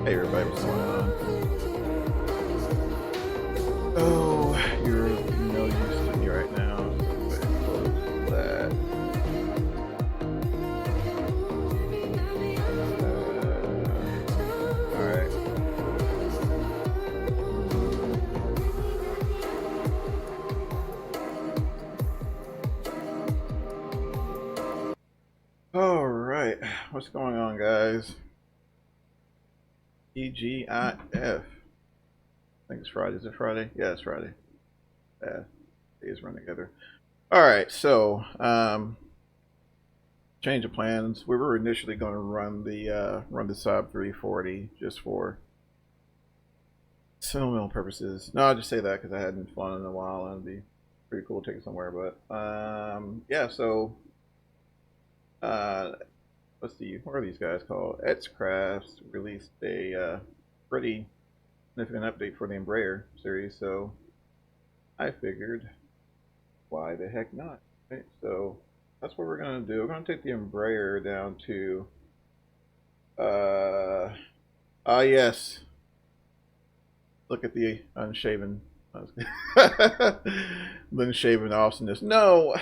Hey everybody, what's going on? Oh, you're no use to me right now. So go ahead and close that. Alright. Alright, what's going on, guys? TGIF. I think it's Friday. Is it Friday? Yeah, it's Friday. Yeah, days run together. Alright, so change of plans. We were initially going to run the Saab 340 just for sentimental purposes. No, I'll just say that because I hadn't flown in a while and it'd be pretty cool to take it somewhere. But yeah, so let's see, what are these guys called? AKRacing released a pretty significant update for the Embraer series, so I figured, why the heck not? Right? So that's what we're gonna do. We're gonna take the Embraer down to yes. Look at the unshaven unshaven awesomeness. No,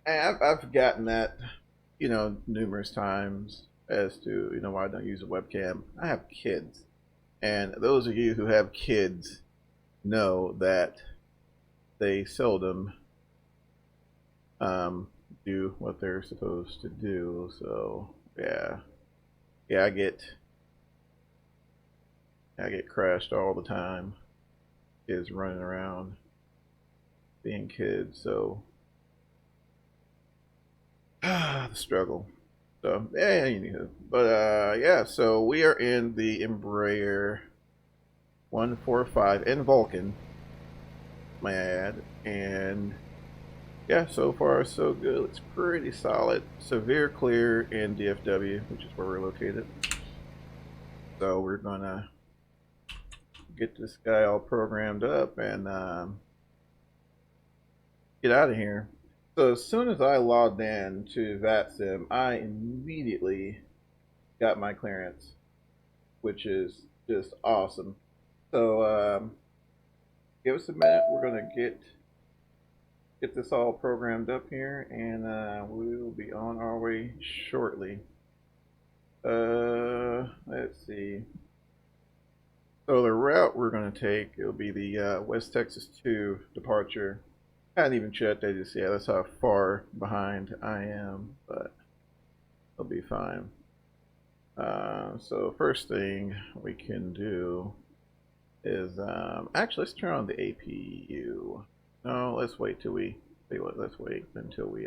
I've gotten that, you know, numerous times as to, you know, why I don't use a webcam. I have kids, and those of you who have kids know that they seldom do what they're supposed to do. So yeah, I get crashed all the time. Kids running around being kids, so the struggle. So yeah, anywho. But yeah, so we are in the Embraer 145 in Vulcan, may I add, and yeah, so far so good. It's pretty solid. Severe clear in DFW, which is where we're located. So we're gonna get this guy all programmed up and get out of here. So as soon as I logged in to VATSIM, I immediately got my clearance, which is just awesome. So give us a minute. We're gonna get this all programmed up here, and we will be on our way shortly. Let's see. So the route we're going to take, it'll be the West Texas 2 departure. I hadn't even checked. I just, yeah, that's how far behind I am, but it'll be fine. So first thing we can do is, actually, let's turn on the APU. No, let's wait till we, let's wait until we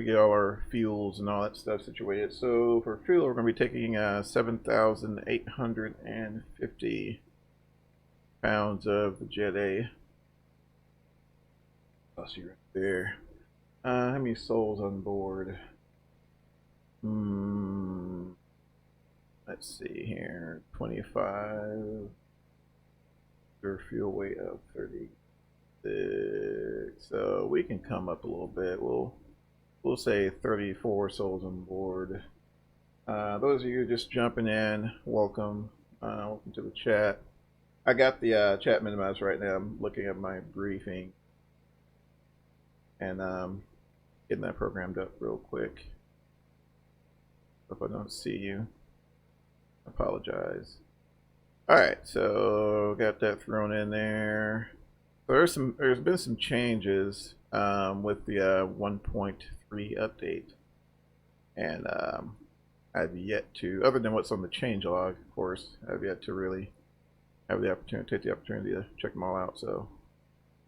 get all our fuels and all that stuff situated. So for fuel, we're going to be taking 7,850 pounds of the Jet A. I'll see right there. How many souls on board? Let's see here. 25. Their fuel weight of 36. So we can come up a little bit. We'll say 34 souls on board. Those of you just jumping in, welcome. Welcome to the chat. I got the chat minimized right now. I'm looking at my briefing and getting that programmed up real quick. If I don't see you, I apologize. Alright, so got that thrown in there. So there's been some changes with the 1.3 update, and I've yet to, other than what's on the changelog, of course, I've yet to really have the opportunity, take the opportunity to check them all out. So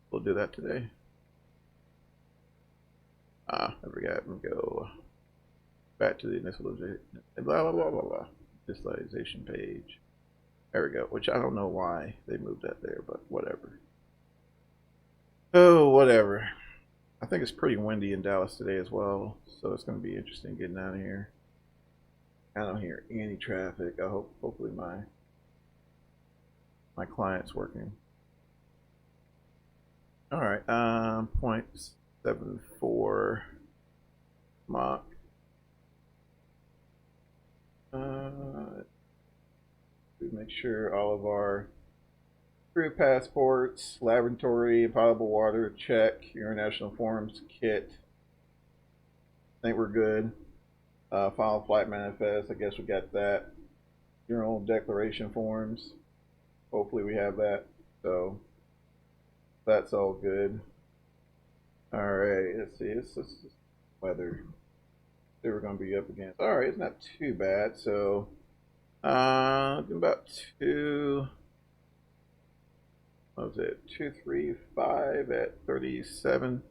we'll do that today. I forgot. Let me go back to the initialization page. There we go. Which I don't know why they moved that there, but whatever. Oh, whatever. I think it's pretty windy in Dallas today as well, so it's going to be interesting getting out of here. I don't hear any traffic. I hope, hopefully my client's working. All right, 0.74 Mach. make sure all of our crew passports, laboratory, potable water, check, international forms, kit. I think we're good. Final flight manifest, I guess we got that. General declaration forms. Hopefully we have that. So that's all good. Alright, let's see. This is weather. They were going to be up against. Alright, it's not too bad. So, about 2. What was it? 235 at 37.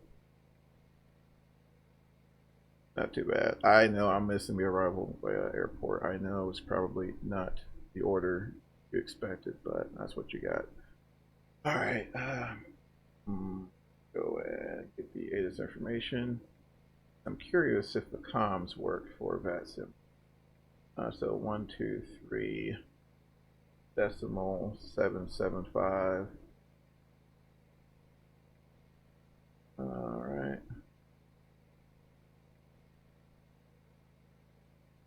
Not too bad. I know I'm missing the arrival by airport. I know it's probably not the order you expected, but that's what you got. Alright. Go and get the ATIS information. I'm curious if the comms work for VATSIM. So 123 decimal 775. All right.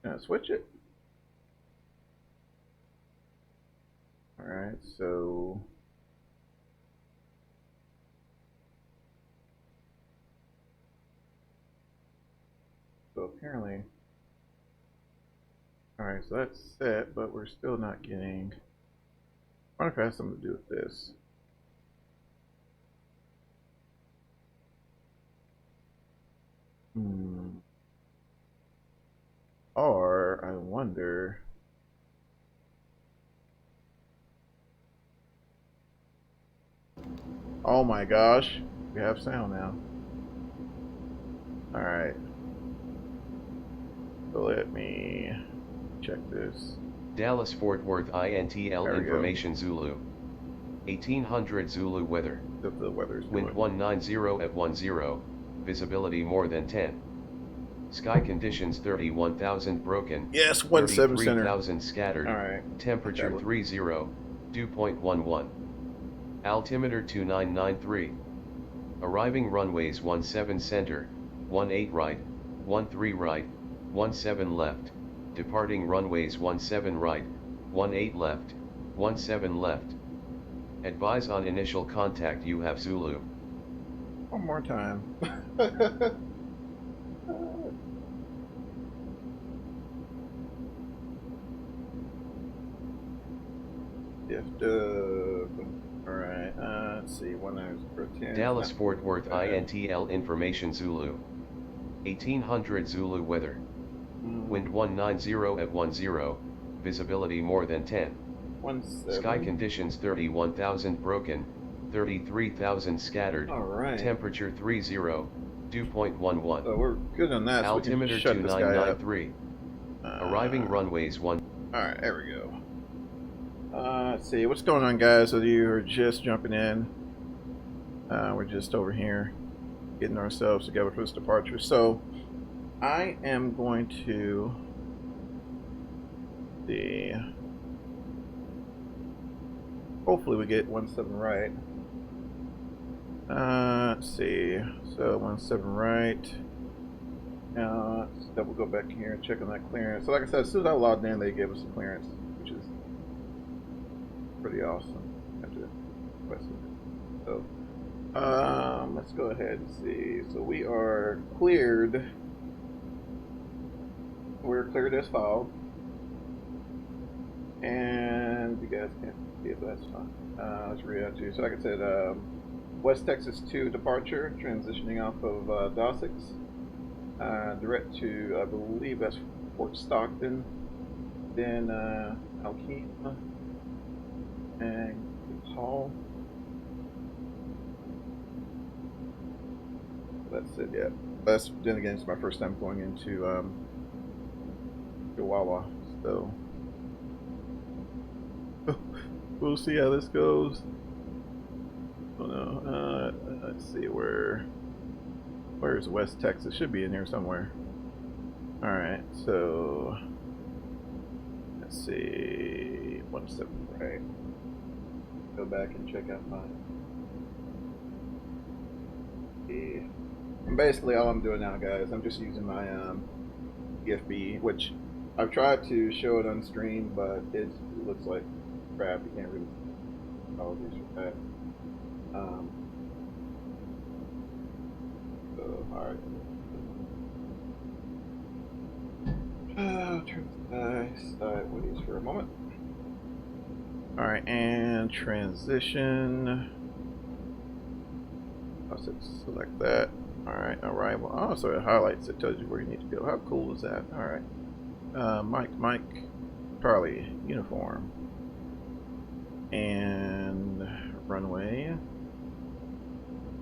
Gonna switch it. All right. So. So apparently, alright, so that's set, but we're still not getting, I wonder if it has something to do with this. Or, I wonder, oh my gosh, we have sound now. Alright. So let me check this. Dallas Fort Worth INTL information Zulu. 1800 Zulu weather. The weather's Wind 190 at 10, visibility more than 10. Sky conditions 31,000 broken. Yes, 17 center. 33,000 scattered. All right. Temperature 30, dew point 11. Altimeter 2993. Arriving runways 17 center, 18 right, 13 right, 17 left. Departing runways 17 right, 18 left, 17 left. Advise on initial contact. You have Zulu. One more time. Alright, let's see, 10. Dallas Fort Worth INTL information Zulu. 1800 Zulu weather. Wind 190 at 10, visibility more than 10. 17. Sky conditions 31,000 broken, 33,000 scattered. Alright. Temperature 30, dew point 11. So we're good on that. Altimeter so 2993. Arriving runways 1. Alright, there we go. Let's see, what's going on, guys? Those of you who are just jumping in, we're just over here getting ourselves together for this departure. So I am going to see. Hopefully we get 17 right. Let's see. So 17 right. Now let's double go back here and check on that clearance. So like I said, as soon as I logged in, they gave us a clearance, which is pretty awesome. So let's go ahead and see. So we are cleared. We're cleared as filed. And you guys can't see it, but that's fine. Let's read out to you. So like I said, West Texas 2 departure, transitioning off of Dosix. Direct to, I believe that's Fort Stockton. Then Alkema and Hall. That's it, yeah. That's, then again, it's my first time going into Chihuahua, so we'll see how this goes. Oh no, let's see, where's West Texas? Should be in here somewhere. Alright, so let's see, 17 right. Go back and check out my and basically all I'm doing now, guys, I'm just using my EFB, which I've tried to show it on stream, but it looks like crap, you can't really apologize for that. So, alright. Turn this sideways for a moment. Alright, and transition. I'll select that. Alright, arrival. Oh, so it highlights, it tells you where you need to go. How cool is that? Alright. Mike, Charlie, uniform. And runway.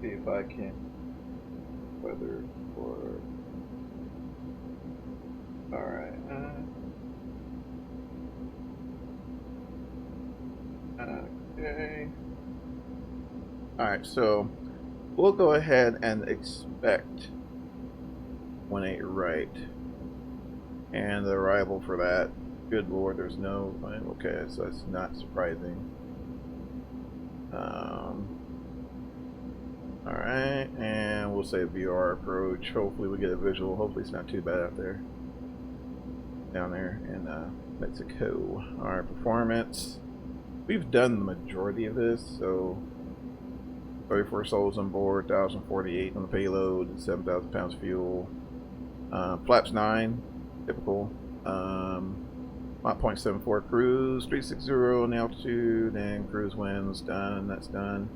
See if I can weather for. Alright. Okay. Alright, so we'll go ahead and expect 1.8 right. And the arrival for that. Good lord, there's no. Okay, so that's not surprising. Alright, and we'll say VR approach. Hopefully we get a visual. Hopefully it's not too bad out there. Down there in Mexico. Alright, performance. We've done the majority of this, so 34 souls on board, 1,048 on the payload, 7,000 pounds fuel. Flaps 9, typical. Mach 0.74 cruise, 360 on altitude, and cruise winds done. That's done.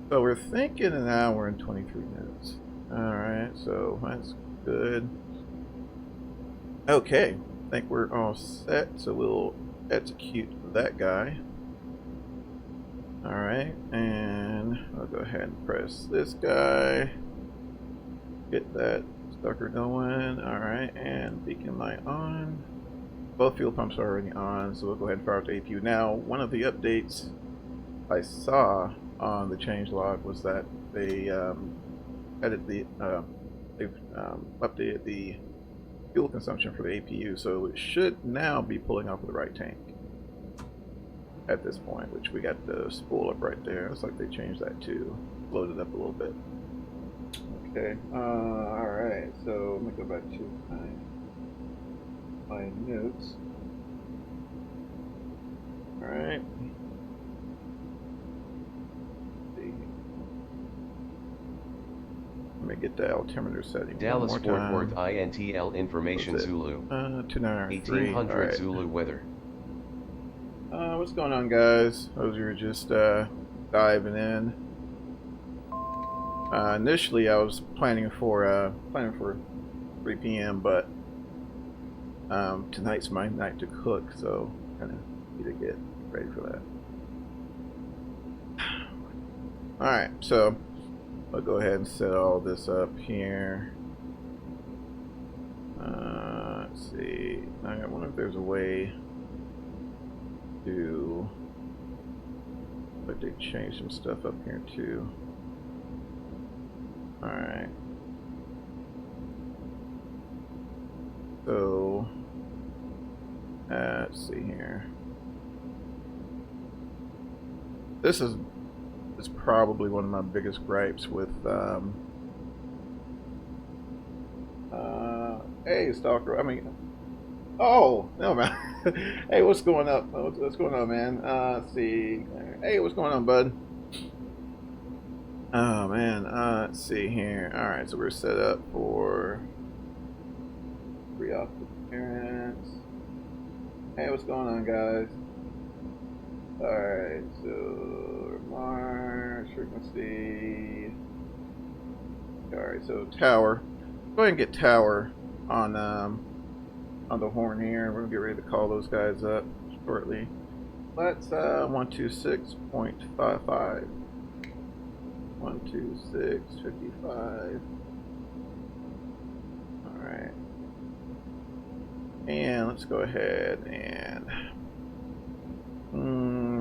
So we're thinking an hour and 23 minutes. Alright, so that's good. Okay, I think we're all set, so we'll execute that guy. Alright, and I'll go ahead and press this guy. Get that sucker going. Alright, and beacon light on. Both fuel pumps are already on, so we'll go ahead and fire up the APU. Now, one of the updates I saw on the changelog was that they updated the fuel consumption for the APU, so it should now be pulling off of the right tank at this point, which we got the spool up right there. Looks like they changed that too, loaded up a little bit. Okay, alright, so let me go back to my notes. Alright. Let me get the altimeter setting. Dallas Fort Worth INTL information Zulu. 293. 1800 right. Zulu weather. What's going on, guys? Those who are just diving in. Initially, I was planning for 3 p.m., but tonight's my night to cook, so kind of need to get ready for that. All right, so I'll go ahead and set all this up here. Let's see. I wonder if there's a way to. But they changed some stuff up here too. All right. So let's see here. This is probably one of my biggest gripes with hey Stalker. I mean, oh no man. Hey, what's going up? What's going on, man? Let's see. Hey, what's going on, bud? Oh man. Let's see here. All right, so we're set up for pre-op appearance. Hey, what's going on, guys? Alright, so March frequency. Alright, so tower. Go ahead and get tower on the horn here. We're gonna get ready to call those guys up shortly. Let's 126.55. 126.55. Alright. And let's go ahead and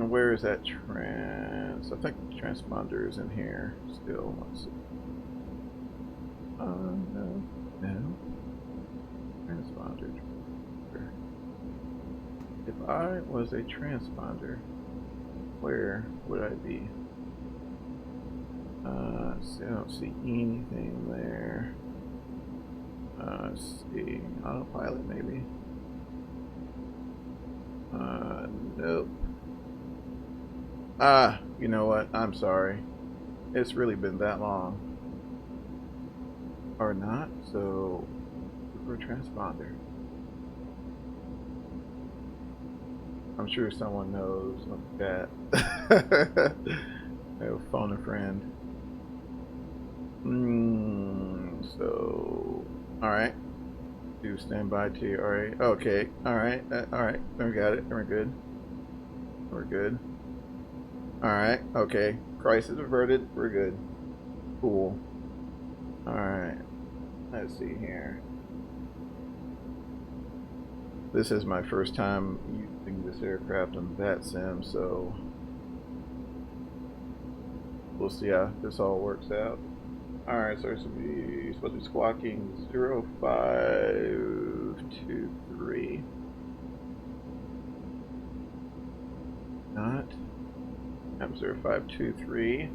where is that trans? I think the transponder is in here still. Let's see. No. Transponder. If I was a transponder, where would I be? See, I don't see anything there. Let's see. Autopilot, maybe. Nope. You know what? I'm sorry. It's really been that long. Or not, so for a transponder. I'm sure someone knows that. Phone a friend. So, alright. Do standby to, alright. Okay, alright, alright. We got it. We're good. We're good. Alright, okay. Crisis averted. We're good. Cool. Alright. Let's see here. This is my first time using this aircraft on that sim, so we'll see how this all works out. Alright, so it's supposed to be squawking 0523. Not. I'm 0523.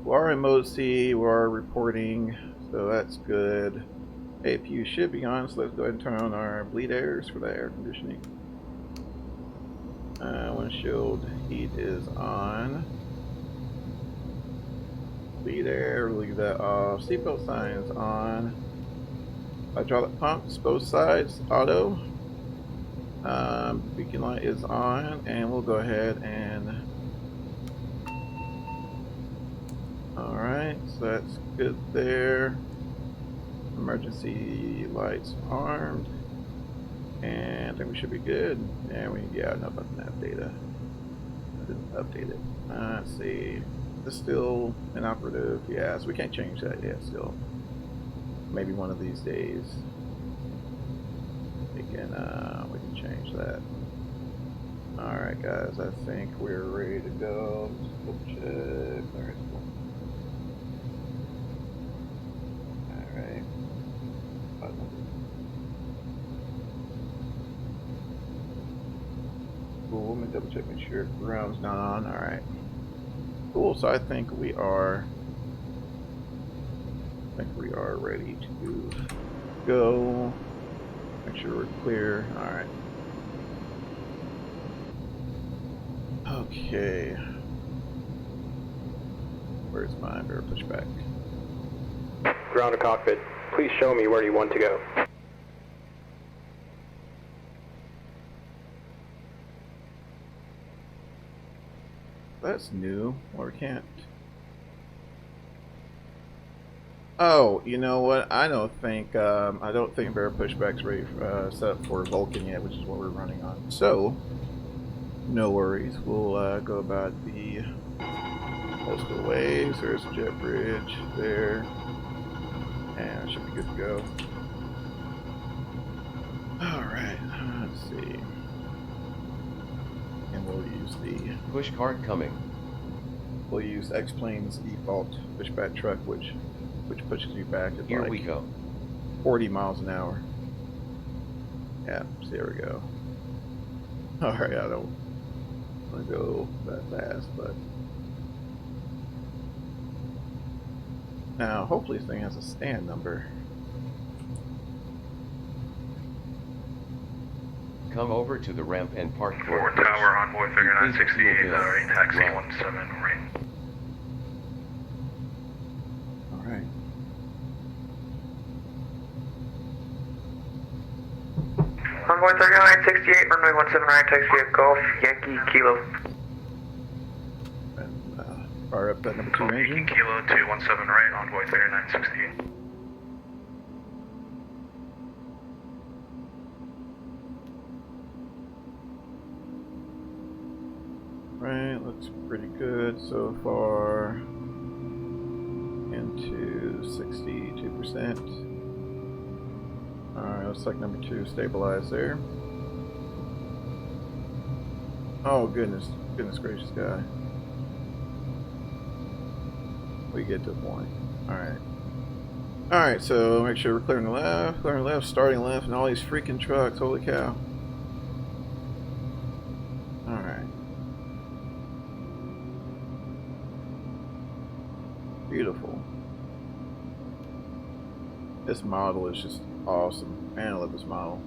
We are in mode C, we are reporting, so that's good. APU should be on, so let's go ahead and turn on our bleed airs for the air conditioning. Windshield heat is on. Bleed air, leave that off. Seatbelt signs on. Hydraulic pumps, both sides, auto. Beacon light is on, and we'll go ahead and. Alright, so that's good there. Emergency lights armed. And I think we should be good. And enough of that data. I didn't update it. Let's see. It's still inoperative. Yeah, so we can't change that yet still. Maybe one of these days we can change that. Alright guys, I think we're ready to go. Just double check. Alright. Alright. Cool, let me double check, make sure ground's not on. Alright. Cool, so I think we are ready to go. Make sure we're clear. Alright. Okay. Where's my air pushback? Ground to cockpit. Please show me where you want to go. That's new. Or we can't. Oh, you know what? I don't think Bear Pushback's ready for, set up for Vulcan yet, which is what we're running on. So, no worries. We'll go about the coastal waves. There's a jet bridge there, and it should be good to go. All right. Let's see. And we'll use the push cart coming. We'll use X-Plane's default pushback truck, which pushes you back at Here like we go. 40 miles an hour. Yeah, so there we go. Alright, I don't want to go that fast, but now hopefully this thing has a stand number. Come over to the ramp and park. Forward tower, envoy figure 968, taxi 17 right. Alright. Envoy 3968, runway 17 right, taxi at Golf, Yankee Kilo. And fire up that number 2 Yankee engine. Kilo 217 right, envoy 3968. Right, looks pretty good so far. Into 62%. Alright, looks like number 2 stabilized there. Oh goodness gracious guy. We get to the point. Alright. Alright, so make sure we're clearing the left, starting left, and all these freaking trucks, holy cow. Alright. Beautiful. This model is just awesome. Man, I love this model.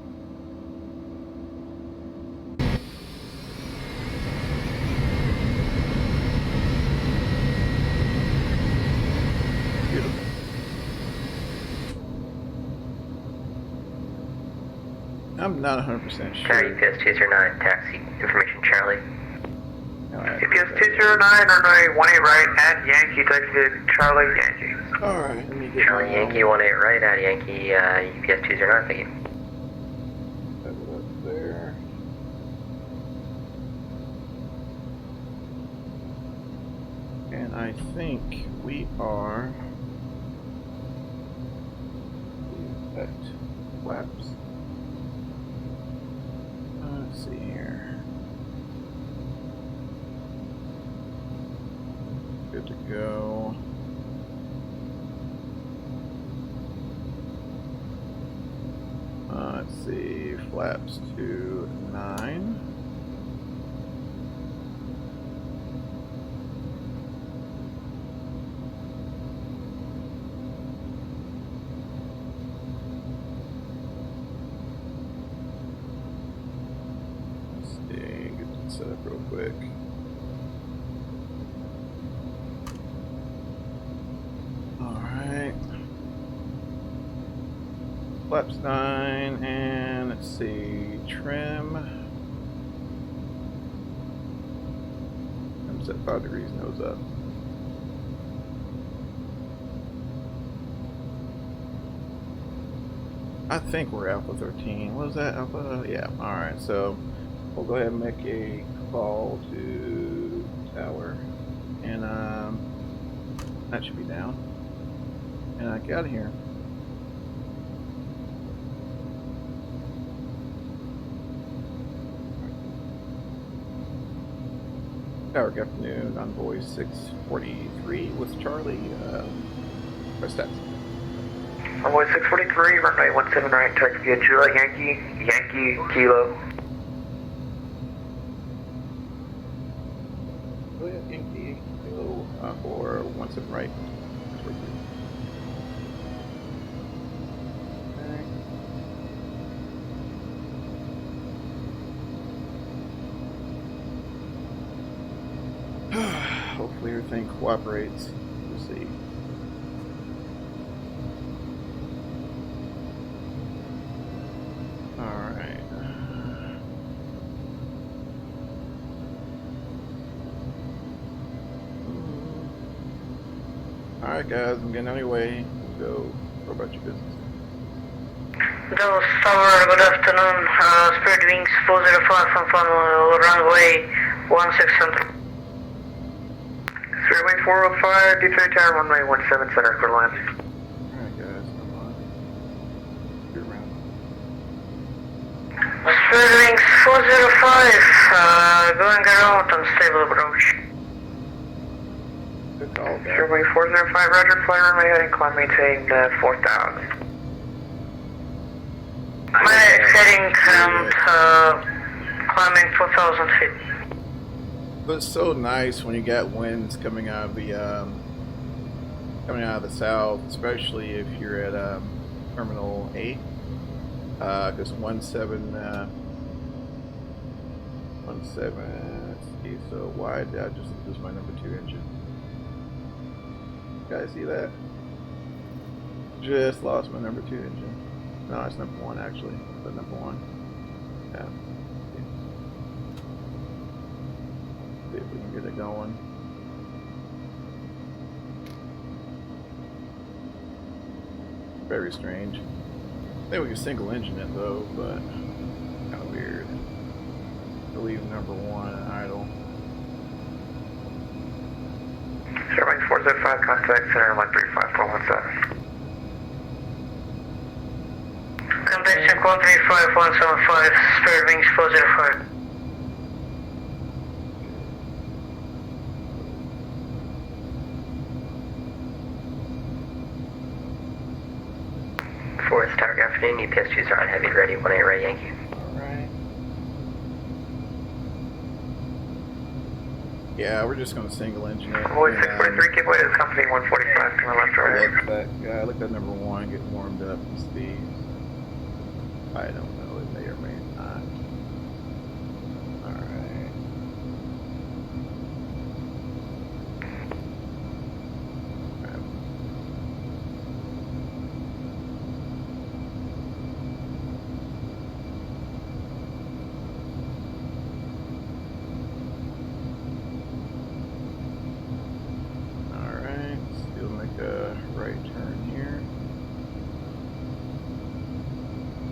I'm not 100% Charlie, sure. UPS 209, taxi, information Charlie. Alright. UPS 209, runway 18 right at Yankee, taxi Charlie Yankee. Alright, let me get Charlie my Yankee 18 right at Yankee, UPS 209, thank you. Set it up there. And I think we are at flaps. Let's see here. Good to go. Let's see, flaps to 9. Let's see, get this set up real quick. Alright. Flaps 9, and let's see, trim. I'm set 5 degrees, nose up. I think we're Alpha 13. What was that? Alpha? Yeah. Alright, so we'll go ahead and make a call to tower. And that should be down. And get out of here. Tower, good afternoon. Envoy 643 with Charlie. Press taxi. Envoy 643, runway 17 right, taxi via Juliet Yankee, Yankee Kilo. Juliet Yankee Kilo for 17 right. Hopefully everything cooperates. We'll see. Alright. Alright guys, I'm getting on your way. Let's go. Go about your business. Dallas Tower, good afternoon. Spirit Wings 405 from runway 16 center. Spirit Wings 405, D3 Tower, runway 17 center, clear line. Alright guys, come on. Get around. Spirit Wings 405, going around unstable approach. Good call, guys. Spirit Wings 405, roger, fly runway heading, climb maintain 4000. My heading and climbing 4,000 feet. But it's so nice when you got winds coming out of the south, especially if you're at Terminal 8. Because 17, let's see, so why did I just lose my number 2 engine? You guys see that? Just lost my number 2 engine. No, it's number 1 actually, but number 1. Yeah. See if we can get it going. Very strange. I think we can single engine it though, but kind of weird. To leave number 1 idle. Spirit Wings 405, contact center 135417. Contact 135175, Spirit Wings 405. Forest Tower, good afternoon, UPS 209, heavy ready, 18 right Yankee. Alright. Yeah, we're just gonna single engine it. Envoy 643, keep away to company 145, to the left right. Look at number 1 get warmed up and speed. I don't know, it may or may not. Alright.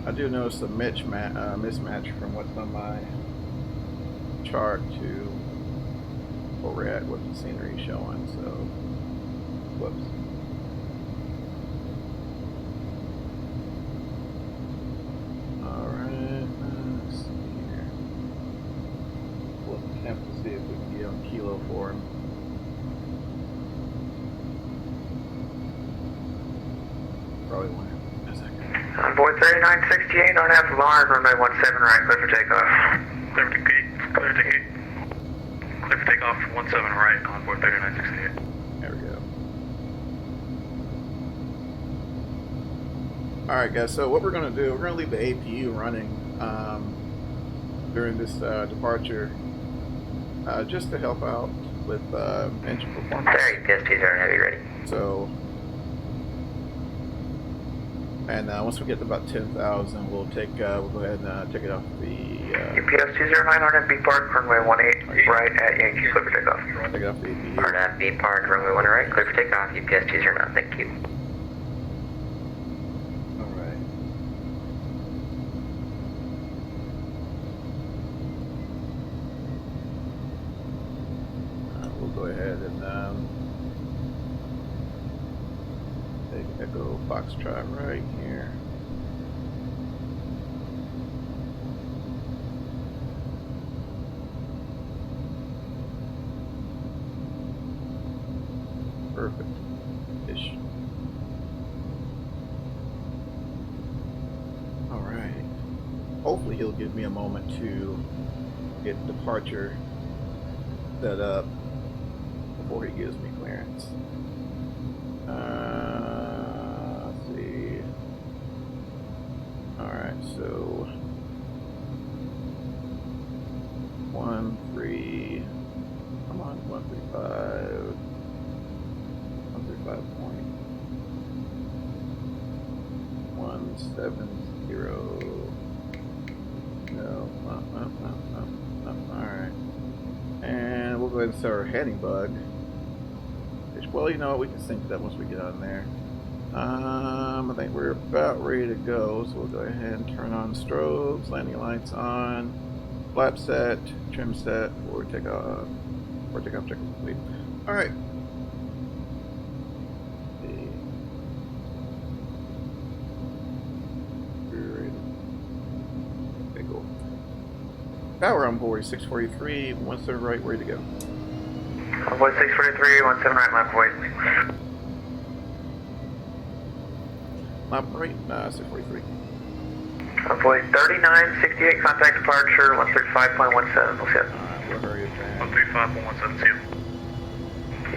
I do notice a mismatch from what's on my chart to where we're at, what the scenery is showing, so whoops. Alright, let's see here. We'll attempt to see if we can get on kilo for him. Probably won't happen in a second. Envoy 3968 on F Lauren, runway 17 right, clear for takeoff. Clear for gate, clear to gate. Clear for takeoff, 17 right, Envoy 3968. There we go. Alright guys, so what we're going to do, we're going to leave the APU running during this departure just to help out with engine performance. Sorry, PSTs aren't heavy ready. So, and once we get to about 10,000, we'll go ahead and take it off the UPS 209 on FB Park, runway 18 right at Yankee, clear for takeoff. take it off the APU. RNAV B Park, runway 1 right, clear for takeoff. UPS 209, thank you. Alright. We'll go ahead and take Echo Foxtrot right here. Perfect-ish. Alright. Hopefully he'll give me a moment to get departure set up before he gives me clearance. Let's see. Alright, so 1-3, come on, 135. 135.170. No. Alright. And we'll go ahead and set our heading bug. Well, you know what, we can sync that once we get on there. I think we're about ready to go, so we'll go ahead and turn on strobes, landing lights on, flap set, trim set, or takeoff check complete. Alright. Power on board 643, 17 right, ready to go. Envoy 643, 17 right, my voice. Map right, 643. Envoy 3968, contact departure, 135.17, we'll see it. We'll hurry it down. 135.17, see you.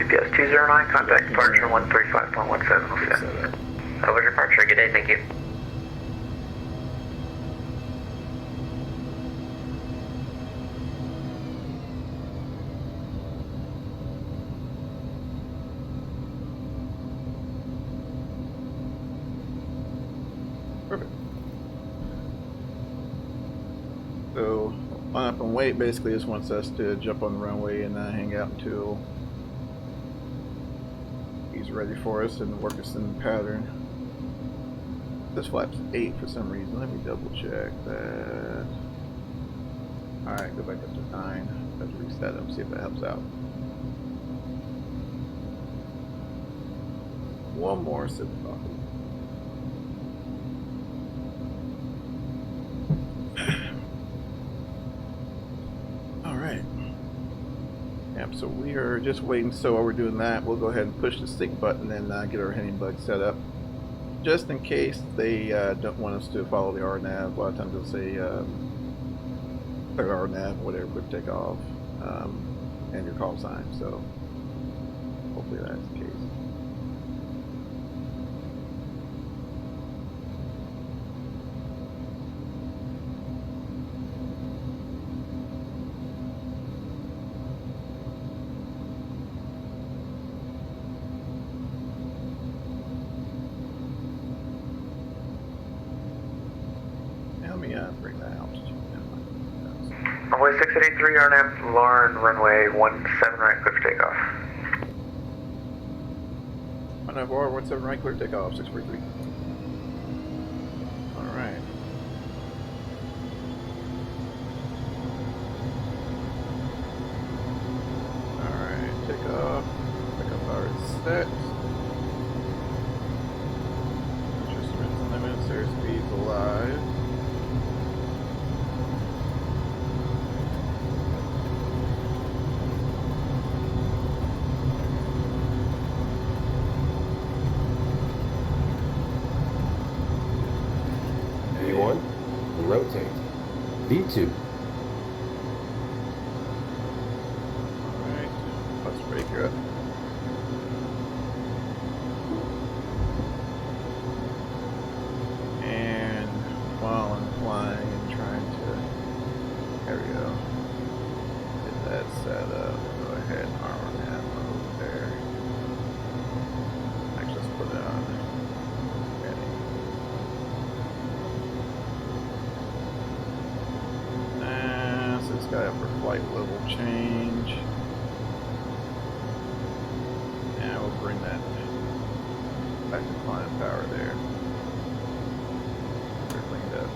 UPS 209, contact departure, 135.17, we'll see it. Over departure, good day, thank you. Perfect. So, line up and wait basically just wants us to jump on the runway and hang out until he's ready for us and work us in the pattern. This flap's 8 for some reason. Let me double check that. Alright, go back up to 9. Have to reset them, see if that helps out. One more sip of coffee. Alright. Yep, so we are just waiting. So while we're doing that, we'll go ahead and push the sync button and get our heading bug set up. Just in case they don't want us to follow the RNAV. A lot of times they'll say RNAV, whatever, quick takeoff, and your call sign. So hopefully that's the case. Bring that altitude down. Envoy 683, RNAV Lauren, runway 17 right, clear for takeoff. RNAV 17 right, clear takeoff, 643. Alright. that. Instruments limits, airspeeds alive. V1, rotate. V2. Alright, let's break her up. And while I'm flying and trying to, there we go, get that set up, go ahead and armor that over there. Actually, let's put it on. Ready. So it's got upper flight level change. And we'll bring that back to climb power there. They're cleaned up.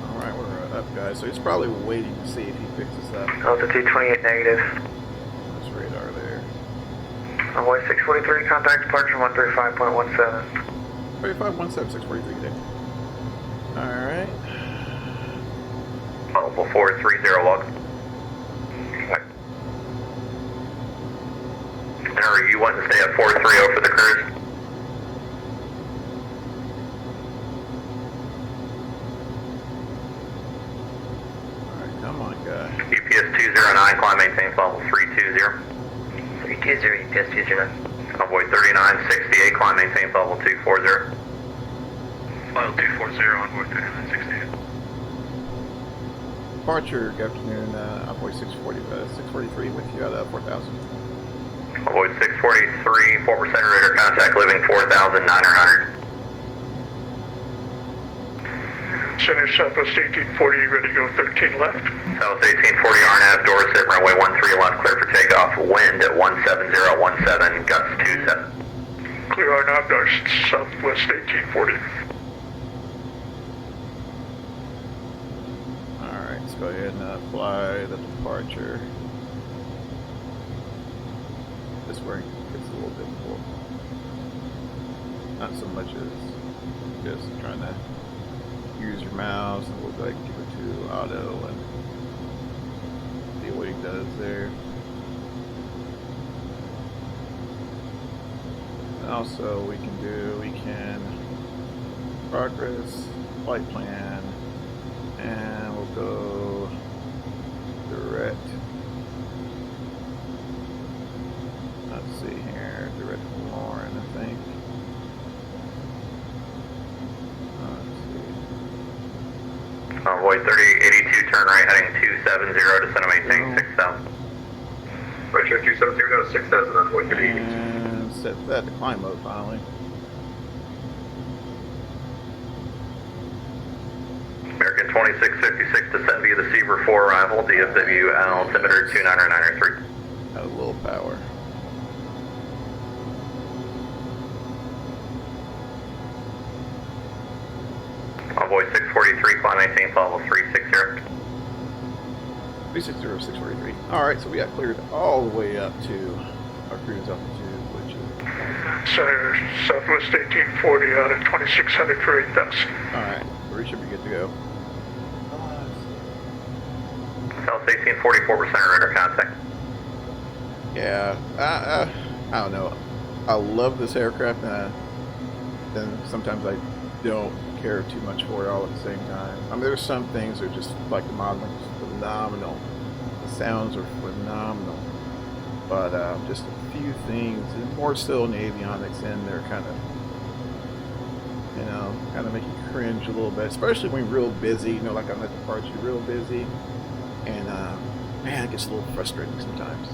Alright, we're up, guys. So he's probably waiting to see if he picks us up. Altitude 28 negative. This radar there. Runway 643, contact departure 135.17. 3517, 643 today. Alright. Level 430 log. Are you wanting to stay at 430 for the cruise? Alright, come on, guy. UPS 209, climb maintains level 320. 320, UPS 209. Convoy 3968, climb maintains level 240. Level 240 on board 3968. Departure, good afternoon, Envoy 643 with you at 4,000. Avoid 643, 4% radar contact, living 4,900. Center Southwest 1840, ready to go 13 left. South 1840, RNAV, doors set, runway 13 left, clear for takeoff, wind at 17017, gusts 27. Clear RNAV, doors Southwest 1840. Alright, let's go ahead and fly the departure. This is where it gets a little difficult. Not so much as just trying to use your mouse and we'll go ahead and give it to auto and see what he does there. And also we can progress, flight plan, and we'll go direct. Let's see here, direct from Lauren, I think. Convoy 3082, turn right, heading 270, descend and maintain 6,000. Right check 270, go to 6,000, Convoy 3082. And set that to climb mode finally. American 2656, descend via the Seaver 4 arrival, DFW altimeter 29993. Got a little power. Convoy 643, climb maintain level 360. 360, 643. Alright, so we got cleared all the way up to our cruise altitude, which is... Center Southwest 1840 out at 2600 for 8,000. Alright, we should be good to go. South 1840, 4% radar contact. Yeah, I don't know. I love this aircraft, and then sometimes I don't care too much for it all at the same time. I mean, there's some things that are just like the modeling is phenomenal. The sounds are phenomenal. But just a few things, and more so in the avionics end, they're kind of, you know, kind of make you cringe a little bit, especially when you're real busy, you know, like I'm at the parts, you're real busy. And man, it gets a little frustrating sometimes.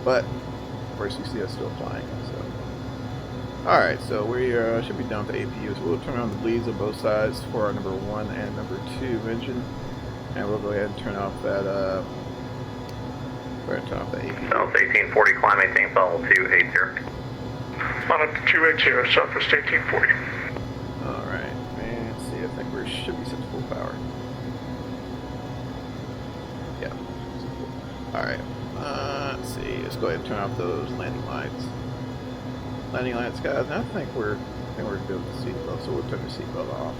But of course, you see us still flying. So, all right, so we should be done with the APUs. We'll turn on the bleeds on both sides for our number 1 and number 2 engine, and we'll go ahead and turn off that. We're going to turn off the APU. South 1840, climb maintain level 280. On up to 280, Southwest 1840. Alright, man, let's see, I think we should be set to full power. Yeah. Alright, let's see, let's go ahead and turn off those landing lights. Landing lights, guys, and I think we're good with the seatbelt, so we'll turn the seatbelt off.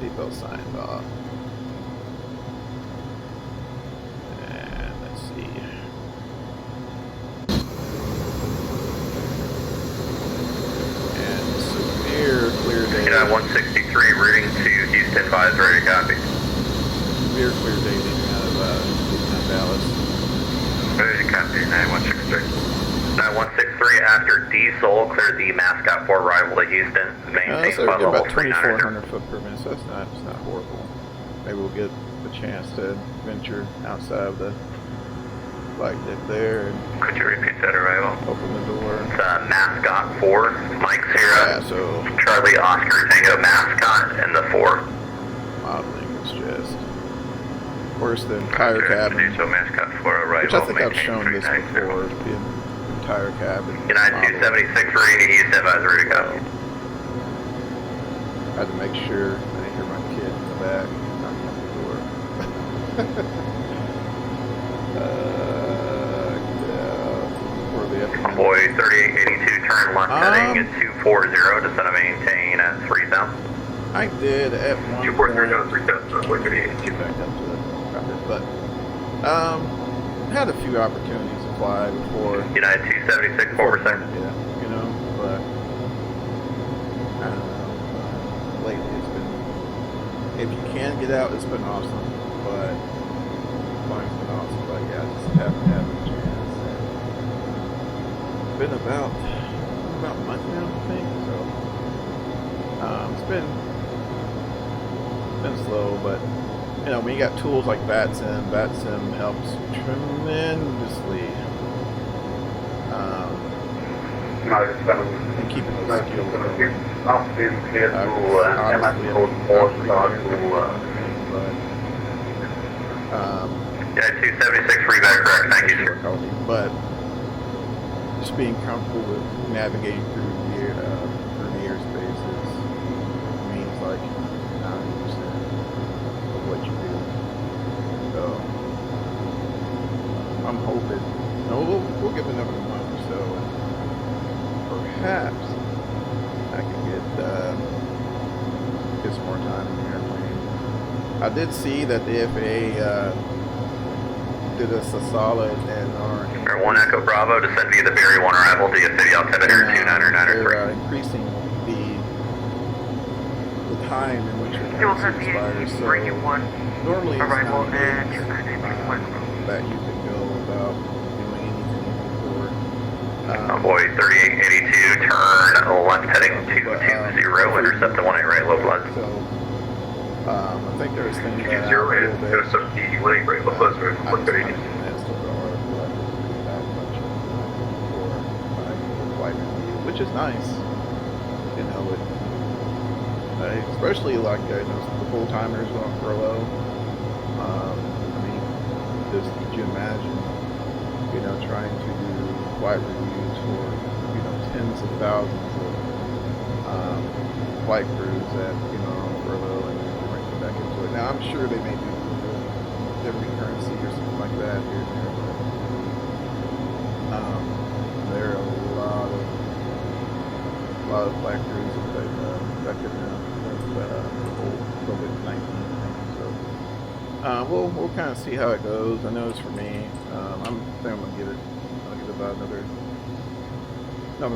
Seatbelt signed off. And let's see. And severe clear day. United 163 routing to Houston, advised, ready to copy. Severe clear day leaving out of Dallas. Ready to copy, United 163. 163 after diesel cleared the mascot for arrival to Houston. Maintain So flight we're level about 390. 2,400 foot per minute, so it's not horrible. Maybe we'll get the chance to venture outside of the flight deck there and Could you repeat that arrival? open the door. It's mascot 4, Mike Sierra, Yeah, so Charlie Oscar Tango mascot, and the 4. modeling is just worse than entire cabin, So mascot 4 arrival. which I think I've maintain shown this 390. before. The entire cabin. United model. 276 ready to Houston, advised, ready to copy. I had to make sure I didn't hear my kid in the back knocking on the door. Where are we at? Convoy 3882, turn left heading at 240, descend and maintain at 3000. I did at one 240 point 3000, Convoy 3882. get back up to the cockpit, but had a few opportunities to fly before. United 276, forward second. Yeah, you know, but I don't know. Lately, it's been, if you can get out, it's been awesome. But flying's been awesome. But yeah, I just haven't had a chance. It's been about a month now, I think. So it's been slow, but you know, when you got tools like VATSIM helps tremendously. And keeping those skills going. Honestly, Yeah, 276 free back correct, thank you, sir. But just being comfortable with navigating through the airspace means like 90% of what you do. So I'm hoping, you know, we'll give another month or so, and perhaps I can get some more time in the airplane. I did see that the FAA did us a solid and are Air 1 Echo Bravo, descend via the Berry 1 arrival to City Altimeter 2993. they're increasing the time in which Fuel your Heavy expires. So bring you one. normally it's Arrival 9 and days 2991. that you can go without doing anything before. Convoy 3882, turn left heading 220, intercept the 18 right, localized. So I think there's things that 0 I and intercept the 18 right, localized, right, 138. Which is nice, you know, especially like you know, the full timers going furlough. I mean, just could you imagine, you know, trying to do flight reviews for, you know, tens of thousands of flight crews that, you know, are on furlough and then bring them back into it. Now I'm sure they may do every currency or something like that here and there, but there are a lot of flight crews affected now with the whole COVID-19 thing. So we'll kind of see how it goes. I know it's for me. I'm gonna give it about another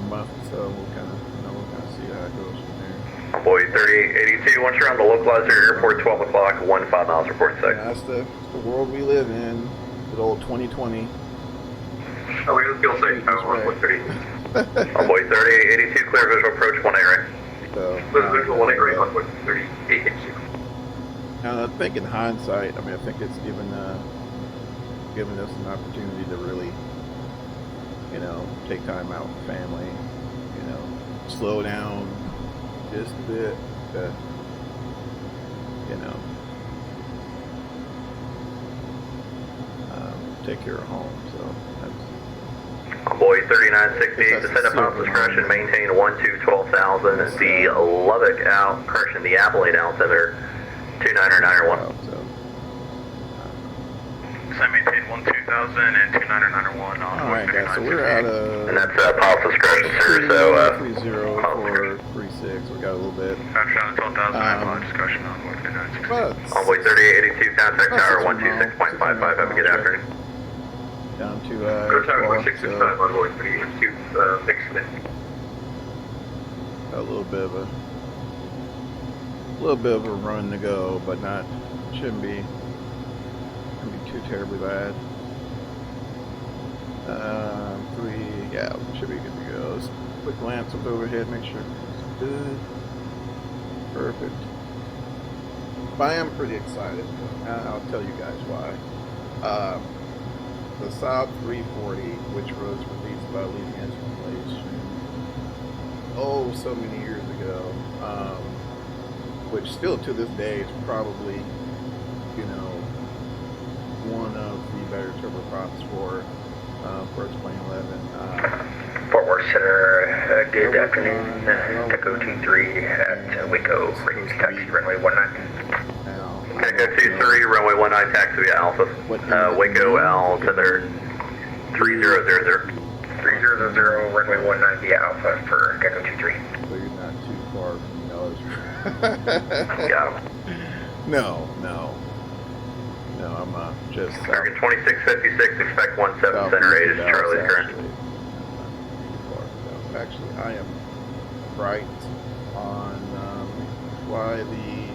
month or so. We'll kind of see how it goes from there. Convoy 3882, once you're on the localizer airport, 12 o'clock, 15 miles, report Yeah, sec. that's the world we live in. Good old 2020. Oh, we feel safe. Convoy 3882, clear visual approach 18 right. So Visual 18 right, Convoy 3882. now I think in hindsight, I mean, I think it's given us an opportunity to really, you know, take time out with the family, you know, slow down just a bit, to, you know, take care of home. So that's Convoy 3968, descend at Pops discretion, maintain 12,000. The Lubbock out, correction, the Appellate altimeter 29901. Descend maintain 12,000 and 29901 on Alright guys, so we're out of... And that's Pops discretion, sir, so 30-436, we got a little bit. Capture on 12,000 discussion on 3966. But... Envoy 3882, contact tower 126.55, have a good afternoon. Down to, Go tower 12, 1665, so Envoy 3882, fixed it. a little bit of a run to go, but not, shouldn't be too terribly bad. 3, yeah, should be good to go. Just quick glance up overhead, make sure it's good. Perfect. But I am pretty excited. I'll tell you guys why. The Saab 340, which was released by Leading Edge Inflation, oh, so many years ago, which still to this day is probably, you know, one of the better turboprops for its plane 11. Fort Worth Center, good afternoon. Echo 23 at Waco, range taxi runway 19. Echo 23, runway 19, taxi via Alpha. Waco altimeter 3000. 3000, runway 19 via Alpha for Echo 23. So you're not too far from the Yeah. No, I'm just... American 2656, expect 17 center 8 is Charlie current. Actually, I am right on fly the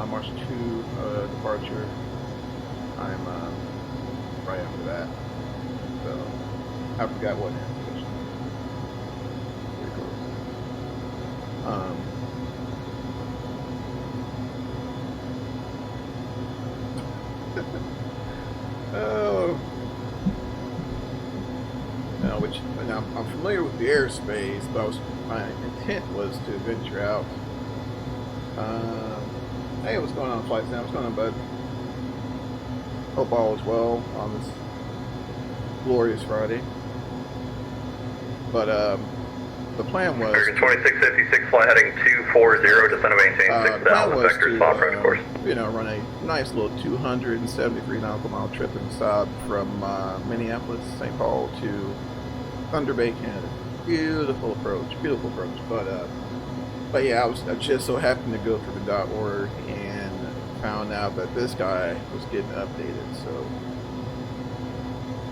March 2 departure. I'm right after that. So, I forgot what air station. Pretty close. Oh. Now, I'm familiar with the airspace, but my intent was to venture out. Hey, what's going on, Flight Sam? What's going on, bud? Hope all is well on this glorious Friday. But the plan was... American 2656, fly heading 240, descend and maintain 6,000 vectors, fall approach course. You know, run a nice little 273 nautical mile trip inside from Minneapolis, St. Paul to Thunder Bay, Canada. Beautiful approach. But yeah, I just so happened to go through the dot order and found out that this guy was getting updated, so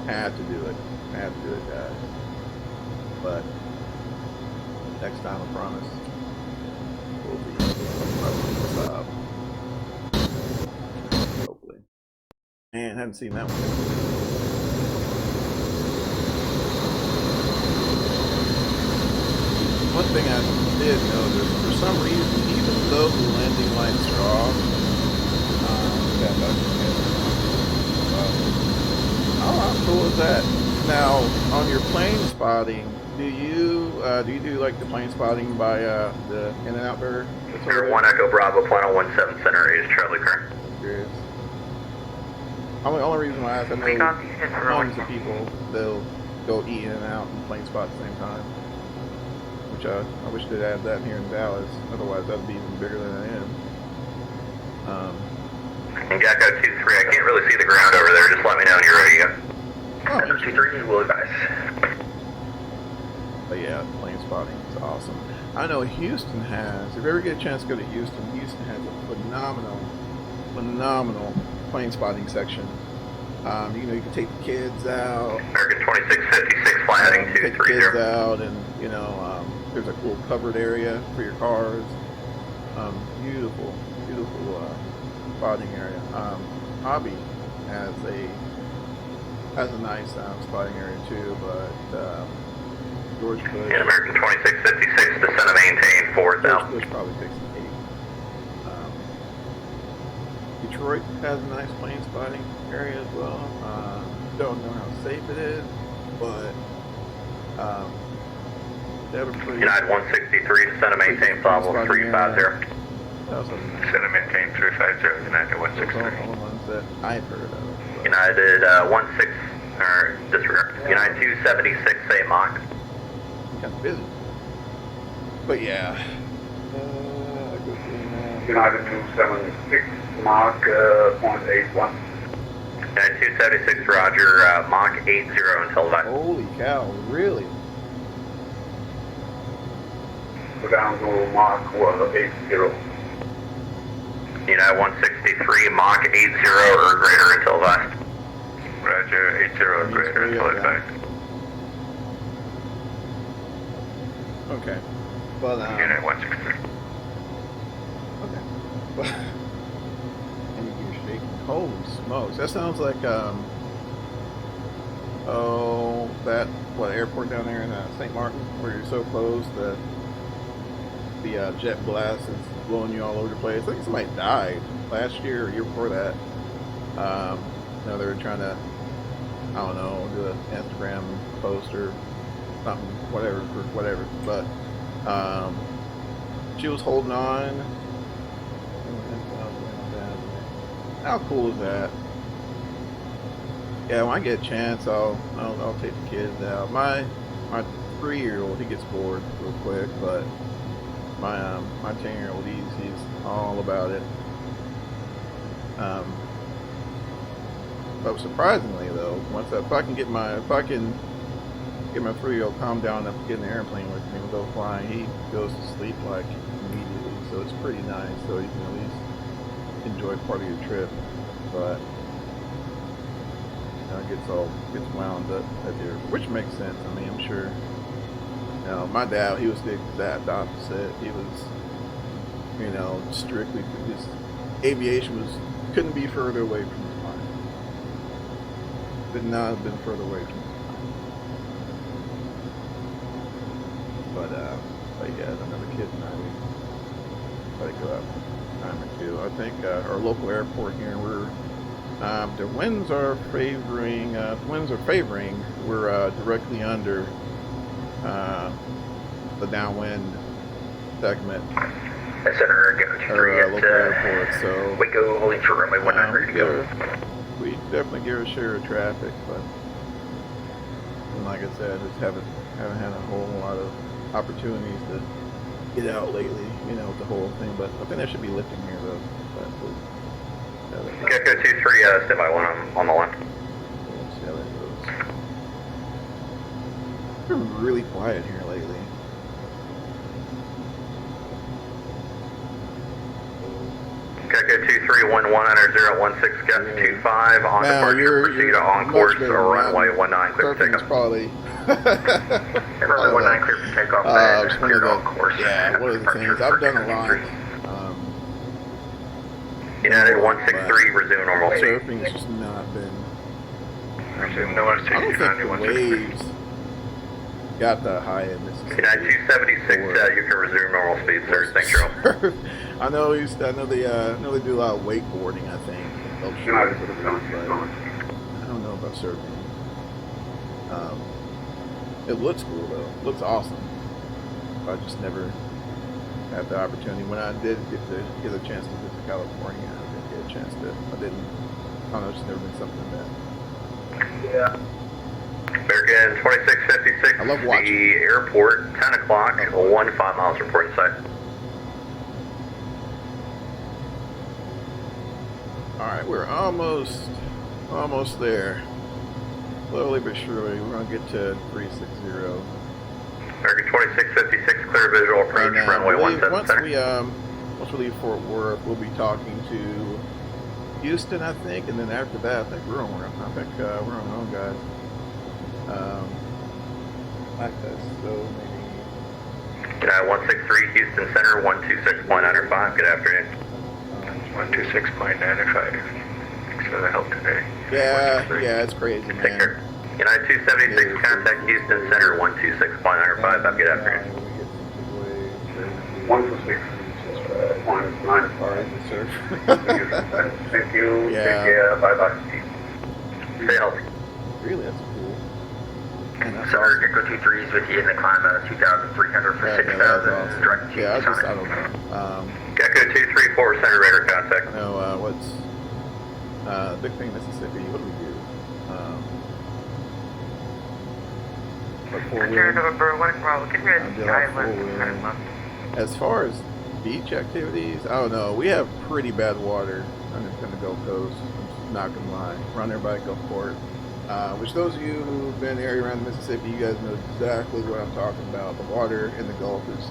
had to do it, guys. But next time, I promise, we'll be stop. Hopefully. Man, haven't seen that one. One thing I did notice, for some reason, even though the landing lights are off, how cool is that? Now, on your plane spotting, do you do like the plane spotting by the in and out burger? Air 1 Echo Bravo, final 17 center 8 is Charlie current. Curious. Only reason why I ask, I know tons of people, they'll go eat in and out and plane spot at the same time. Which I wish they'd add that here in Dallas. Otherwise, that'd be even bigger than I am. And Gecko 23, I can't really see the ground over there. Just let me know when you're ready. Oh, Echo 23 will advise. But yeah, plane spotting is awesome. I know Houston has, if you ever get a chance to go to Houston has a phenomenal plane spotting section. You know, you can take the kids out. American 2656, fly heading Take the 230. kids out, and you know, there's a cool covered area for your cars. Beautiful spotting area. Hobby has a nice spotting area too, but George Bush. And American 2656, descend and maintain 4,000. George Bush probably takes an 8. Detroit has a nice plane spotting area as well. Don't know how safe it is, but they have a pretty... United 163, descend and maintain Bravo 350. Descend and maintain 350, United 163. All the ones that I've heard of. United 16, or disregard. United 276, say Mach. Kind of busy. But yeah. United 276, Mach 0.81. United 276, roger, Mach 80 until that. Holy cow, really? Go down to Mach 80. United 163, Mach 80 or greater until that. Roger, 80 or greater until that. Okay. Well, Unit 163. okay. And you're shaking. Holy smokes. That sounds like, oh, that, what, airport down there in St. Martin, where you're so close that the jet blast is blowing you all over the place. I think somebody died last year or year before that. You know, they were trying to, I don't know, do an Instagram post or something, whatever, for whatever. But she was holding on. How cool is that? Yeah, when I get a chance, I'll take the kids out. My 3-year-old, he gets bored real quick, but my 10-year-old, he's all about it. But surprisingly though, if I can get my 3-year-old calmed down enough to get in the airplane with me and go flying, he goes to sleep like immediately. So it's pretty nice. So you can at least enjoy part of your trip. But you know, it gets wound up at the airport, which makes sense. I mean, I'm sure. You know, my dad, he was the exact opposite. He was, you know, strictly his aviation couldn't be further away from his mind. Could not have been further away from his mind. But yeah, another kid and I, we let it go out a time or two. I think our local airport here, the winds are favoring. We're directly under the downwind segment. Center, go 23 at local airport. So Waco, holding for runway 19, ready to go. We definitely get a share of traffic, but like I said, just haven't had a whole lot of opportunities to get out lately, you know, with the whole thing. But I think that should be lifting here though. Gecko 23, standby 1 on the line. We'll see how that goes. It's been really quiet here lately. Gecko 23, 11016, gust 25, on departure, proceed on course, runway 19, clear for takeoff. Probably. Runway 19, clear for takeoff, clear on course. Yeah, one of the things, I've done a lot. United 163, resume normal speed. Surfing's just not been. Resume no I don't think the waves got that high in Mississippi. United 276, you can resume normal speed, sir. Thanks, Cheryl. I know they do a lot of wakeboarding. I think. I don't know about surfing. It looks cool though. It looks awesome. I just never had the opportunity. When I did get a chance to visit California, I didn't get a chance to. I don't know. It's never been something that. Yeah. American 2656. I love watching. The airport, 10 o'clock, 15 miles report inside. Alright, we're almost there. Slowly but surely, we're going to get to 360. American 2656, clear visual approach, And, runway 17 once center. we leave Fort Worth, we'll be talking to Houston, I think, and then after that, I think we're on our own, guys. Like that, so maybe. United 163, Houston Center, 126.95. Good afternoon. 126.95. Thanks for the help today. Yeah, it's crazy, man. Take care. United 276, contact Houston Center, 126.95. Have a good afternoon. 126, 195. Thank you. Yeah. Take care. Bye-bye. Stay healthy. Really, that's cool. And that's Sir, Gecko 23 is with you in the climb 2,300 for 6,000. awesome. Direct to Yeah, I Summit. don't know. Gecko 234, center radar contact. I know what's big thing in Mississippi. What do we do? but four Ontario wheel. November 1 Bravo, can you They're guys all island four-wheel. heading left? As far as beach activities, I don't know. We have pretty bad water on the Gulf Coast. I'm not gonna lie. Run there by Gulfport. Which those of you who've been area around Mississippi, you guys know exactly what I'm talking about. The water in the Gulf is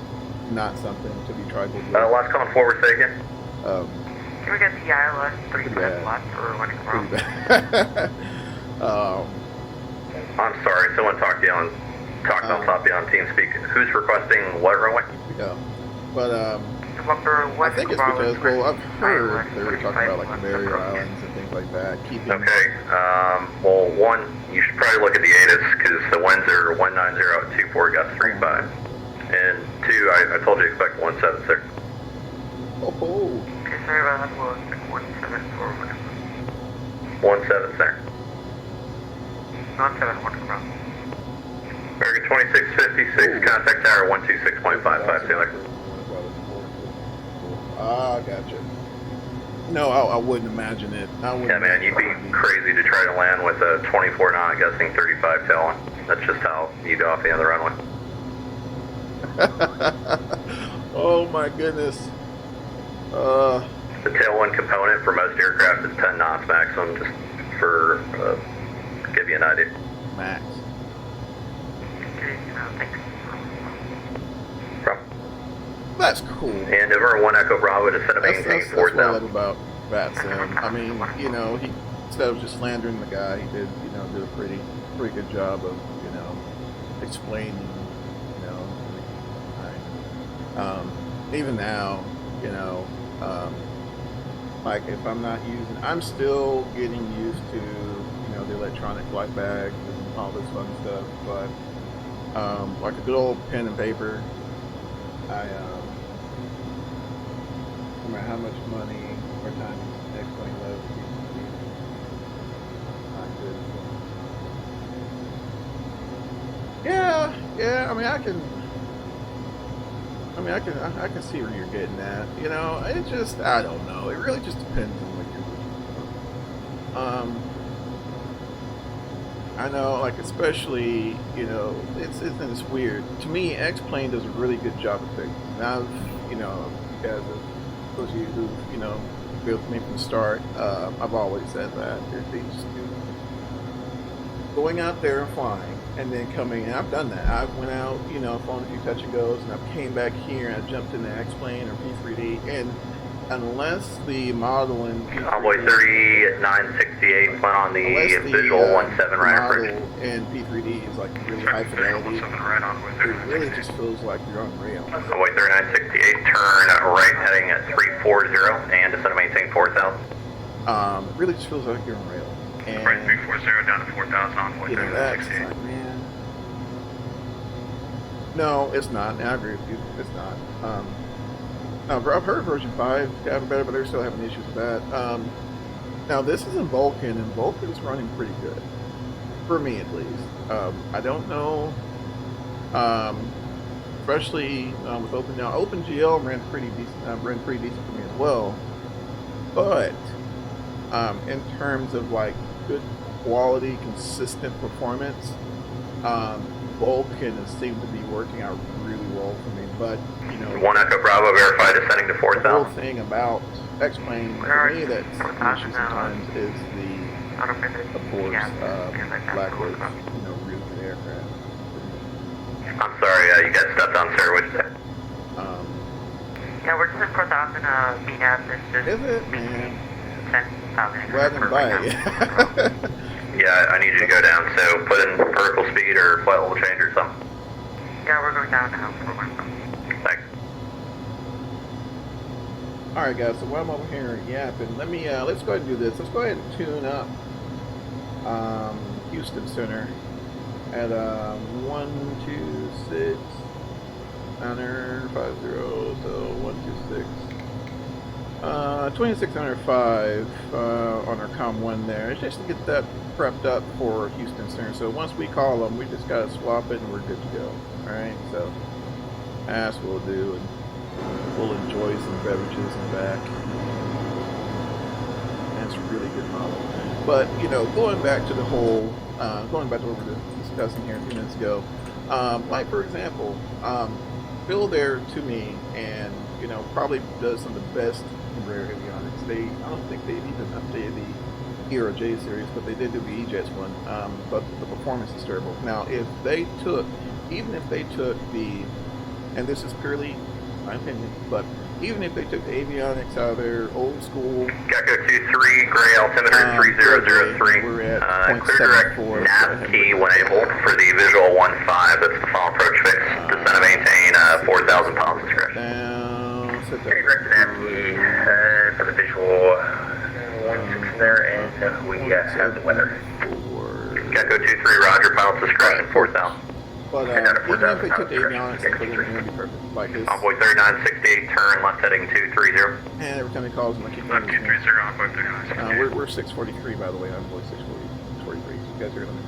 not something to be trifled with. Last coming forward, say again. Can we get the ILS 35 left for 1 Bravo? Pretty bad. I'm sorry, someone talked on top of you on TeamSpeak. Who's requesting what runway? Yeah. But November I 1 think it's Bravo, because, well, I've heard ILS they were talking about like 35 barrier left. islands and things like that. Keeping Okay, well, one, you should probably look at the ATIS because the winds are 190 at 24 gusts 35. And two, I told you to expect 176. Oh, Okay, sorry about that, we'll expect 174 176. 171 Bravo. American 2656, contact tower 126.55, Sailor. Ah, gotcha. No, I wouldn't imagine it. I wouldn't. Yeah, man, you'd be crazy to try to land with a 24 knot gusting 35 tail on. That's just how you go off the end of the runway. Oh my goodness. The tailwind component for most aircraft is 10 knots maximum, just for give you an idea. Max. Okay, thanks. From. That's cool. And over 1 Echo Bravo to set a maintain That's 4 what I love down. about Vatsim. I mean, you know, he instead of just slandering the guy, he did a pretty good job of, explaining, even now, like if I'm not using, I'm still getting used to, the electronic flight bags and all this fun stuff, but like a good old pen and paper, no matter how much money or time next plane loads, yeah. I can see where you're getting at. It just, I don't know. It really just depends on what you're looking for. I know, like especially, it's weird. To me, X-Plane does a really good job of things. And I've, you guys, those of you who, been with me from the start, I've always said that. They just do. Going out there and flying, and then coming, and I've done that. I went out, flown a few touch and goes, and I came back here and I jumped in the X-Plane or P3D, and unless the model in P3D, Convoy 3968 went on the visual 17 right approach. model in P3D is like really high fidelity, it really just feels like you're on rail. Convoy 3968, turn right heading at 340 and descend to maintain 4000. It really just feels like you're on rail. And, Right, 340 down to 4,000 on Convoy that's 3968. like, man. No, it's not. And I agree with you. It's not. Now, I've heard version 5 got better, but they're still having issues with that. Now, this is in Vulcan, and Vulcan's running pretty good. For me, at least. I don't know. Especially with Open now. OpenGL ran pretty decent for me as well. But in terms of like good quality, consistent performance, Vulcan has seemed to be working out really well for me. But 1 Echo Bravo verified descending to the whole 4000. thing about X-Plane for me that's an issue sometimes is the, of course, lack of really good aircraft. I'm sorry, you got stepped on, sir. What'd you say? Yeah, we're just at 4,000, VNAV, it's just Is it, man? 10,000. Glad to buy it. Yeah, I need you to go down, so put in vertical speed or flight level change or something. Yeah, we're going down now for 1 Bravo. Thanks. All right, guys. So while I'm over here yapping, let's go ahead and do this. Let's go ahead and tune up Houston Center at 126 950. So 126 2605 on our COM 1 there. It's just to get that prepped up for Houston Center. So once we call them, we just gotta swap it and we're good to go. All right. So that's what we'll do, and we'll enjoy some beverages in the back. That's a really good model. But going back to the whole, going back to what we were discussing here a few minutes ago. Like for example, Bill there to me, and you know, probably does some of the best in rare avionics. I don't think they've even updated the ERJ series, but they did do the EJets one. But the performance is terrible. Now, even if they took the, and this is purely my opinion, but even if they took the avionics out of their old school, Gecko 23, gray altimeter 3003. We're at Clear direct 0.74. nav key when able for the visual 15. That's the final approach fix. Descend and maintain 4,000 pounds discretion. Down, set Okay, that. direct nav key for the visual 16 in there, and we have the weather. Gecko 23, roger, pilot discretion 4,000. But even if they took the avionics and put it in, it would be perfect. Like this. Envoy 3968, turn left heading 230. And every time he calls him, I keep Left moving. 230, envoy 3968. We're 643, by the way. I'm only 643. So you guys are gonna.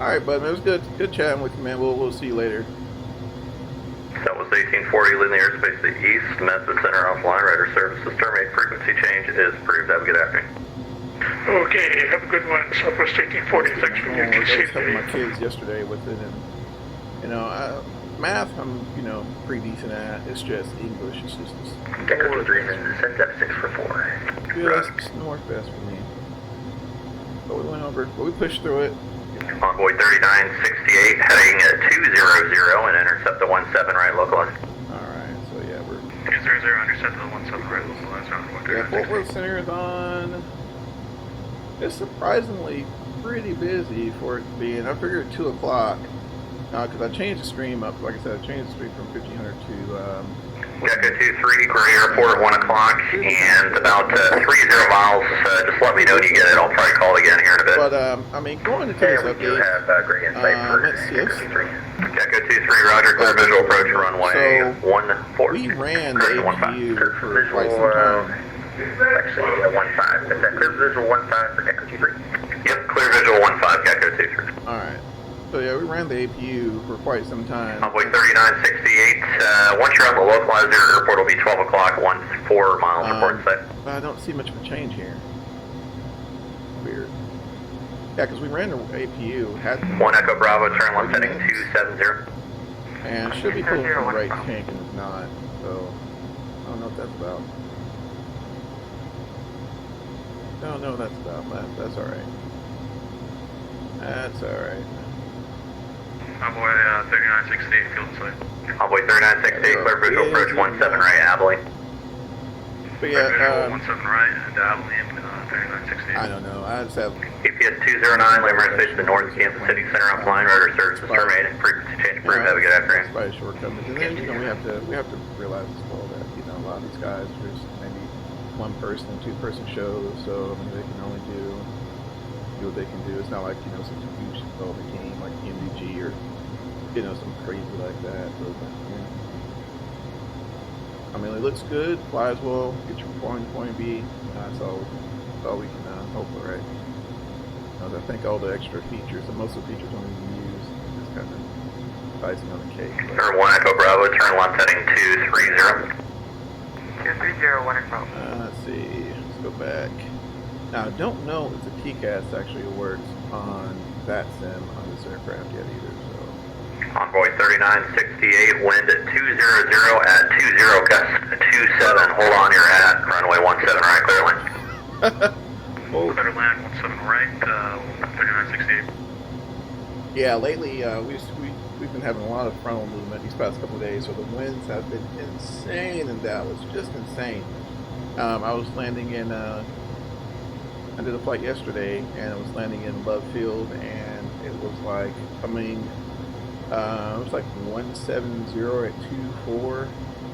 All right, bud. It was good chatting with you, man. We'll see you later. That was 1840, leaving the airspace to the east. Memphis Center offline. Radar services terminate. Frequency change is approved. Have a good afternoon. Okay, have a good one. Southwest 1840. Thanks for your I was helping consideration. my kids yesterday with it, and you know, math I'm pretty decent at. It's just English. It's just Gecko 23 and send F6 for 4. just northwest for me. But we went over. But we pushed through it. Envoy 3968, heading at 200 and intercept the 17 right localized. All right. So yeah, we're. 200, intercept to the 17 right localized, envoy Yeah, Fort 3968. Worth Center is on. It's surprisingly pretty busy for it to be, and I figured 2 o'clock because I changed the stream up. Like I said, I changed the stream from 1500 to. Gecko 23, Gray Airport, 1 o'clock, and about 30 miles. Just let me know when you get it. I'll probably call again here in a bit. But I mean, going into this And we do update, have gray insight for let's see. Gecko 23. Gecko 23, roger, clear visual approach runway 14. We ran the Correction, 15. APU for Visual, quite some time. actually, 15. That's that clear visual 15 for Gecko 23. Yep, clear visual 15, Gecko 23. All right. So yeah, we ran the APU for quite some time. Envoy 3968, once you're on the localizer, airport will be 12 o'clock, 4 miles report set. But I don't see much of a change here. Weird. Yeah, because we ran the APU, had 1 Echo Bravo, turn left heading 270. and should be pulling from the right tank, and it's not. So I don't know what that's about. Don't know what that's about, but that's all right. That's all right. Envoy 3968, field site. Envoy 3968, clear visual approach 17 right, Abilene. But Clear visual yeah, 17 right, and Abilene 3968. I don't know. I just have. EPS 209, Lamar Station to North Kansas City Center offline, radar services terminated, frequency change approved. Have a good afternoon. It's by shortcomings, and then we have to realize as well that a lot of these guys are just maybe 1-person, 2-person shows, so they can only do what they can do. It's not like some huge development game like MDG or something crazy like that. So, I mean, it looks good, flies well, get you from point A to point B. That's all we can hope for, right? I think all the extra features, and most of the features don't even use, just kind of icing on the cake. Number 1 Echo Bravo, turn left heading 230. 230, 1 Echo. Let's see. Let's go back. Now, I don't know if the TCAS actually works on that sim on this aircraft yet either. So. Envoy 3968, wind at 200 at 20, gust 27. Hold on, you're at runway 17 right, clear land. Clear land 17 right, 3968. Yeah, lately we've been having a lot of frontal movement these past couple of days, so the winds have been insane in Dallas, just insane. I was landing in. I did a flight yesterday, and I was landing in Love Field, and it was like coming. It was like 170 at 24,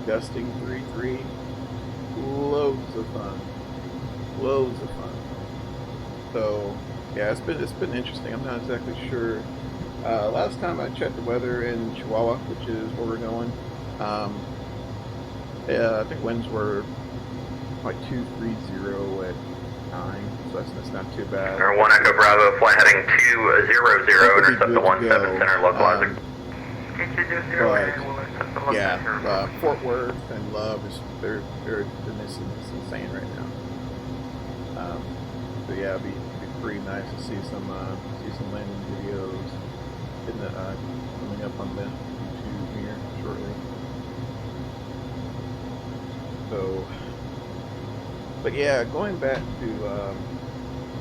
gusting 33. Loads of fun. So yeah, it's been interesting. I'm not exactly sure. Last time I checked the weather in Chihuahua, which is where we're going, I think winds were like 230 at 9, so that's not too bad. Number 1 Echo Bravo, flight heading 200, intercept the 17 center localizer. But yeah, Fort Worth and Love they're missing. It's insane right now. So yeah, it'd be pretty nice to see some landing videos in the coming up on the YouTube here shortly. So, but yeah, going back to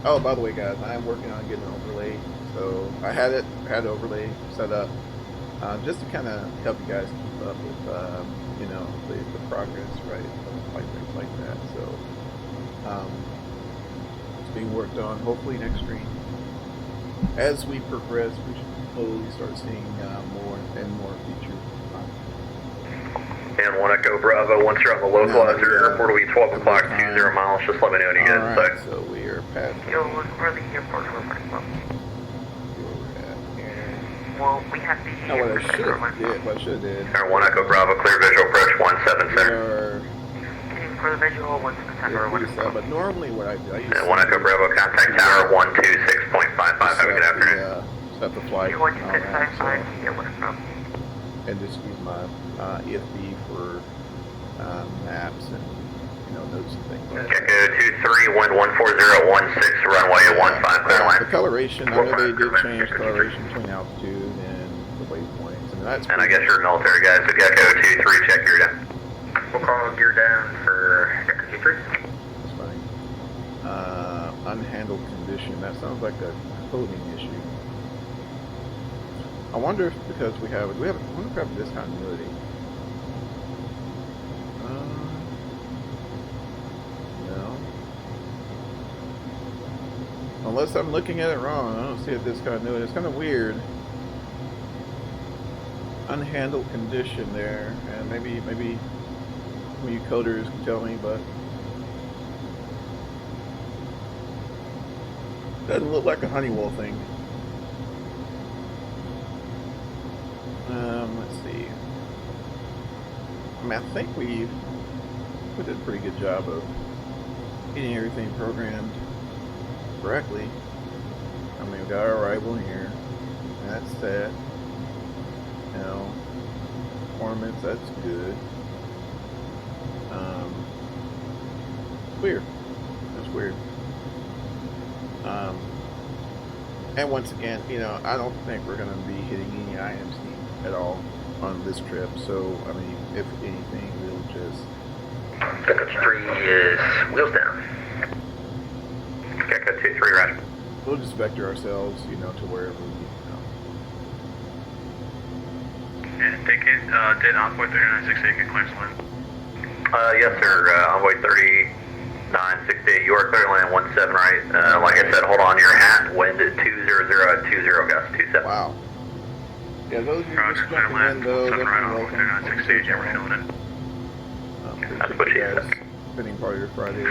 oh, by the way, guys, I am working on getting an overlay. So I had overlay set up just to kind of help you guys keep up with you know, the progress, right, like things like that. So it's being worked on. Hopefully next stream, as we progress, we should slowly start seeing more and more features. And 1 Echo Bravo, once you're on the localizer, airport will be 12 o'clock, 20 miles. Just let me know when you get inside. So we are past. Yo, look for the airport, we're pretty close. Well, we have the No, what I should have did, what I should have did. Air 1 Echo Bravo, clear visual approach 17 center. For the visual, 1 But normally what I do, I use. And 1 Echo Bravo, contact tower 126.55. Have a good afternoon. Set the flight. You want to 655, yeah, what's from? And just use my EFB for maps and, you know, notes and things like that. Gecko 23, wind 14016, runway 15, clear line. The coloration, I know they did change coloration between altitude and the waypoints, and that's. And I guess you're military guys, so Gecko 23, check gear down. We'll call gear down for Gecko 23. That's fine. Unhandled condition, that sounds like a coding issue. I wonder if because I wonder if we have discontinuity. No. Unless I'm looking at it wrong, I don't see a discontinuity. It's kind of weird. Unhandled condition there, and maybe you coders can tell me, but doesn't look like a Honeywell thing. Let's see. I mean, I think we did a pretty good job of getting everything programmed correctly. I mean, we got our arrival here. That's set. You know, performance, that's good. Weird. That's weird. And once again, you know, I don't think we're going to be hitting any IMC at all on this trip. So, I mean, if anything, we'll just... Gecko 3 is wheels down. Gecko 23, right. We'll just vector ourselves, you know, to wherever we need to go. And take it, did Envoy 3968 get clearance line? Yes, sir. Envoy 3968. You are clear land 17, right? Like I said, hold on to your hat. Wind at 200 at 20, gust 27. Wow. Yeah, those of you Roger, just clear jumping land in, though, 17 right, definitely Envoy welcome. 3968, yeah, we're feeling it. That's what she said. Spending part of your Friday.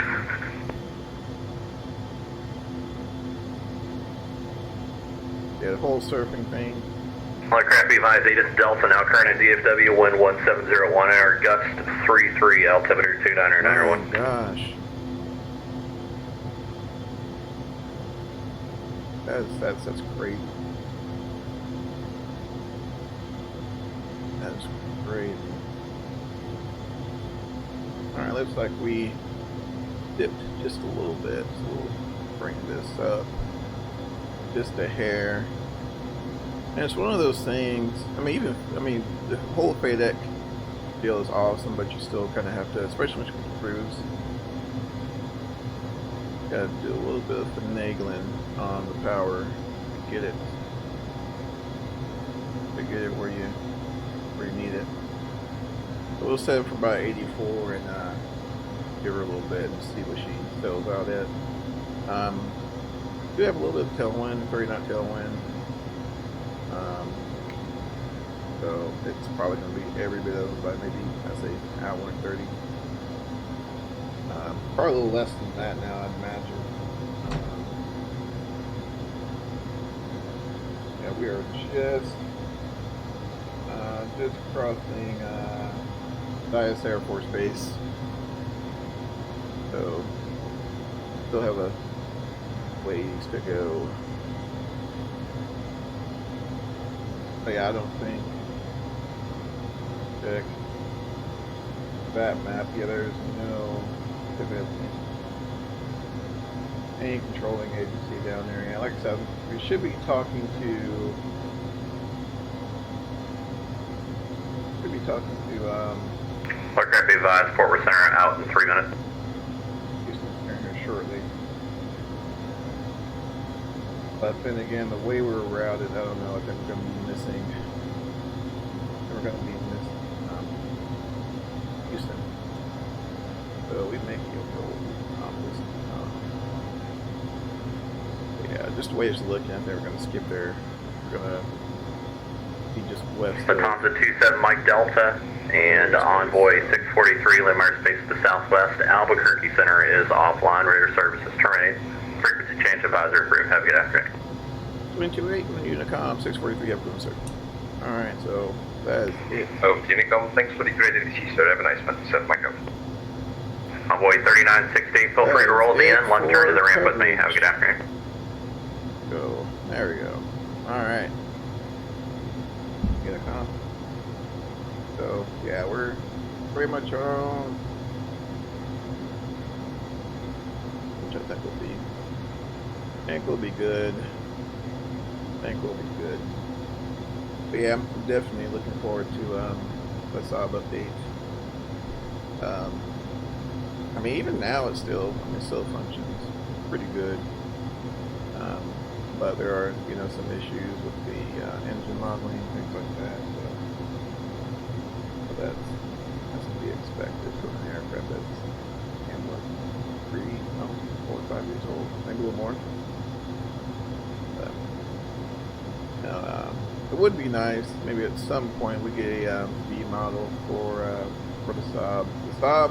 Yeah, the whole surfing thing. Aircraft B-5 Zetas Delta, now current at DFW, wind 1701 hour, gust 33, altimeter 2991. Oh gosh. That's crazy. That's crazy. Alright, looks like we dipped just a little bit, so we'll bring this up just a hair. And it's one of those things, I mean, the whole FADEC deal is awesome, but you still kind of have to, especially when you can cruise, gotta do a little bit of finagling on the power to get it where you need it. So we'll set it for about 84 and give her a little bit and see what she sells out at. Do have a little bit of tailwind, 30 knot tailwind. So it's probably going to be every bit of it by maybe, I say, hour and 30. Probably a little less than that now, I'd imagine. Yeah, we are just crossing Dyess Air Force Base. So still have a ways to go. But yeah, I don't think. Check that map. Yeah, there's no pivot. any controlling agency down there. Yeah, like I said, we should be talking to. Aircraft be advised, Fort Worth Center out in 3 minutes. Houston's here shortly. But then again, the way we're routed, I don't know. I think we're going to be missing. We're going to be missing Houston. So we may be able to yeah, just the way it's looking at there, we're going to skip there. We're going to be just west. Lufthansa 27 Mike Delta and Envoy 643, Limerick space to the southwest. Albuquerque Center is offline. Radar services terminated. Frequency change advisory approved. Have a good afternoon. Twin 28, Unicom 643, have a good one, sir. Alright, so that is it. Oh, Unicom, thanks for the great ADC, sir. Have a nice one. Set my go. Envoy 3968, feel free to roll the in. Left turn to the ramp with me. Have a good afternoon. Go. There we go. Alright. Unicom. So, yeah, we're pretty much on. Which I think will be. I think we'll be good. But yeah, I'm definitely looking forward to the Saab update. I mean, even now it still functions pretty good. But there are, some issues with the engine modeling and things like that. So that's to be expected from an aircraft that's 4 or 5 years old, maybe a little more. It would be nice, maybe at some point we get a B model for the Saab. The Saab,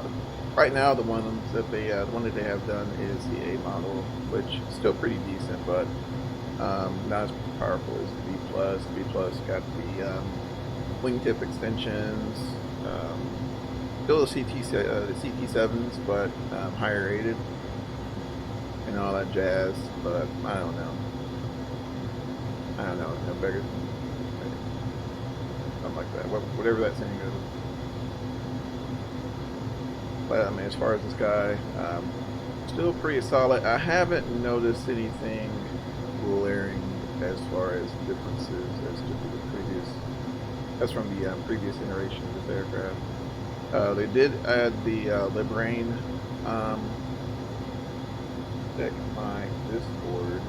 right now, the one that they have done is the A model, which is still pretty decent, but not as powerful as the B plus. The B plus got the wingtip extensions, still the CT7s, but higher rated and all that jazz. But I don't know. No bigger. Something like that. Whatever that saying is. But I mean, as far as this guy, still pretty solid. I haven't noticed anything glaring as far as differences as to the previous. That's from the previous iteration of this aircraft. They did add the Librain. Check my Discord.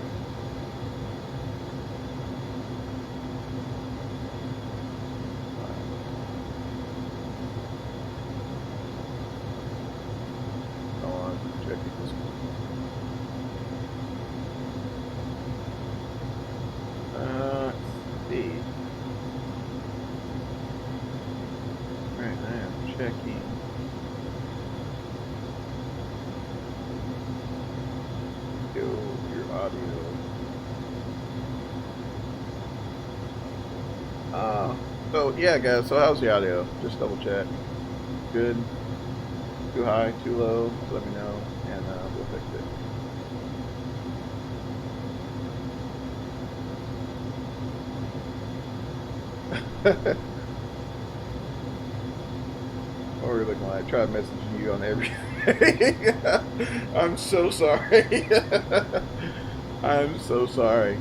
So yeah, guys. So how's the audio? Just double check. Good. Too high? Too low? Just let me know, and we'll fix it. What are we looking like? Try messaging you on everything. I'm so sorry. I'm so sorry.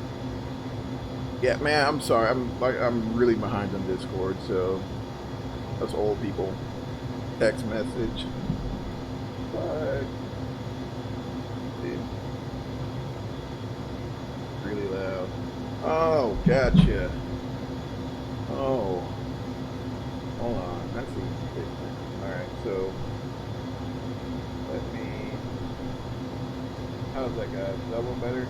Yeah, man, I'm sorry. I'm really behind on Discord, so us old people. Text message. What? Dude. Really loud. Oh, gotcha. Oh. Hold on. That's easy. Alright, so let me. How's that, guys? Is that one better?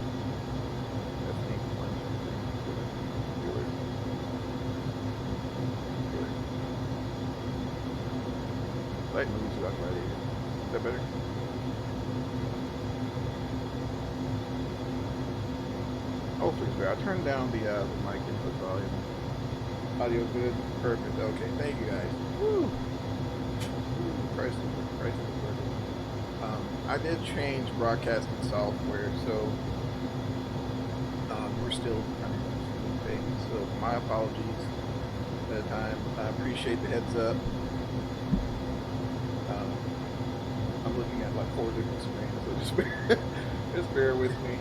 Light moves about right here. Is that better? Hopefully it's better. I turned down the mic input volume. Audio good? Perfect. Okay, thank you guys. Woo! Price is working. I did change broadcasting software, so we're still kind of things. So my apologies at a time. I appreciate the heads up. I'm looking at like 4 different screens, so just just bear with me.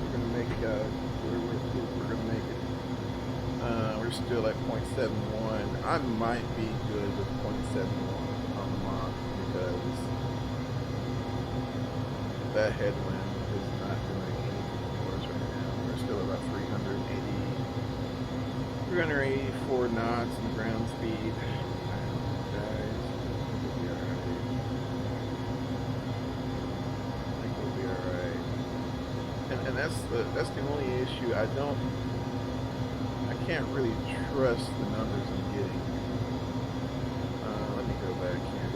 We're gonna make it, guys. We're gonna make it. We're still at 0.71. I might be good with 0.71 on the Mach because that headwind is not doing anything for us right now. We're still about 384 knots in ground speed. Guys, we'll be alright. I think we'll be alright. And that's the only issue. I can't really trust the numbers I'm getting. Let me go back here.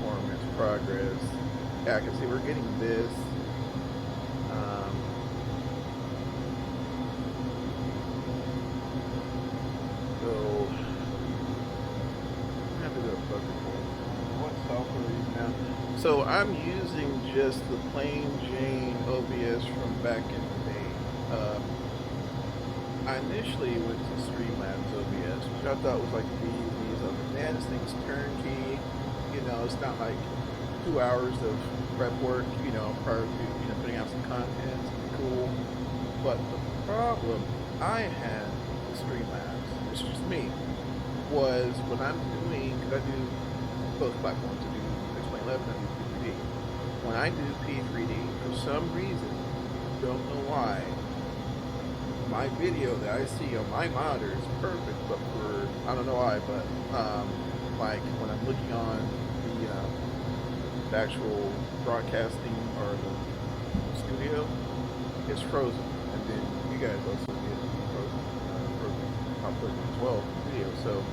Performance, progress. Yeah, I can see we're getting this. So I have to do a bug report. What software are you using now? So I'm using just the plain Jane OBS from back in the day. I initially went to Streamlabs OBS, which I thought was like the easiest of it. Man, this thing's turnkey. You know, it's not like 2 hours of prep work, you know, prior to, you know, putting out some content. It's cool. But the problem I had with Streamlabs, it's just me, was when I'm doing, because I do both platforms, I do X11 and I do P3D. When I do P3D, for some reason, don't know why, my video that I see on my monitor is perfect, but for, I don't know why, but like when I'm looking on the actual broadcasting or the studio, it's frozen. And then you guys also get frozen output as well video. So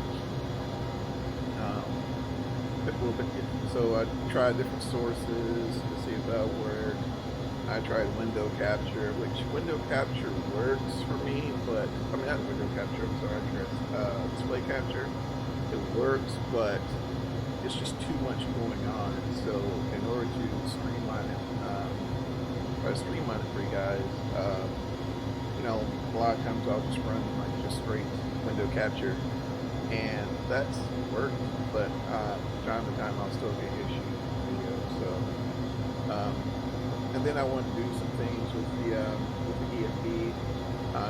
a little bit different. So I tried different sources to see if that worked. I tried window capture, which window capture works for me, but I mean not window capture. I'm sorry, display capture. It works, but it's just too much going on. So in order to streamline it, try to streamline it for you guys, you know, a lot of times I'll just run like just straight window capture, and that's worked. But time to time I'll still get issues with video. So, and then I want to do some things with the EFD,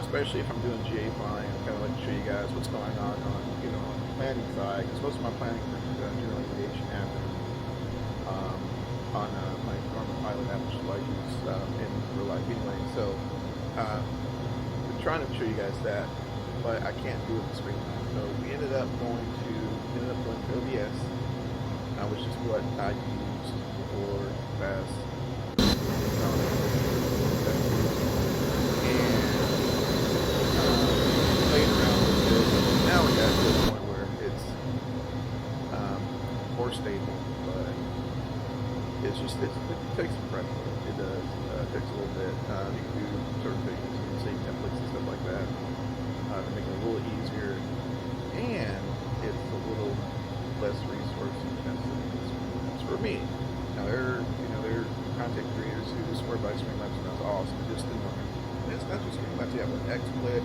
especially if I'm doing GA flying. I kind of like to show you guys what's going on you know, on the planning side, because most of my planning for general aviation happens on my normal pilot app, which I use in real life anyway. So I'm trying to show you guys that, but I can't do it with Streamline. So we ended up going to OBS, which is what I used for fast. Played around with it. Now we got to the point where it's more stable, but it's just it takes some prep. It does. It takes a little bit. You can do certain things, save templates and stuff like that to make it a little easier, and it's a little less resource intensive. It's for me. Now there are content creators who swear by Streamlabs, and that's awesome. Just it's not just Streamlabs. You have an XSplit.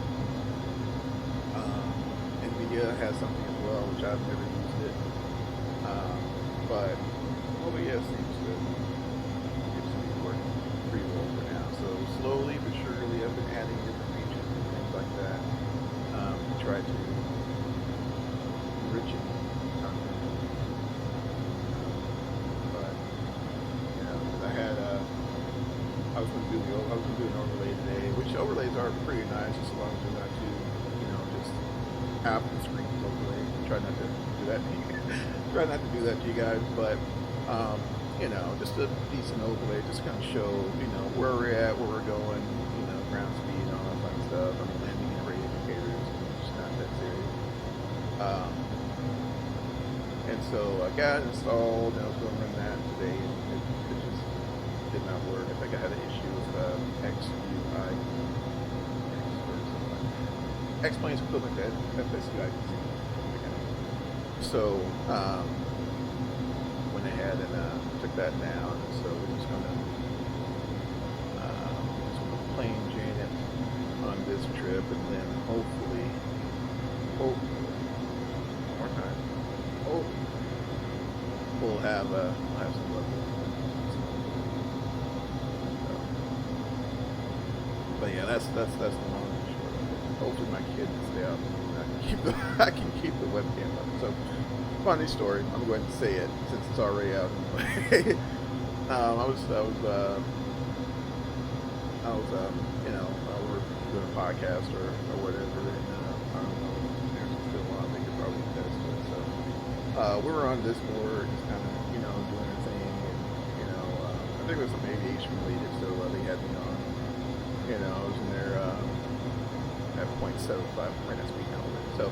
NVIDIA has something as well, which I've never used it. But OBS seems to be working pretty well for now. So slowly but surely, I've been adding different features and things like that to try to enrich it. I was going to do an overlay today, which overlays are pretty nice as long as you're not too, you know, just half the screen overlay. Try not to do that to you. Try not to do that to you guys, but you know, just a decent overlay, just kind of show, you know, where we're at, where we're going, you know, ground speed, all that fun stuff. I mean, landing and rate indicators, it's just not that serious. And so I got it installed, and I was going to run that today, and it just did not work. I think I had an issue with XUI. X-Plane's equivalent to FSUI. So went ahead and took that down. So we're just going to plain Jane it on this trip, and then hopefully one more time, we'll have some level. But yeah, that's the long and short. Hopefully my kids stay out. I can keep the webcam up. So funny story. I'm going to say it since it's already out anyway. I was you know, we were doing a podcast or whatever, and I don't know, there's still a lot they could probably attest to it. So we were on Discord, just kind of, you know, doing a thing, and you know, I think it was some aviation related, so they had me on. You know, I was in there at 0.75 minutes speed element. So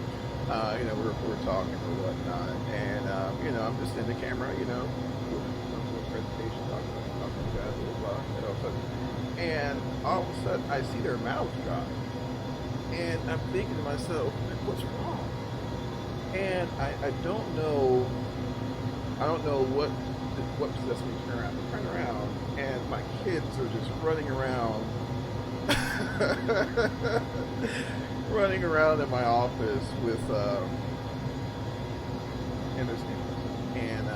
you know, we're talking or whatnot, and you know, I'm just in the camera, you know, doing some little presentation, talking to you guys, blah blah blah, and all of a sudden. And all of a sudden, I see their mouths drop, and I'm thinking to myself, "What's wrong?" And I don't know what possessed me to turn around. I turn around, and my kids are just running around, running around in my office with in their sneakers, and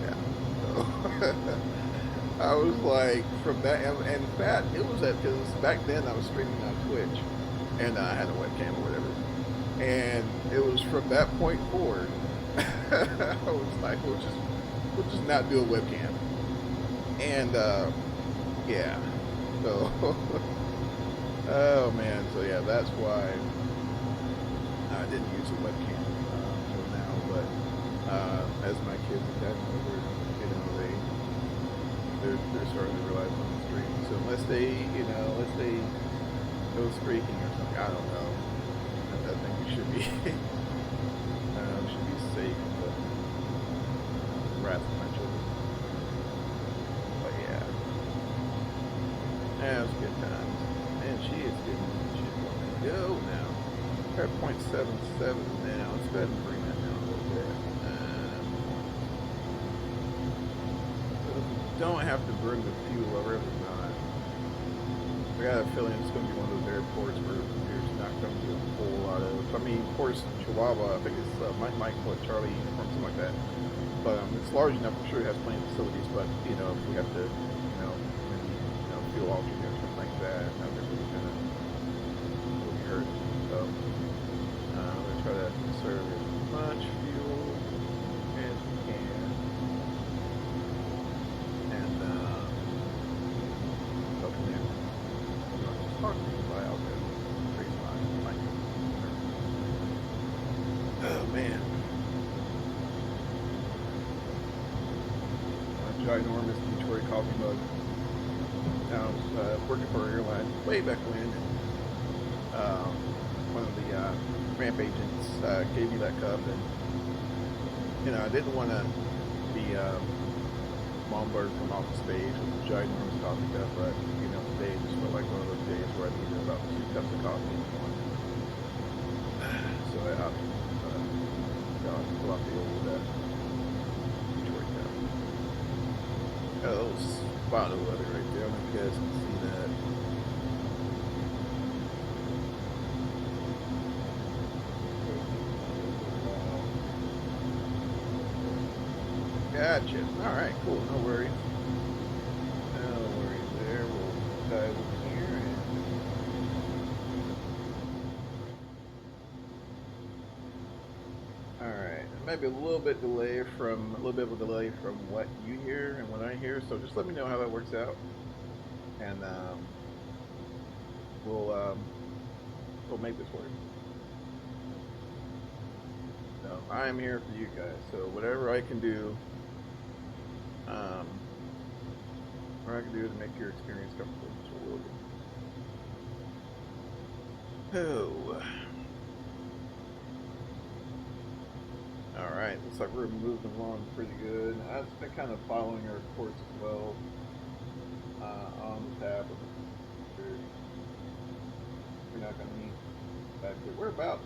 yeah. So I was like, from that, and in fact, it was because back then I was streaming on Twitch, and I had a webcam or whatever, and it was from that point forward, I was like, we'll just not do a webcam, and yeah, so, oh man, so yeah, that's why I didn't use a webcam until now, but as my kids have gotten older, you know, they're starting to realize on the street. So unless they go streaking or something, I don't know. I think we should be safe from the wrath of my children. But yeah, it was good times. And she's going to go now. We're at 0.77 now. Let's go ahead and bring that down a little bit. Don't have to bring the fuel over if it's not. I got a feeling it's going to be one of those airports where there's not going to be a whole lot of. I mean, of course, Chihuahua, I think it's Mike Charlie or something like that. But it's large enough. I'm sure it has plenty of facilities. But you know, if we have to, you know, maybe, you know, fuel alternate or something like that, I think we're going to be hurt. So I'm going to try to conserve as much fuel as we can. Oh man, a ginormous Detroit coffee mug. I was working for an airline way back when, and one of the ramp agents gave me that cup, and you know, I didn't want to be bombarded from off the stage with a ginormous coffee cup, but you know, today just felt like one of those days where I needed about 2 cups of coffee in one. So I hopped pull out the old Detroit cup. Oh, spot of weather right there. I don't know if you guys can see that. Gotcha. Alright, cool. No worries. No worries there. We'll dive in here and alright. Maybe a little bit of a delay from what you hear and what I hear, so just let me know how that works out. And we'll make this work. So I am here for you guys. So whatever I can do. What I can do to make your experience comfortable just a little bit. Oh. Alright, looks like we're moving along pretty good. I've been kind of following our course as well on the tab. We're not going to need back there. We're about a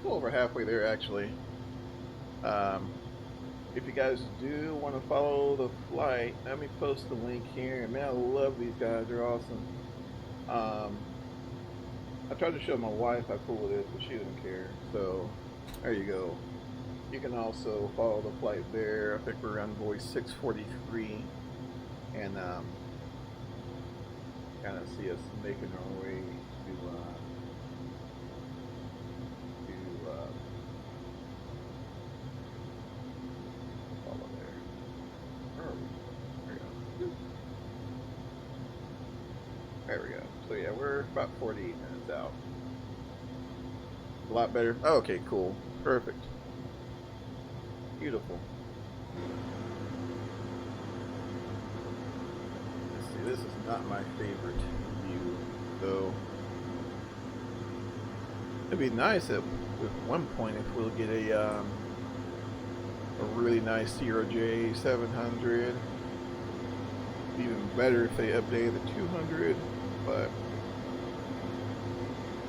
little over halfway there actually. If you guys do want to follow the flight, let me post the link here. Man, I love these guys. They're awesome. I tried to show my wife how cool it is, but she didn't care. So there you go. You can also follow the flight there. I think we're on voice 643, and kind of see us making our way to follow there. Where are we? There we go. So yeah, we're about 48 minutes out. A lot better. Oh, okay, cool. Perfect. Beautiful. Let's see, this is not my favorite view, though. It'd be nice at one point if we'll get a really nice ERJ-700. Even better if they updated the 200, but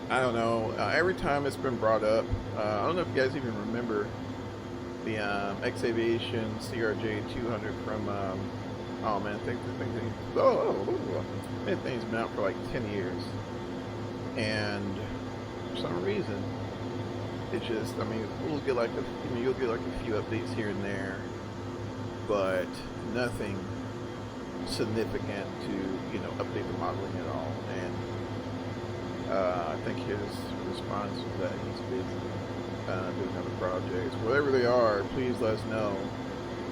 I don't know. Every time it's been brought up, I don't know if you guys even remember the X-Aviation CRJ-200 from, oh man, things been out for like 10 years, and for some reason, it's just, I mean, you'll get like a few updates here and there, but nothing significant to, you know, update the modeling at all. And I think his response was that he's busy doing other projects. Whatever they are, please let us know,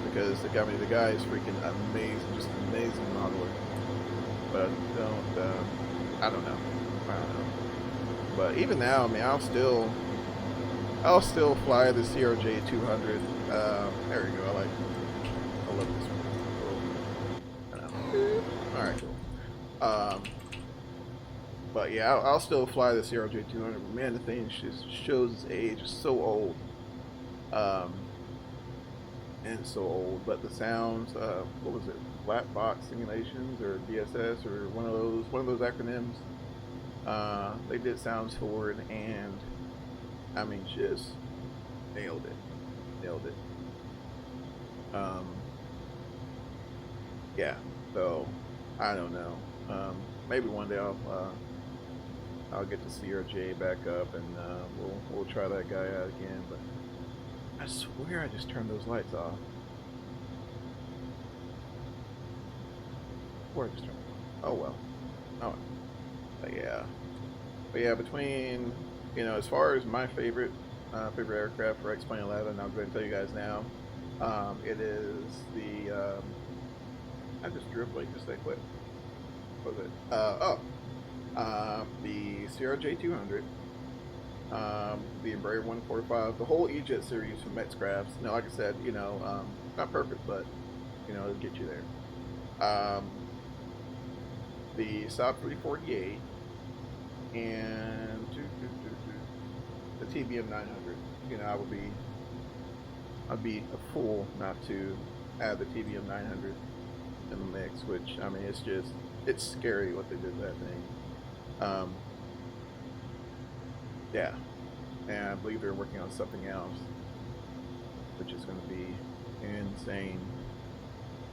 because the guy is freaking amazing, just an amazing modeler. But I don't know. But even now, I mean, I'll still fly the CRJ-200. There we go. I love this one. Alright, cool. But yeah, I'll still fly the CRJ-200, but man, the thing just shows its age. It's so old. And it's so old, but the sounds, what was it? Black Box Simulations, or DSS, or one of those acronyms. They did sounds for it, and I mean, just nailed it. Yeah. So I don't know. Maybe one day I'll get the CRJ back up, and we'll try that guy out again. But I swear I just turned those lights off. Or I just turned them off. Oh well. Oh. But yeah. Between, you know, as far as my favorite aircraft for X-Plane 11, I'll go ahead and tell you guys now. It is the I just drew a blank just that quick. What was it? The CRJ-200, the Embraer 145, the whole ERJ series from X-Crafts. Now, like I said, you know, not perfect, but you know, it'll get you there. The Saab 348 and the TBM 900. You know, I'd be a fool not to add the TBM 900 in the mix, which, I mean, it's scary what they did to that thing. Yeah, and I believe they're working on something else, which is going to be insane.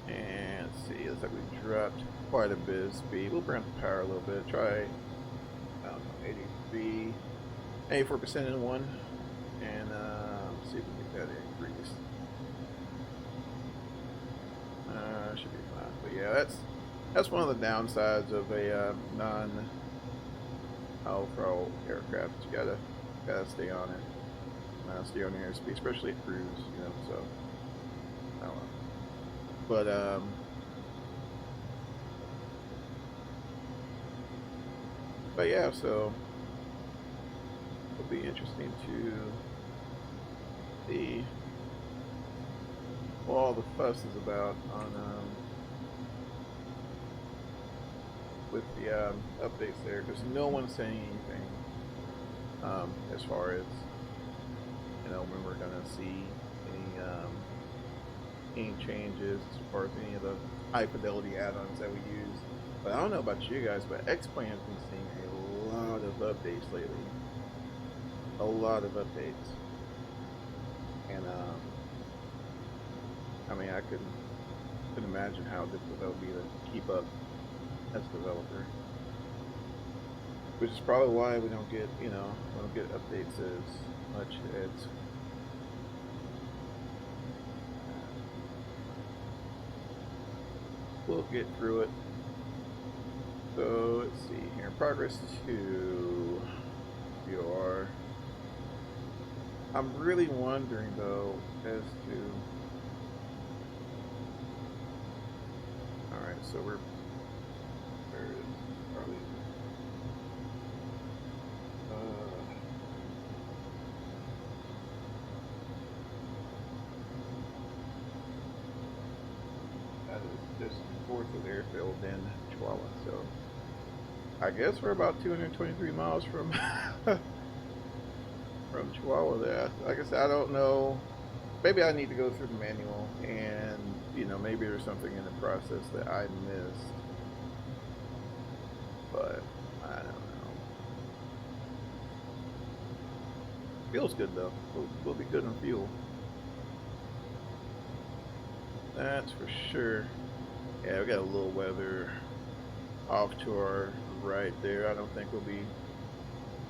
And let's see, looks like we dropped quite a bit of speed. We'll bring up the power a little bit. Try, I don't know, 84% in one, and see if we can get that increased. Should be fine. But yeah, that's one of the downsides of a non-all-pro aircraft. You gotta stay on it, stay on your airspeed, especially at cruise. You know, so I don't know. But yeah, so it'll be interesting to see what all the fuss is about on with the updates there, because no one's saying anything as far as, you know, when we're gonna see any changes as far as any of the high fidelity add-ons that we use. But I don't know about you guys, but X-Plane has been seeing a lot of updates lately. A lot of updates. And I mean, I couldn't imagine how difficult that would be to keep up as a developer. Which is probably why we don't get, you know, updates as much as we'll get through it. So Alright, progress to VOR. I'm really wondering though as to... Alright, so we're... Where is Charlie? That is just north of the airfield in Chihuahua, so I guess we're about 223 miles from from Chihuahua there. Like I said, I don't know. Maybe I need to go through the manual, and you know, maybe there's something in the process that I missed, but I don't know. Feels good though. We'll be good on fuel. That's for sure. Yeah, we got a little weather off to our right there. I don't think we'll be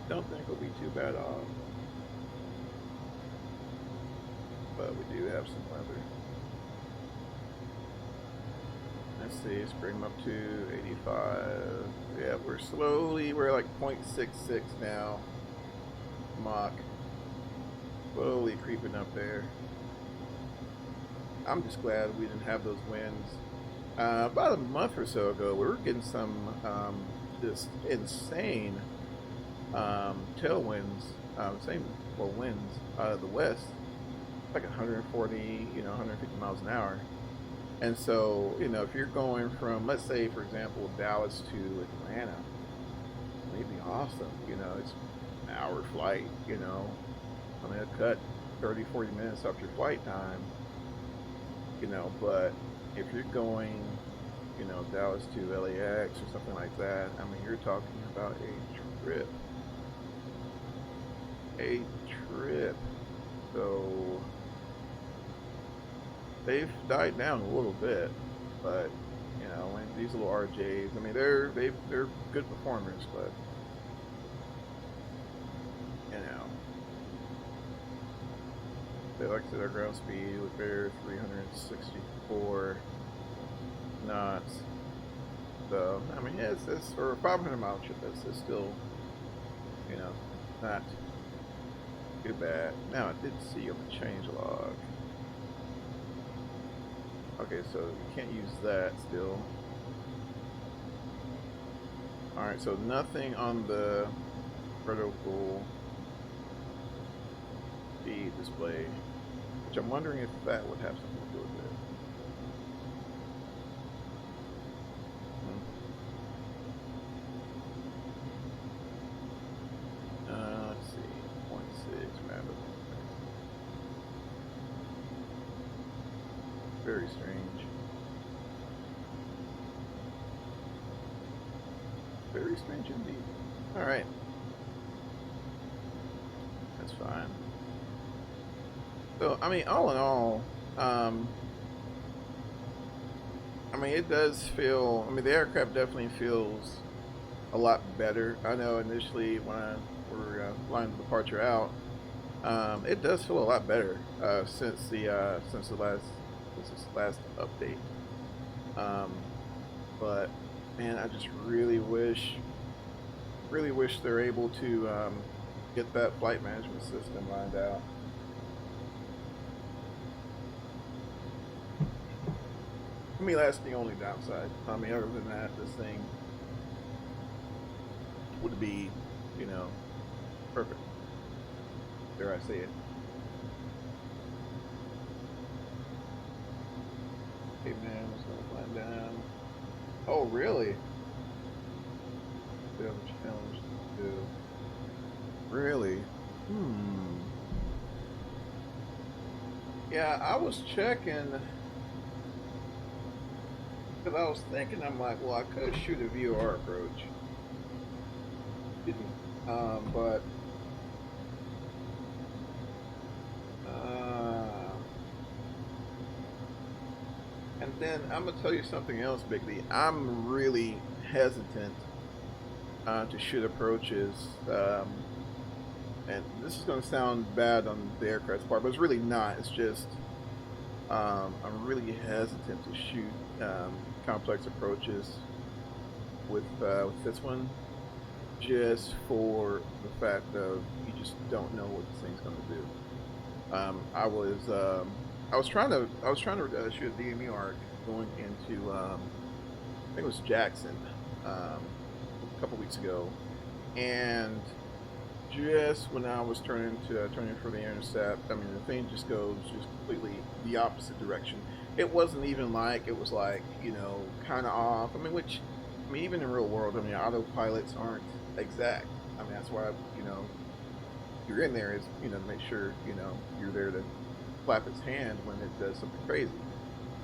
too bad off. But we do have some weather. Let's see, let's bring them up to 85. Yeah, we're like 0.66 now. Mach. Slowly creeping up there. I'm just glad we didn't have those winds. About a month or so ago, we were getting some just insane tailwinds, winds out of the west, like 140, 150 miles an hour. And so, if you're going from, let's say, for example, Dallas to Atlanta, it'd be awesome. It's an hour flight. I mean, it cut 30, 40 minutes off your flight time. But if you're going, Dallas to LAX or something like that, I mean, you're talking about a trip. So they've died down a little bit, but when these little RJs, I mean, they're good performers, but they like to their ground speed with their 364 knots. So I mean, it's for a 500-mile trip. It's still, not too bad. Now I did see on the change log. Okay, so you can't use that still. All right, so nothing on the vertical speed display, which I'm wondering if that would have something to do with it. Let's see, 0.6 map. Very strange. Very strange indeed. All right, that's fine. So, I mean, all in all, I mean, it does feel, I mean, the aircraft definitely feels a lot better. I know initially when we're flying the departure out, it does feel a lot better since this last update. But man, I just really wish they're able to get that flight management system lined out. I mean, that's the only downside. I mean, other than that, this thing would be, perfect. Dare I say it. Hey man, let's go fly down. Oh, really? Bit of a challenge to do. Really? Yeah, I was checking. Because I was thinking, I'm like, well, I could shoot a VOR approach. But and then I'm gonna tell you something else, Bigly. I'm really hesitant to shoot approaches, and this is gonna sound bad on the aircraft's part, but it's really not. It's just I'm really hesitant to shoot complex approaches with this one, just for the fact of you just don't know what this thing's going to do. I was trying to shoot a DME arc going into I think it was Jackson a couple weeks ago, and just when I was turning for the intercept, I mean the thing just goes just completely the opposite direction. It wasn't even like it was like, you know, kind of off. I mean, which I mean even in real world, I mean autopilots aren't exact. I mean that's why, you know, you're in there is, you know, to make sure, you know, you're there to clap its hand when it does something crazy.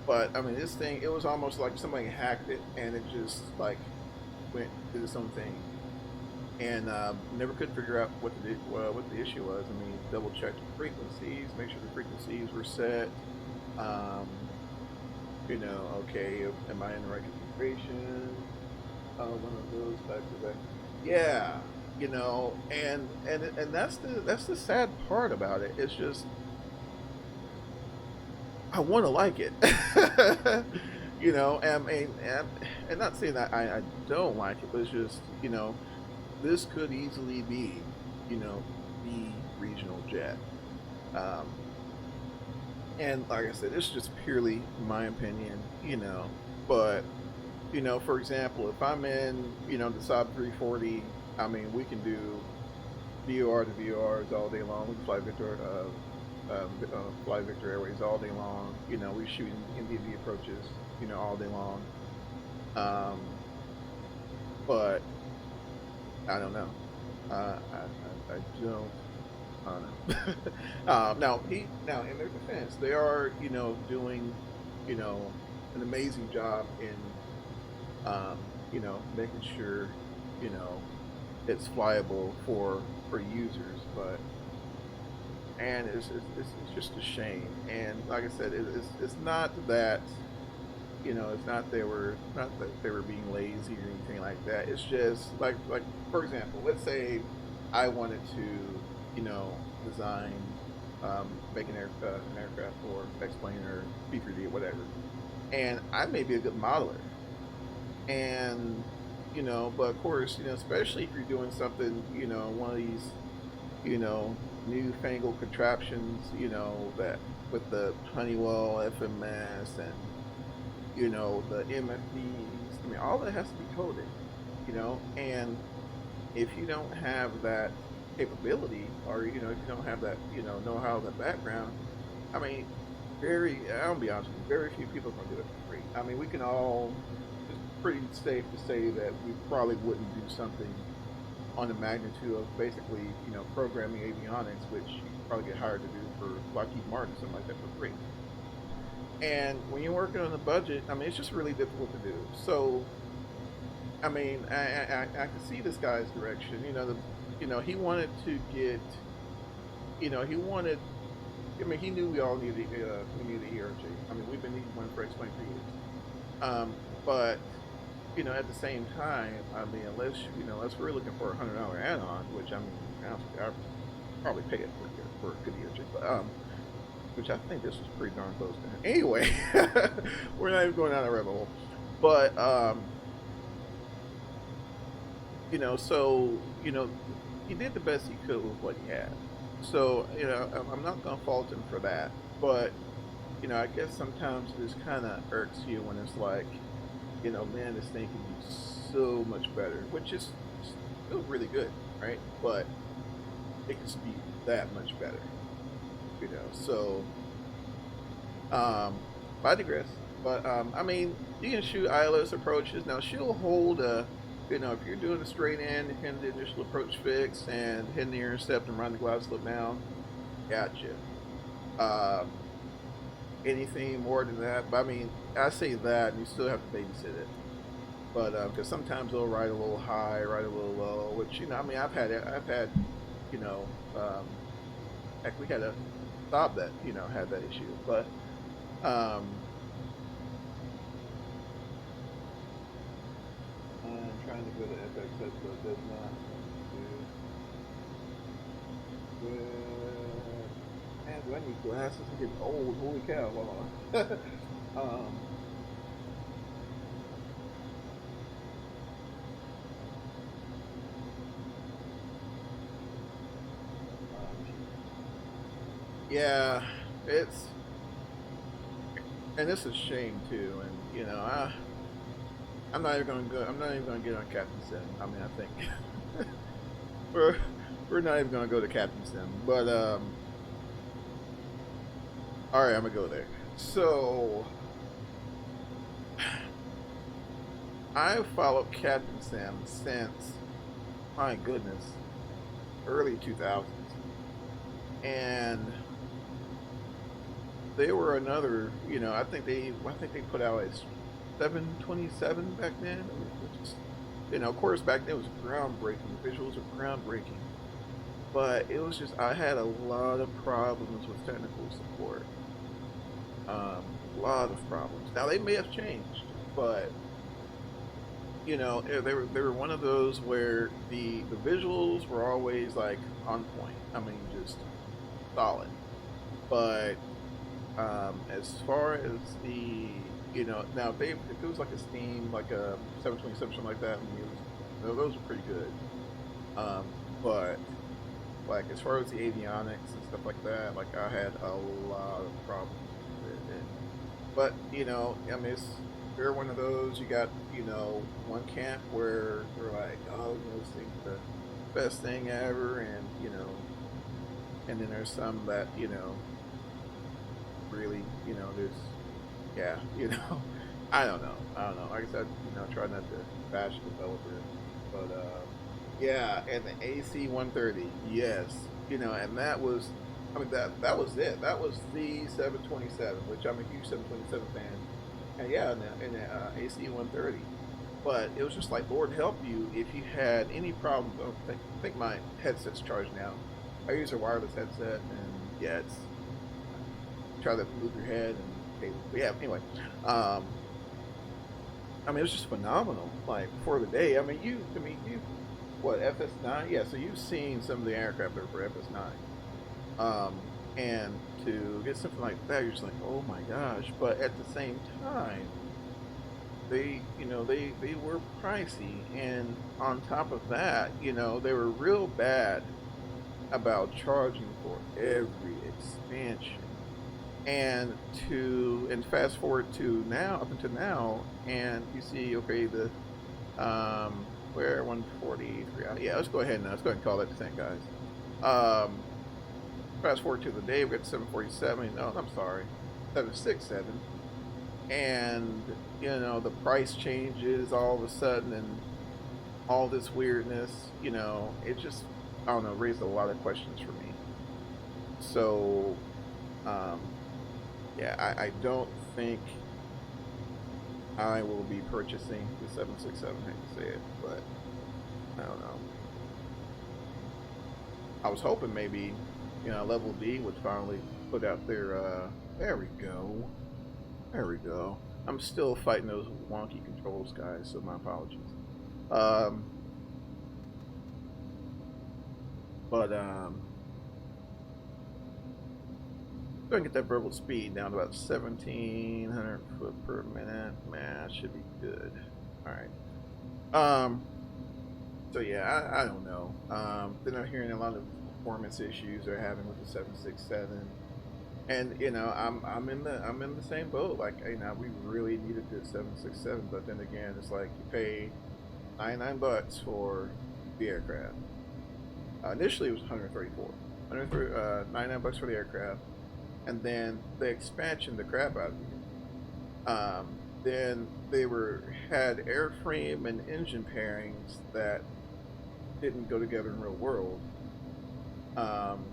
But I mean this thing, it was almost like somebody hacked it and it just like went did its own thing. And never could figure out what the issue was. I mean, double checked the frequencies, make sure the frequencies were set. You know, okay, am I in the right configuration? One of those types of things. Yeah, you know, and that's the sad part about it. It's just I want to like it, you know, and not saying that I don't like it, but it's just, you know, this could easily be, you know, the regional jet. And like I said, it's just purely my opinion, you know, but, you know, for example, if I'm in, you know, the Saab 340, I mean, we can do VOR to VORs all day long. We can fly Victor Airways all day long. You know, we shoot NDV approaches, you know, all day long. But I don't know. I don't know. Now in their defense, they are, you know, doing, you know, an amazing job in, you know, making sure, you know, it's flyable for users, but and it's just a shame. And like I said, it's not that, you know, it's not that they were being lazy or anything like that. It's just like for example, let's say I wanted to, you know, design, make an aircraft or X-plane or P3D or whatever, and I may be a good modeler, and you know, but of course, you know, especially if you're doing something, you know, one of these, you know, newfangled contraptions, you know, that with the Honeywell FMS and, you know, the MFDs, I mean, all that has to be coded, you know, and if you don't have that capability, or, you know, if you don't have that, you know-how, that background, I mean, I'll be honest with you, very few people are going to do it for free. I mean, we can all, it's pretty safe to say that we probably wouldn't do something on the magnitude of basically, you know, programming avionics, which you probably get hired to do for Lockheed Martin, something like that, for free. And when you're working on a budget, I mean, it's just really difficult to do. So, I mean, I can see this guy's direction. You know, he wanted to get, you know, I mean, he knew we all needed ERJ. I mean, we've been needing one for X-plane for years. But you know, at the same time, I mean, unless we're looking for a $100 add-on, which I mean, I'll probably pay it for a good ERJ, but which I think this was pretty darn close to. Anyway, we're not even going down a rabbit hole, but you know, so you know, he did the best he could with what he had. So you know, I'm not gonna fault him for that, but you know, I guess sometimes it just kind of irks you when it's like, you know, man, this thing can be so much better, which is still really good, right? But it can be that much better, you know. So, I digress. But I mean, you can shoot ILS approaches. Now she'll hold you know, if you're doing a straight in, hitting the initial approach fix and hitting the intercept and run the glide slope down, gotcha. Anything more than that, but I mean, I say that, and you still have to babysit it. But because sometimes they'll ride a little high, ride a little low, which, you know, I mean, I've had, you know, heck, we had a Saab that, you know, had that issue, but I'm trying to go to FXS, but it does not. Man, do I need glasses? I'm getting old. Holy cow. Hold on. Yeah, and it's a shame too. And you know, I'm not even gonna go. I'm not even gonna get on Captain Sim. I mean, I think we're we're not even gonna go to Captain Sim. But all right, I'm gonna go there. So I've followed Captain Sim since, my goodness, early 2000s, and they were another. You know, I think they put out a 727 back then. Which is, you know, of course, back then it was groundbreaking. The visuals were groundbreaking, but it was just I had a lot of problems with technical support. A lot of problems. Now they may have changed, but you know, they were one of those where the visuals were always like on point. I mean, just solid. But as far as the, you know, now if it was like a Steam, like a 727, something like that, I mean, those were pretty good. But like as far as the avionics and stuff like that, like I had a lot of problems with it. But you know, I mean, they're one of those. You got, you know, one camp where they're like, oh, you know, this thing's the best thing ever, and you know, and then there's some that, you know, really, you know, there's, yeah, you know, I don't know. Like I said, you know, try not to bash developers, but yeah, and the AC-130, yes, you know, and that was, I mean, that was it. That was the 727, which I'm a huge 727 fan, and yeah, and the AC-130. But it was just like, Lord help you if you had any problems. I think my headset's charged now. I use a wireless headset, and yeah, it's try to move your head and cable. But yeah, anyway, I mean, it was just phenomenal. Like for the day, I mean, what, FS9? Yeah, so you've seen some of the aircraft that are for FS9, and to get something like that, you're just like, oh my gosh. But at the same time, they were pricey, and on top of that, you know, they were real bad about charging for every expansion. And fast forward to now, up until now, and you see, okay, the where 143, yeah, let's go ahead and call that the thing, guys. Fast forward to the day, we got 747, no, I'm sorry, 767, and you know, the price changes all of a sudden, and all this weirdness, you know, it just, I don't know, raised a lot of questions for me. So um yeah, I don't think I will be purchasing the 767. I hate to say it, but I don't know. I was hoping maybe, you know, Level D would finally put out their. There we go. There we go. I'm still fighting those wonky controls, guys. So my apologies. But go and get that verbal speed down to about 1,700 foot per minute. Man, should be good. All right. So yeah, I don't know. Then I'm hearing a lot of performance issues they're having with the 767, and you know, I'm in the same boat. Like, you know, we really need a good 767, but then again, it's like you pay $99 for the aircraft. Initially, it was 134. $99 for the aircraft, and then the expansion, the crap out of you. Then they had airframe and engine pairings that didn't go together in real world. And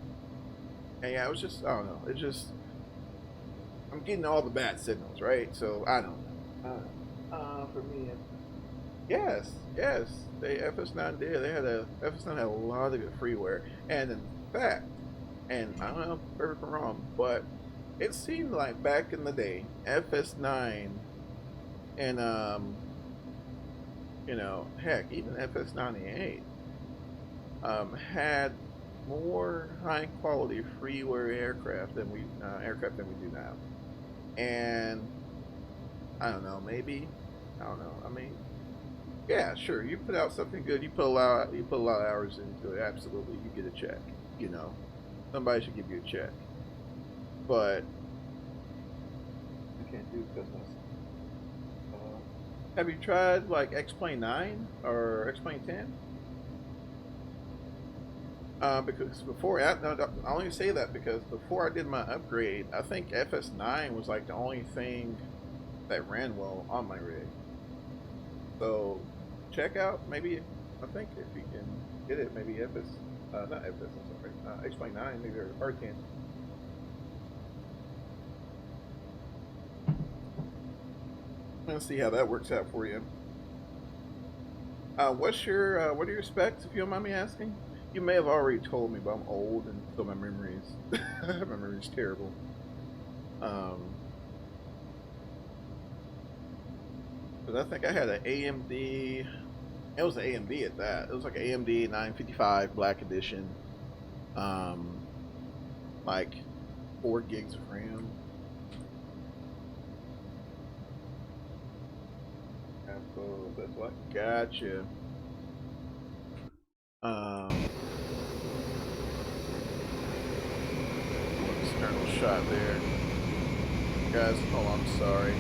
yeah, it was just, I don't know. It just, I'm getting all the bad signals, right? So I don't know. For me, yes, they FS9 did. FS9 had a lot of good freeware, and in fact, and I don't know if I'm wrong, but it seemed like back in the day, FS9 and you know, heck, even FS98 had more high quality freeware aircraft than we do now. And I don't know, maybe, I don't know. I mean, yeah, sure. You put out something good. You put a lot of hours into it. Absolutely, you get a check. You know, somebody should give you a check. but I can't do business. Have you tried like X-Plane 9 or X-Plane 10? Because before, I only say that because before I did my upgrade, I think FS9 was like the only thing that ran well on my rig. So check out, maybe, I think if you can get it, maybe not FS, I'm sorry, X-Plane 9, maybe, or 10. Let's see how that works out for you. What are your specs, if you don't mind me asking? You may have already told me, but I'm old and so my memory's my memory's terrible. But I think I had an AMD. It was an AMD at that. It was like an AMD 955 Black Edition. Like 4 gigs of RAM. So that's what I gotcha. External shot there. Guys, oh, I'm sorry.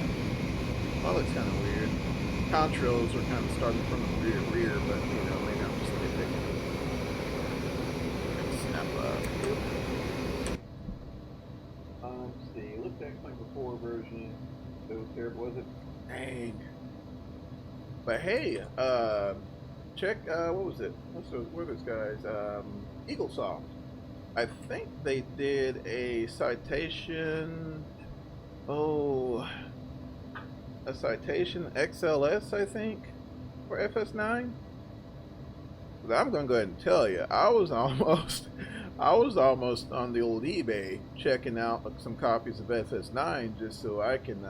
Well, that's kind of weird. Contrails are kind of starting from the rear, but you know, maybe I'm just nitpicking. Snap up. Let's see. Looked at like before version. It was terrible, was it? Dang. But hey, check, what was it? What are those guys? EagleSoft. I think they did a citation, a citation XLS, I think, for FS9. But I'm gonna go ahead and tell you, I was almost on the old eBay checking out some copies of FS9 just so I can,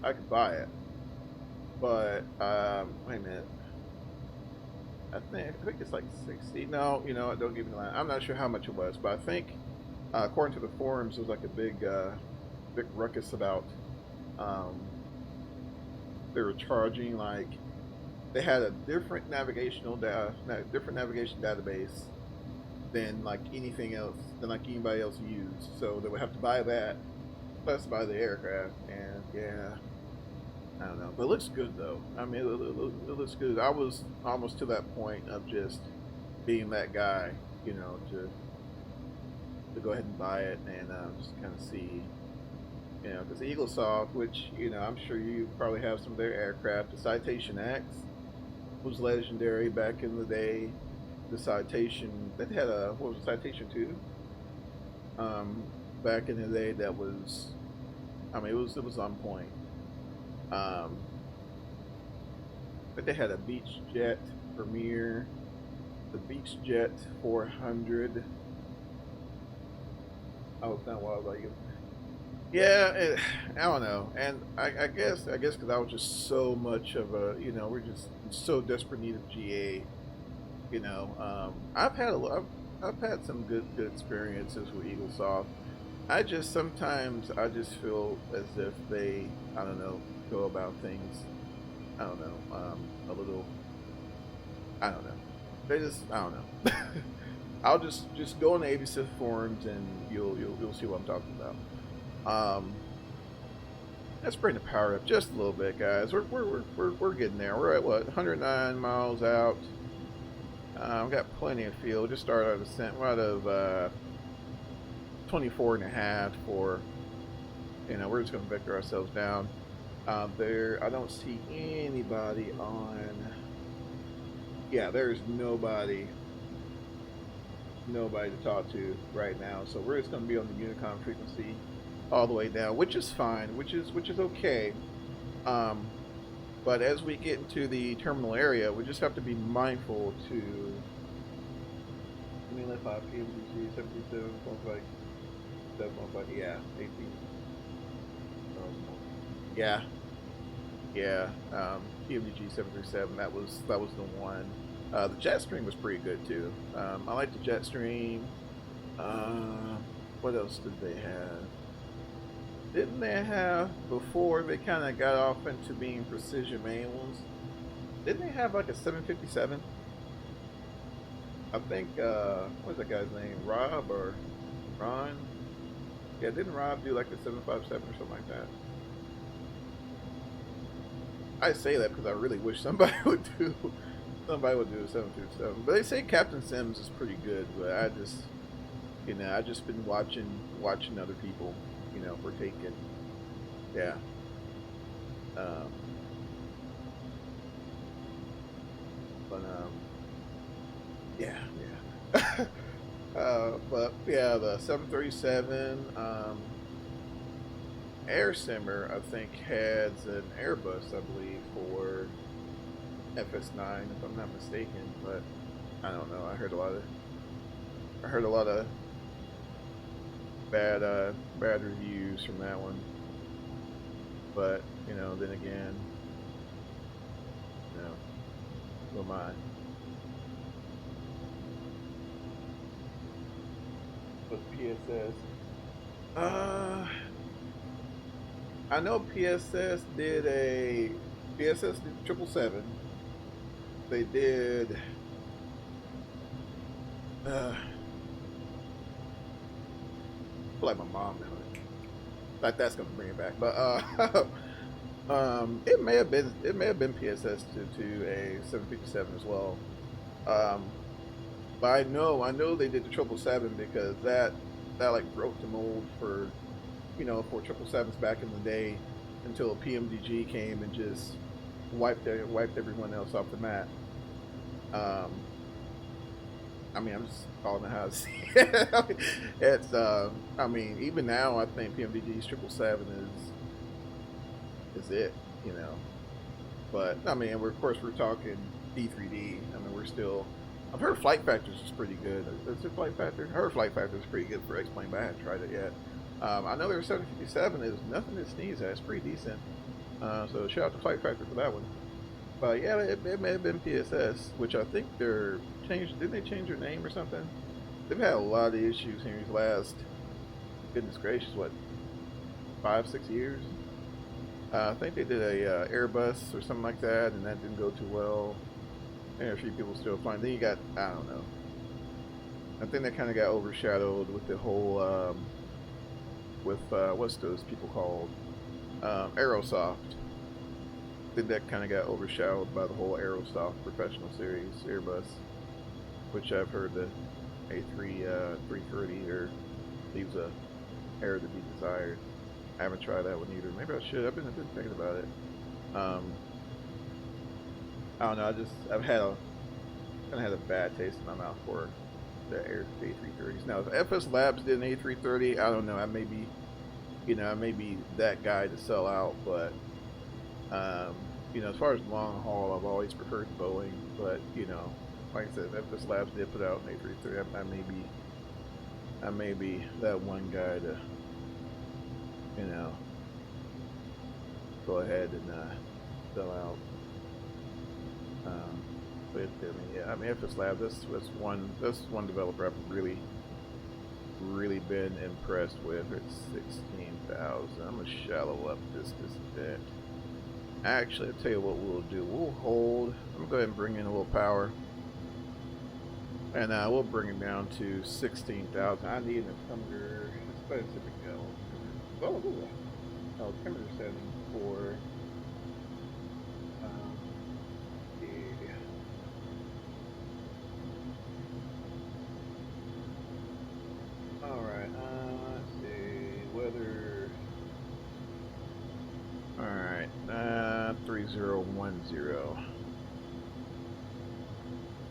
I could buy it. But wait a minute. I think it's like 60. No, you know what? Don't give me the line. I'm not sure how much it was, but I think according to the forums, there was like a big ruckus about they were charging, like they had a different navigation database than like anything else than like anybody else used. So they would have to buy that plus buy the aircraft, and yeah. I don't know, but it looks good though. I mean, it looks good. I was almost to that point of just being that guy, you know, to go ahead and buy it and just kind of see, you know, because EagleSoft, which, you know, I'm sure you probably have some of their aircraft. The Citation X was legendary back in the day. The Citation, that had a, what was it, Citation 2? Back in the day, that was, I mean, it was on point. But they had a Beach Jet Premier, the Beach Jet 400. Oh, it's not wild like it. Yeah, I don't know, and I guess because I was just so much of a, you know, we're just in so desperate need of GA. You know, I've had some good experiences with EagleSoft. Sometimes I just feel as if they, I don't know, go about things, I don't know, a little, I don't know. They just, I don't know. I'll just go on the ABCIF forums and you'll see what I'm talking about. Let's bring the power up just a little bit, guys. We're getting there. We're at what, 109 miles out. We've got plenty of fuel. Just started our descent. We're out of 24.5 for, you know, we're just going to vector ourselves down. There, I don't see anybody on. Yeah, there's nobody to talk to right now. So we're just going to be on the Unicom frequency all the way down, which is fine, which is okay. But as we get into the terminal area, we just have to be mindful to. I mean, 5 PMDG 77.5. Yeah, 18. Yeah. PMDG 737. That was the one. The Jetstream was pretty good too. I like the Jetstream. What else did they have? Didn't they have, before they kind of got off into being precision manuals, didn't they have like a 757? I think what's that guy's name? Rob or Ron? Yeah, didn't Rob do like the 757 or something like that? I say that because I really wish somebody would do a 757. But they say Captain Sims is pretty good, but I just I just been watching other people, partake in. Yeah. Um, but yeah, yeah. But yeah, the 737 Air Simmer, I think, has an Airbus, I believe, for FS9, if I'm not mistaken. But I don't know. I heard a lot of bad reviews from that one. But then again, who am I? But PSS. I know PSS did 777. They did. I feel like my mom now. Like that's gonna bring it back, but it may have been PSS to a 757 as well. But I know they did the 777 because that like broke the mold for for 777s back in the day until PMDG came and just wiped everyone else off the mat. I mean, I'm just calling it how I see it. It's I mean, even now I think PMDG's 777 is it, But I mean, of course we're talking D3D. I mean, we're still. I've heard Flight Factors is pretty good. Is it Flight Factor? I heard Flight Factors is pretty good for X-Plane, but I haven't tried it yet. I know their 757 is nothing to sneeze at. It's pretty decent. So shout out to Flight Factor for that one. But yeah, it may have been PSS, which I think they're changed. Didn't they change their name or something? They've had a lot of issues here these last, goodness gracious, what, 5-6 years? I think they did a Airbus or something like that, and that didn't go too well. And a few people still flying. Then you got, I don't know. I think that kind of got overshadowed with the whole, with what's those people called? Aerosoft. I think that kind of got overshadowed by the whole Aerosoft Professional Series Airbus, which I've heard the A330 or leaves a air to be desired. I haven't tried that one either. Maybe I should. I've been thinking about it. I don't know. I've had a bad taste in my mouth for the A330s. Now, if FS Labs did an A330, I don't know. I may be that guy to sell out. But as far as long haul, I've always preferred Boeing. But like I said, if FS Labs did put out an A330, I may be that one guy to go ahead and sell out. But I mean, FS Lab. That's one developer I've really been impressed with. It's 16,000. I'm gonna shallow up this bit. Actually, I'll tell you what we'll do. We'll hold. I'm gonna go ahead and bring in a little power, and we'll bring it down to 16,000. I need an altimeter. It's typical. Altimeter setting for. Alright, let's see, weather, alright, 3010,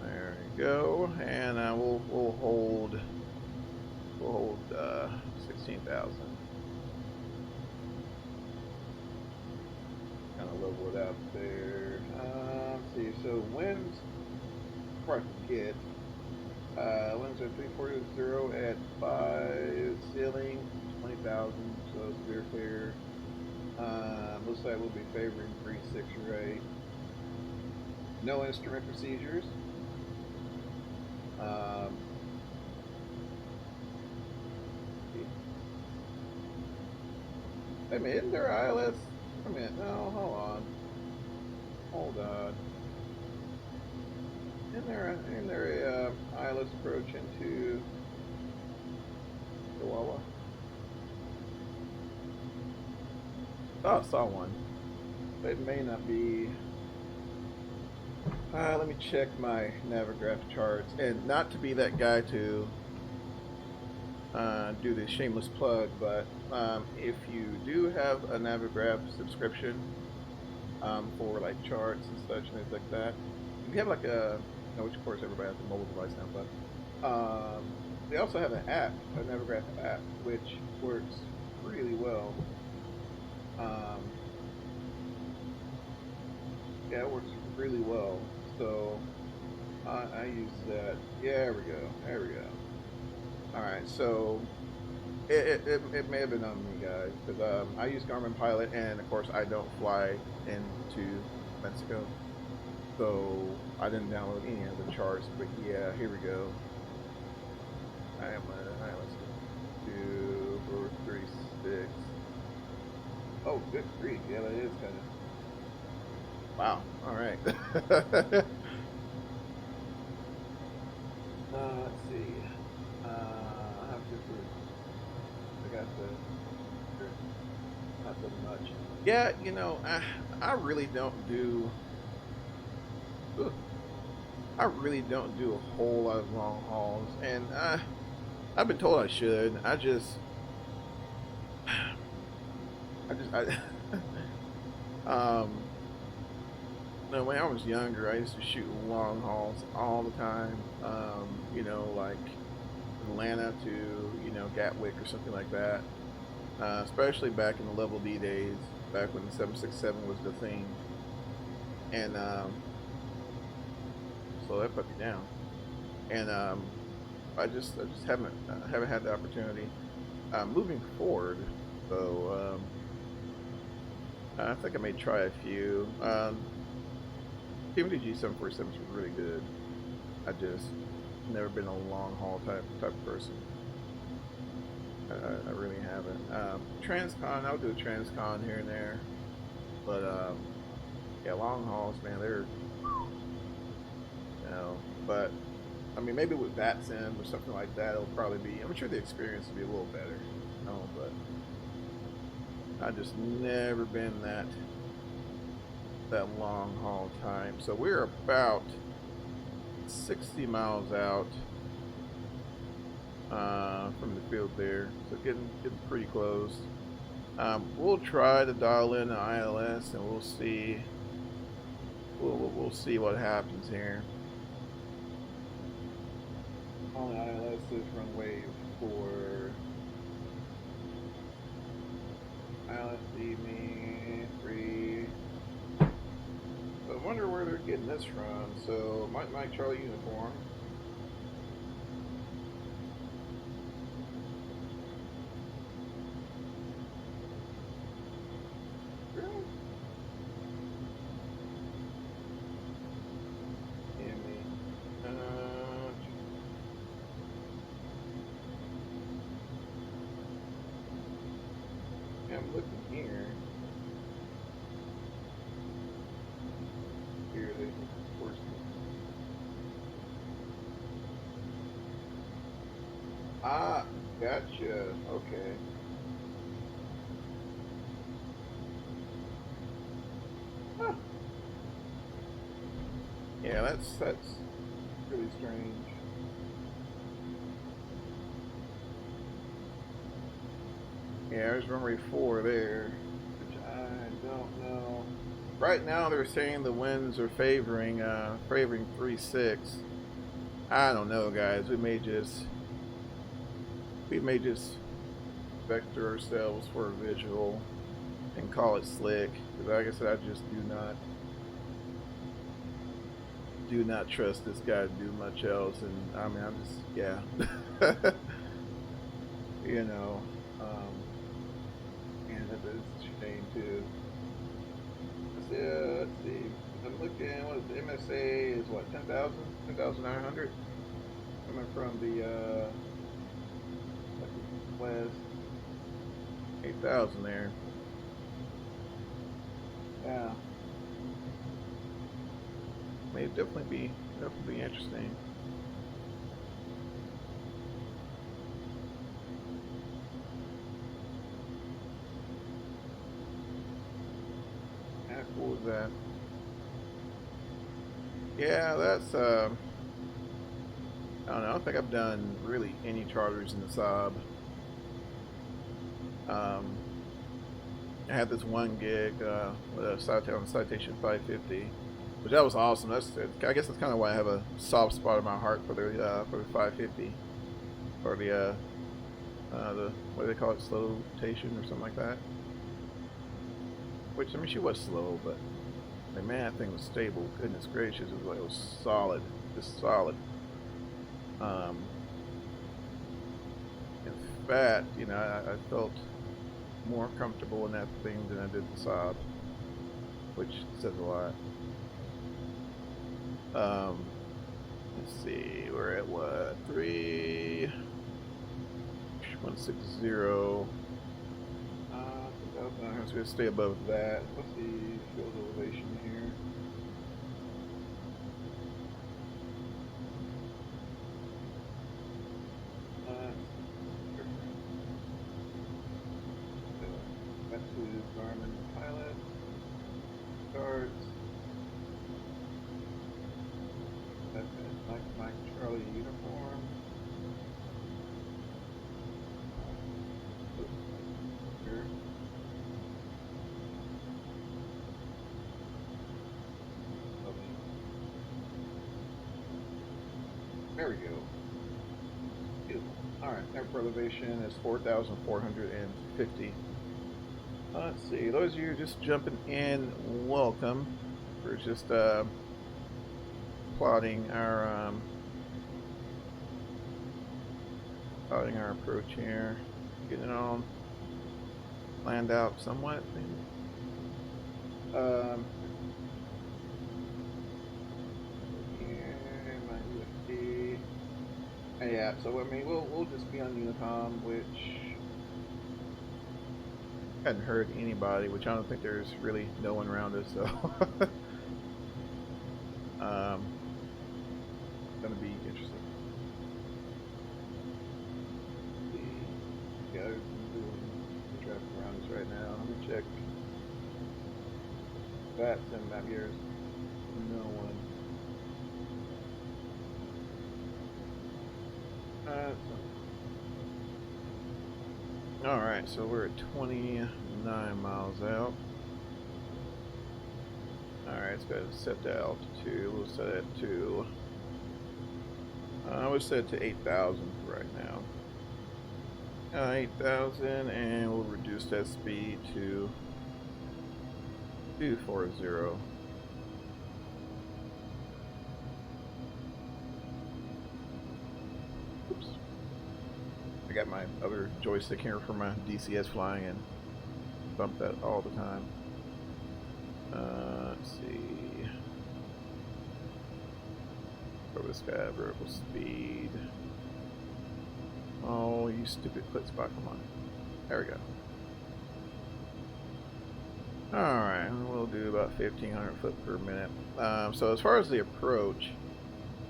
there we go, and we'll hold 16,000, kind of level it out there. Let's see, so winds, before I forget, winds are 340 at 5, ceiling 20,000, so it's very clear. Looks like we'll be favoring 3-6 rate. No instrument procedures. Wait a minute, isn't there ILS? Wait a minute, no, hold on. Isn't there a ILS approach into Chihuahua? Oh, I saw one. But it may not be. Let me check my Navigraph charts, and not to be that guy to do the shameless plug, but if you do have a Navigraph subscription for like charts and such and things like that, if you have like a, which of course everybody has a mobile device now, but they also have an app, a Navigraph app, which works really well. Yeah, it works really well. So I use that. Yeah, there we go. There we go. All right, so it may have been on me, guys, because I use Garmin Pilot, and of course I don't fly into Mexico, so I didn't download any of the charts. But yeah, here we go. I am let's do 436. Oh, good grief! Yeah, that is kind of. Wow. All right. Let's see. I have to. I got the. Not so much. Yeah, you know, I really don't do. I really don't do a whole lot of long hauls, and I've been told I should. I no, when I was younger, I used to shoot long hauls all the time. You know, like Atlanta to, you know, Gatwick or something like that. Especially back in the Level D days, back when the 767 was the thing. And slow that puppy down. And I just haven't had the opportunity. Moving forward, though, I think I may try a few. TMDG 747s was really good. I just never been a long haul type of person. I really haven't. Transcon, I'll do a transcon here and there, but yeah, long hauls, man, they're, you know. But I mean, maybe with VATSIM or something like that, it'll probably be. I'm sure the experience will be a little better, you know. But I just never been that long haul time. So we're about 60 miles out from the field there, so getting pretty close. We'll try to dial in the ILS, and we'll see. We'll see what happens here. On the ILS is runway 4. ILS me 3. I wonder where they're getting this from. So Mike Charlie uniform. Really? Yeah, me. Yeah, I'm looking here. Here they force me. Ah, gotcha. Okay. Huh. Yeah, that's really strange. Yeah, there's runway 4 there, which I don't know. Right now they're saying the winds are favoring 3-6. I don't know, guys. We may just vector ourselves for a visual and call it slick. Because like I said, I just do not trust this guy to do much else. And I mean, I'm just, yeah. You know, and it's a shame too. Let's see. I'm looking. What is the MSA? Is what, 10,900 coming from the west. 8,000 there. Yeah. may definitely be interesting. How cool is that? Yeah, that's I don't know. I don't think I've done really any charters in the Saab. I had this one gig with a Citation 550, which that was awesome. I guess that's kind of why I have a soft spot in my heart for the 550, or the what do they call it, slow rotation or something like that. Which, I mean, she was slow, but like, man, that thing was stable. Goodness gracious, it was solid, just solid. In fact, you know, I felt more comfortable in that thing than I did the Saab, which says a lot. Let's see, we're at what, 3.160. I'm just gonna stay above that. What's the field elevation here? Back to Garmin pilot. Start. That's Mike Charlie uniform. Here. There we go. Beautiful. Alright, airport elevation is 4,450. Let's see, those of you just jumping in, welcome. We're just plotting our approach here, getting it all planned out somewhat. Yeah, so I mean, we'll just be on Unicom, which I hadn't heard anybody, which I don't think there's really no one around us, so gonna be interesting. Yeah, there's some traffic around us right now. Let me check. That's in map years. No one. Alright, so we're at 29 miles out. Alright, let's go ahead and set the altitude. We'll set it to we'll set it to 8,000 right now. 8,000, and we'll reduce that speed to 240. Oops. I got my other joystick here for my DCS flying and bump that all the time. Let's see. Over the sky, vertical speed. Oh, you stupid click spot, come on. There we go. Alright, we'll do about 1,500 foot per minute. So as far as the approach,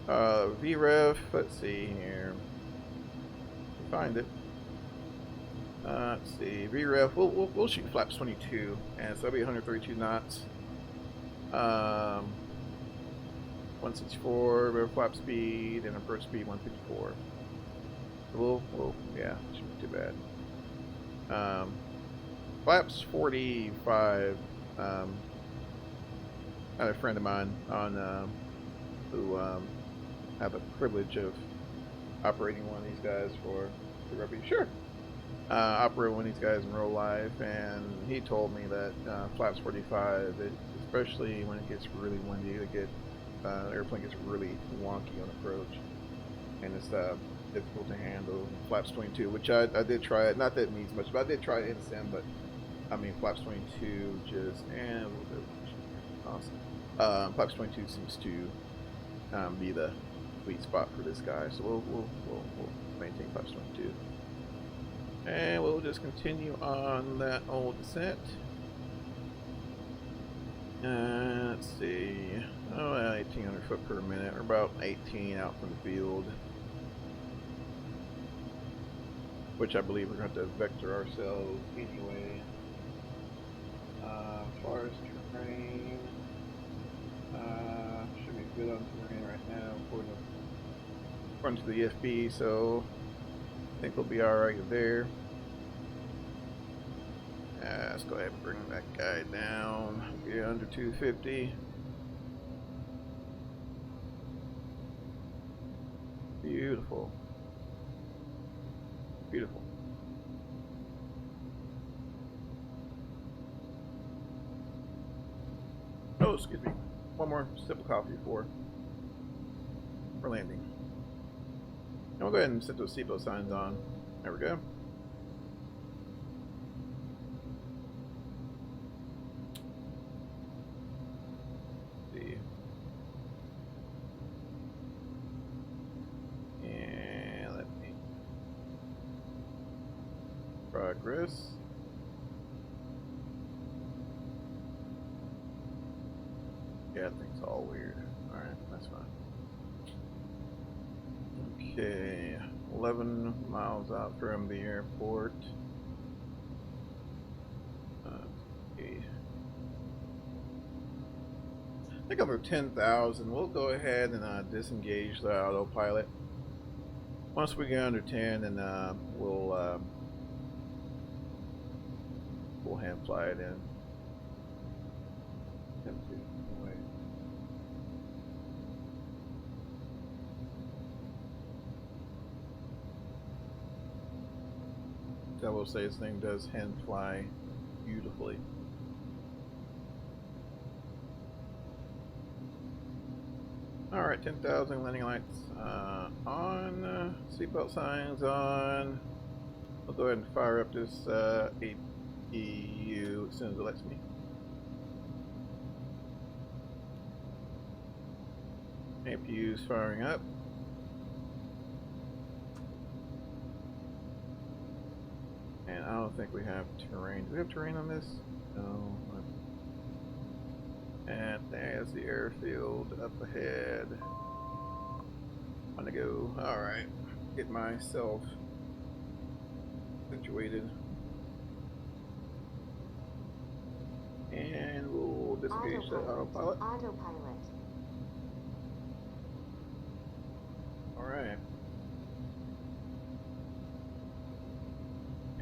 VREV, let's see here. Find it. Let's see, VREV, we'll shoot flaps 22, and so that'll be 132 knots. 164 rev flap speed and approach speed 154. So we'll yeah, shouldn't be too bad. Flaps 45. I had a friend of mine on who had the privilege of operating one of these guys for the rugby. Sure. Operate one of these guys in real life, and he told me that flaps 45, especially when it gets really windy, the airplane gets really wonky on approach, and it's difficult to handle. Flaps 22, which I did try it. Not that it means much, but I did try it in sim. But I mean, flaps 22 just a little bit awesome. Flaps 22 seems to be the sweet spot for this guy, so we'll maintain flaps 22. And we'll just continue on that old descent. Let's see. Oh, 1,800 foot per minute, or about 18 out from the field. Which I believe we're going to have to vector ourselves anyway. As far as terrain, should be good on terrain right now according to the FB, so I think we'll be alright there. Let's go ahead and bring that guy down. Get under 250. Beautiful. Beautiful. Oh, excuse me. One more sip of coffee for landing. And we'll go ahead and set those seatbelt signs on. There we go. Let's see. And let me progress. Yeah, that thing's all weird. Alright, that's fine. Okay, 11 miles out from the airport. Okay. I think over 10,000. We'll go ahead and disengage the autopilot. Once we get under 10, and we'll hand fly it in. I will say this thing does hand fly beautifully. Alright, 10,000, landing lights on, seatbelt signs on. I'll go ahead and fire up this APU as soon as it lets me. APU's firing up. And I don't think we have terrain. Do we have terrain on this? No. And there's the airfield up ahead. On the go. Alright. Get myself situated. And we'll disengage the autopilot. Alright.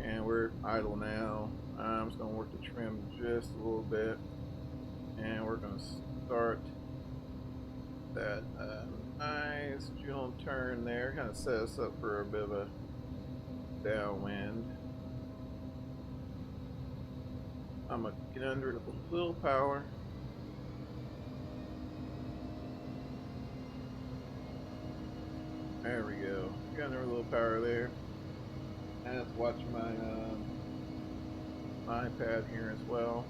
And we're idle now. I'm just going to work the trim just a little bit. And we're going to start that nice gentle turn there. Kind of set us up for a bit of a downwind. I'm going to get under it with a little power. There we go. Get under a little power there. And let's watch my iPad here as well.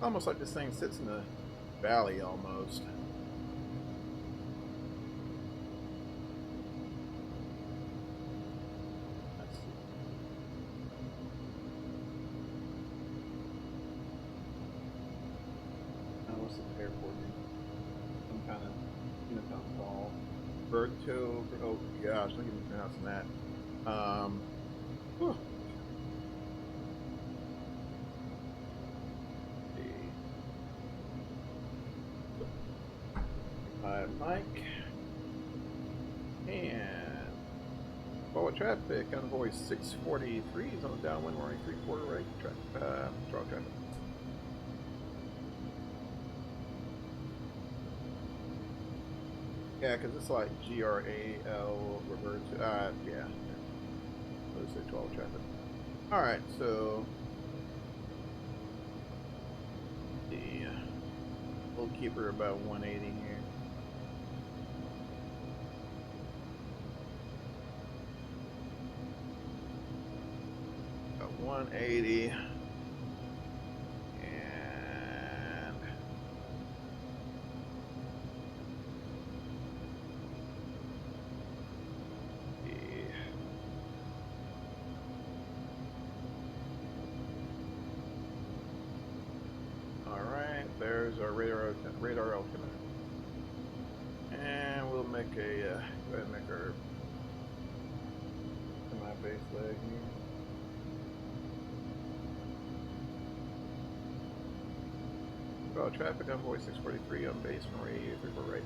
Almost like this thing sits in the valley almost. Let's see. What's this airport name? Some kind of Unitop call. Berto. Oh gosh, look at me pronouncing that. Whew. Mike and forward traffic convoy 643 is on the downwind running 3/4 right draw traffic. Yeah, because it's like GRAL revert to yeah. Let's say 12 traffic. Alright, so we'll keep her about 180 here. About 180. And there's there's our radar altimeter. And we'll make a, go ahead and make our semi-base leg here. Well, traffic on voice 643 on base from radio 34 right.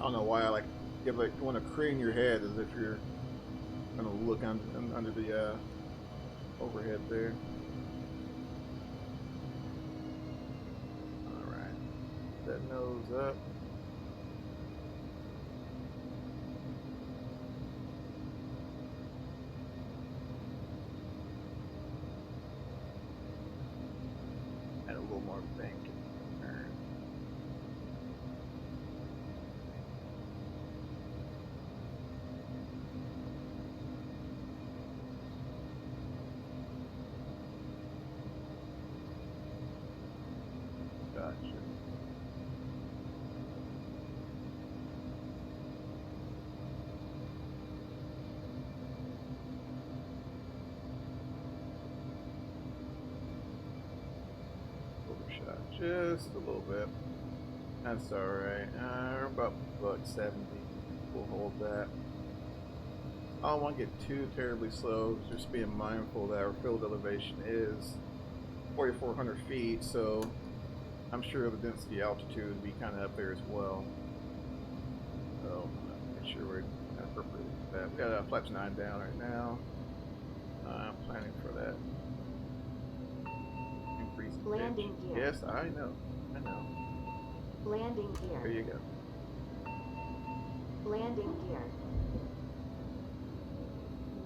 I don't know why I like you want to crane your head as if you're going to look under the overhead there. All right, that nose up. And a little more bank. Gotcha. Overshot just a little bit. That's alright. We're about buck 70. We'll hold that. I don't want to get too terribly slow, just being mindful that our field elevation is 4,400 feet, so I'm sure the density altitude would be kind of up there as well. So make sure we're appropriate with that. We got flaps 9 down right now. I'm planning for that. Increase landing pitch. gear. Yes, I know. I know. Landing gear. There you go. Landing gear.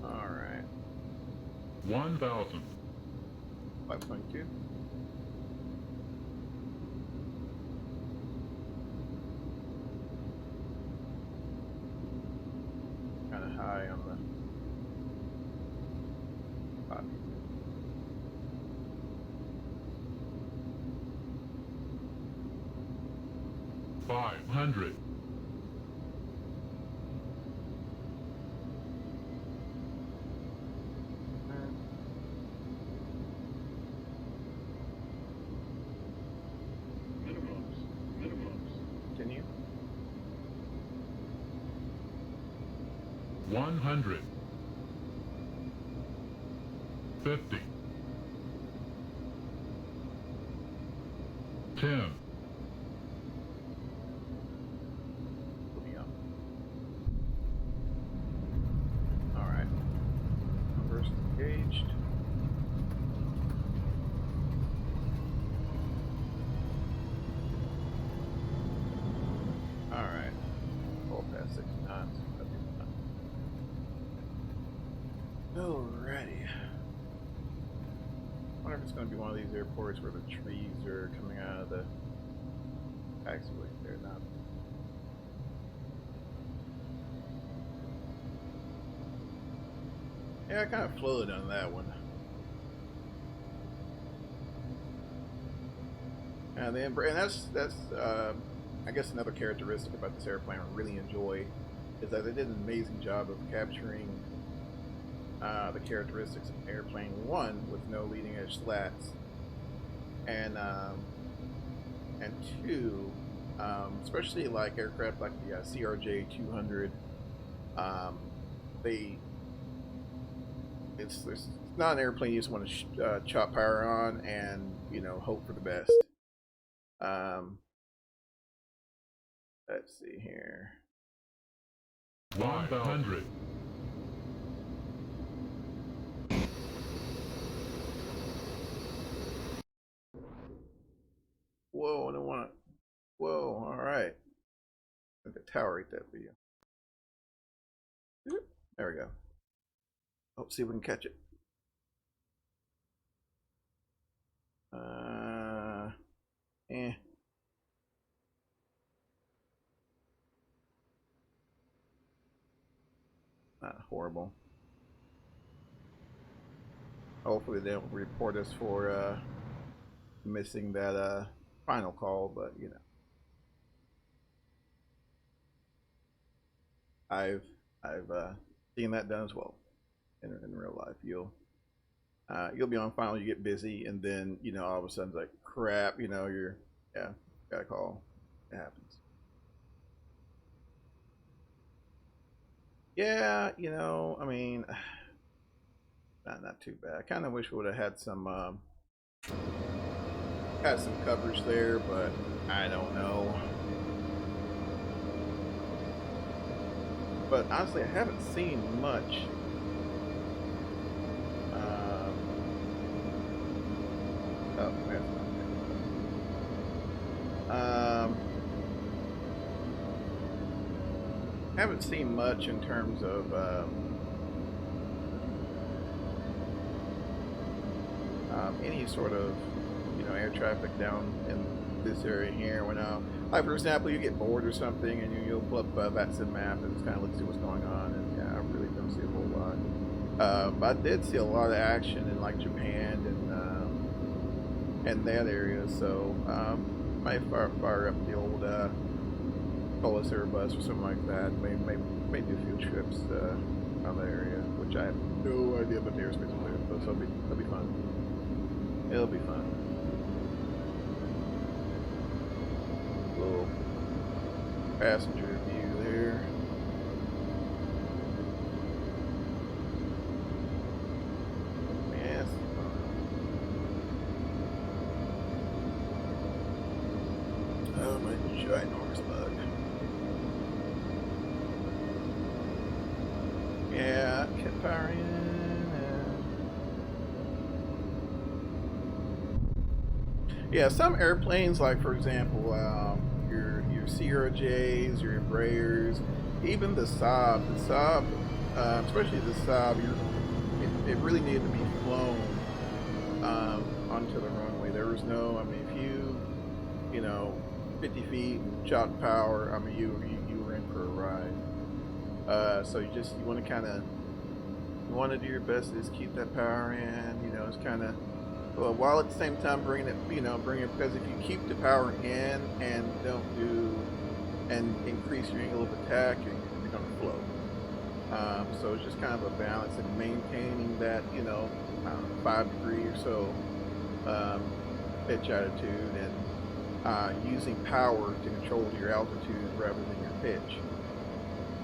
All right. 1,000. 5.2. Kind of high on the body. 500. Continue. 100. 50. 10. Put me up. All right. First engaged. All right. Roll past 6 knots. Alrighty. I wonder if it's going to be one of these airports where the trees are coming out of the taxiway. They're not. Yeah, I kind of floated on that one. And then, and that's I guess another characteristic about this airplane I really enjoy is that they did an amazing job of capturing the characteristics of airplane 1 with no leading edge slats, and 2, especially like aircraft like the CRJ-200, it's not an airplane you just want to chop power on and hope for the best. Let's see here. 100. Whoa, I don't want to. Whoa, all right. I could tolerate that for you. There we go. Let's see if we can catch it. Not horrible. Hopefully they don't report us for missing that final call, but I've I've seen that done as well in real life. You'll be on final, you get busy, and then all of a sudden it's like crap. You're got a call. It happens. Yeah, I mean, not too bad. I kind of wish we would have had some coverage there, but I don't know. But honestly, I haven't seen much. Oh, that's not good. Haven't seen much in terms of any sort of air traffic down in this area here. When like for example, you get bored or something, and you'll pull up VATSIM map and just kind of look see what's going on, and yeah, I really don't see a whole lot. But I did see a lot of action in like Japan and that area, so might fire up the old Polis Airbus or something like that. May do a few trips out that area, which I have no idea about the airspace will do, so it'll be fun. It'll be fun. Little passenger view there. Yes. Oh, my ginormous bug. Yeah, kept firing. Yeah, some airplanes, like for example, your ERJs, your Embraers, even the Saab, especially the Saab, it really needed to be flown onto the runway. There was no, I mean, if you 50 feet, chopped power, I mean, you were in for a ride. So you want to kind of, do your best to just keep that power in, it's kind of, while at the same time bring it, because if you keep the power in and and increase your angle of attack, you're going to float. So it's just kind of a balance and maintaining that, 5 degree or so pitch attitude, and using power to control your altitude rather than your pitch.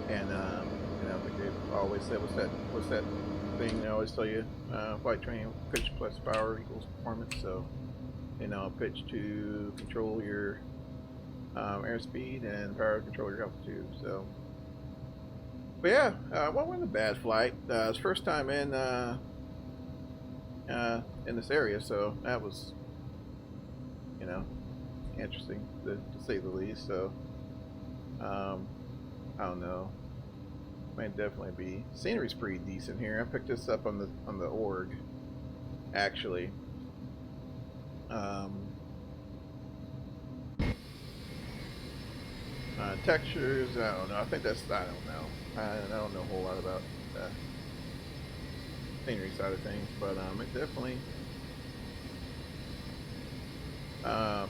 And they always say, what's that thing they always tell you? Flight training: pitch plus power equals performance. So, pitch to control your airspeed, and power to control your altitude. So, but yeah, well, wasn't a bad flight. It's first time in this area, so that was, interesting to say the least. So, I don't know. Might definitely be. Scenery's pretty decent here. I picked this up on the org, actually. Textures, I don't know. I don't know. I don't know a whole lot about the scenery side of things, but it definitely, as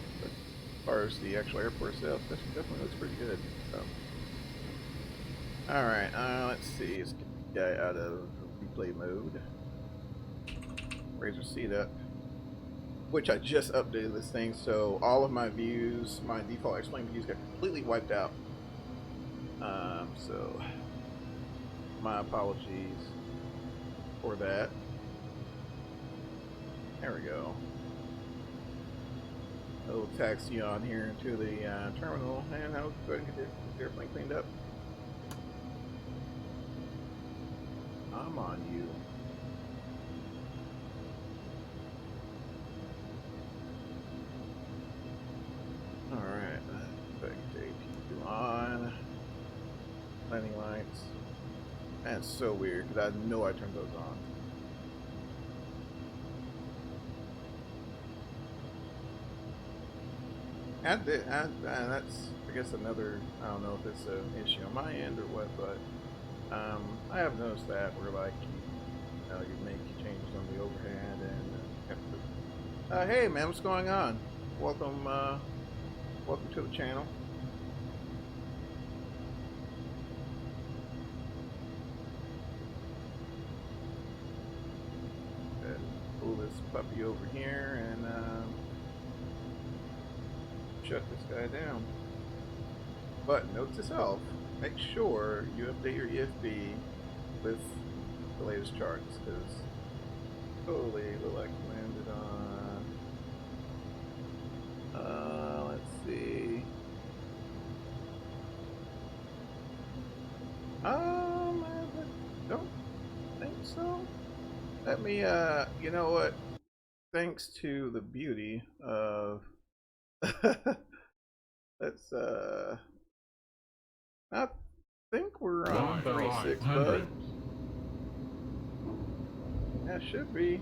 far as the actual airport itself, this definitely looks pretty good. So. Alright, let's see. Let's get the guy out of replay mode. Raise our seat up. Which I just updated this thing, so all of my views, my default X-Plane views, got completely wiped out. So my apologies for that. There we go. A little taxi on here into the terminal, and I'll go ahead and get the airplane cleaned up. I'm on you. Alright, ATQ on. Landing lights. That's so weird, because I know I turned those on. That's, I guess, another, I don't know if it's an issue on my end or what, but I have noticed that where, like, you make changes on the overhead and hey man, what's going on? Welcome to the channel. puppy over here and shut this guy down. But note to self, make sure you update your EFB with the latest charts, because totally look like you landed on, let's see, I don't think so. Let me, you know what, thanks to the beauty of, let's, I think we're on 36, bud. That should be.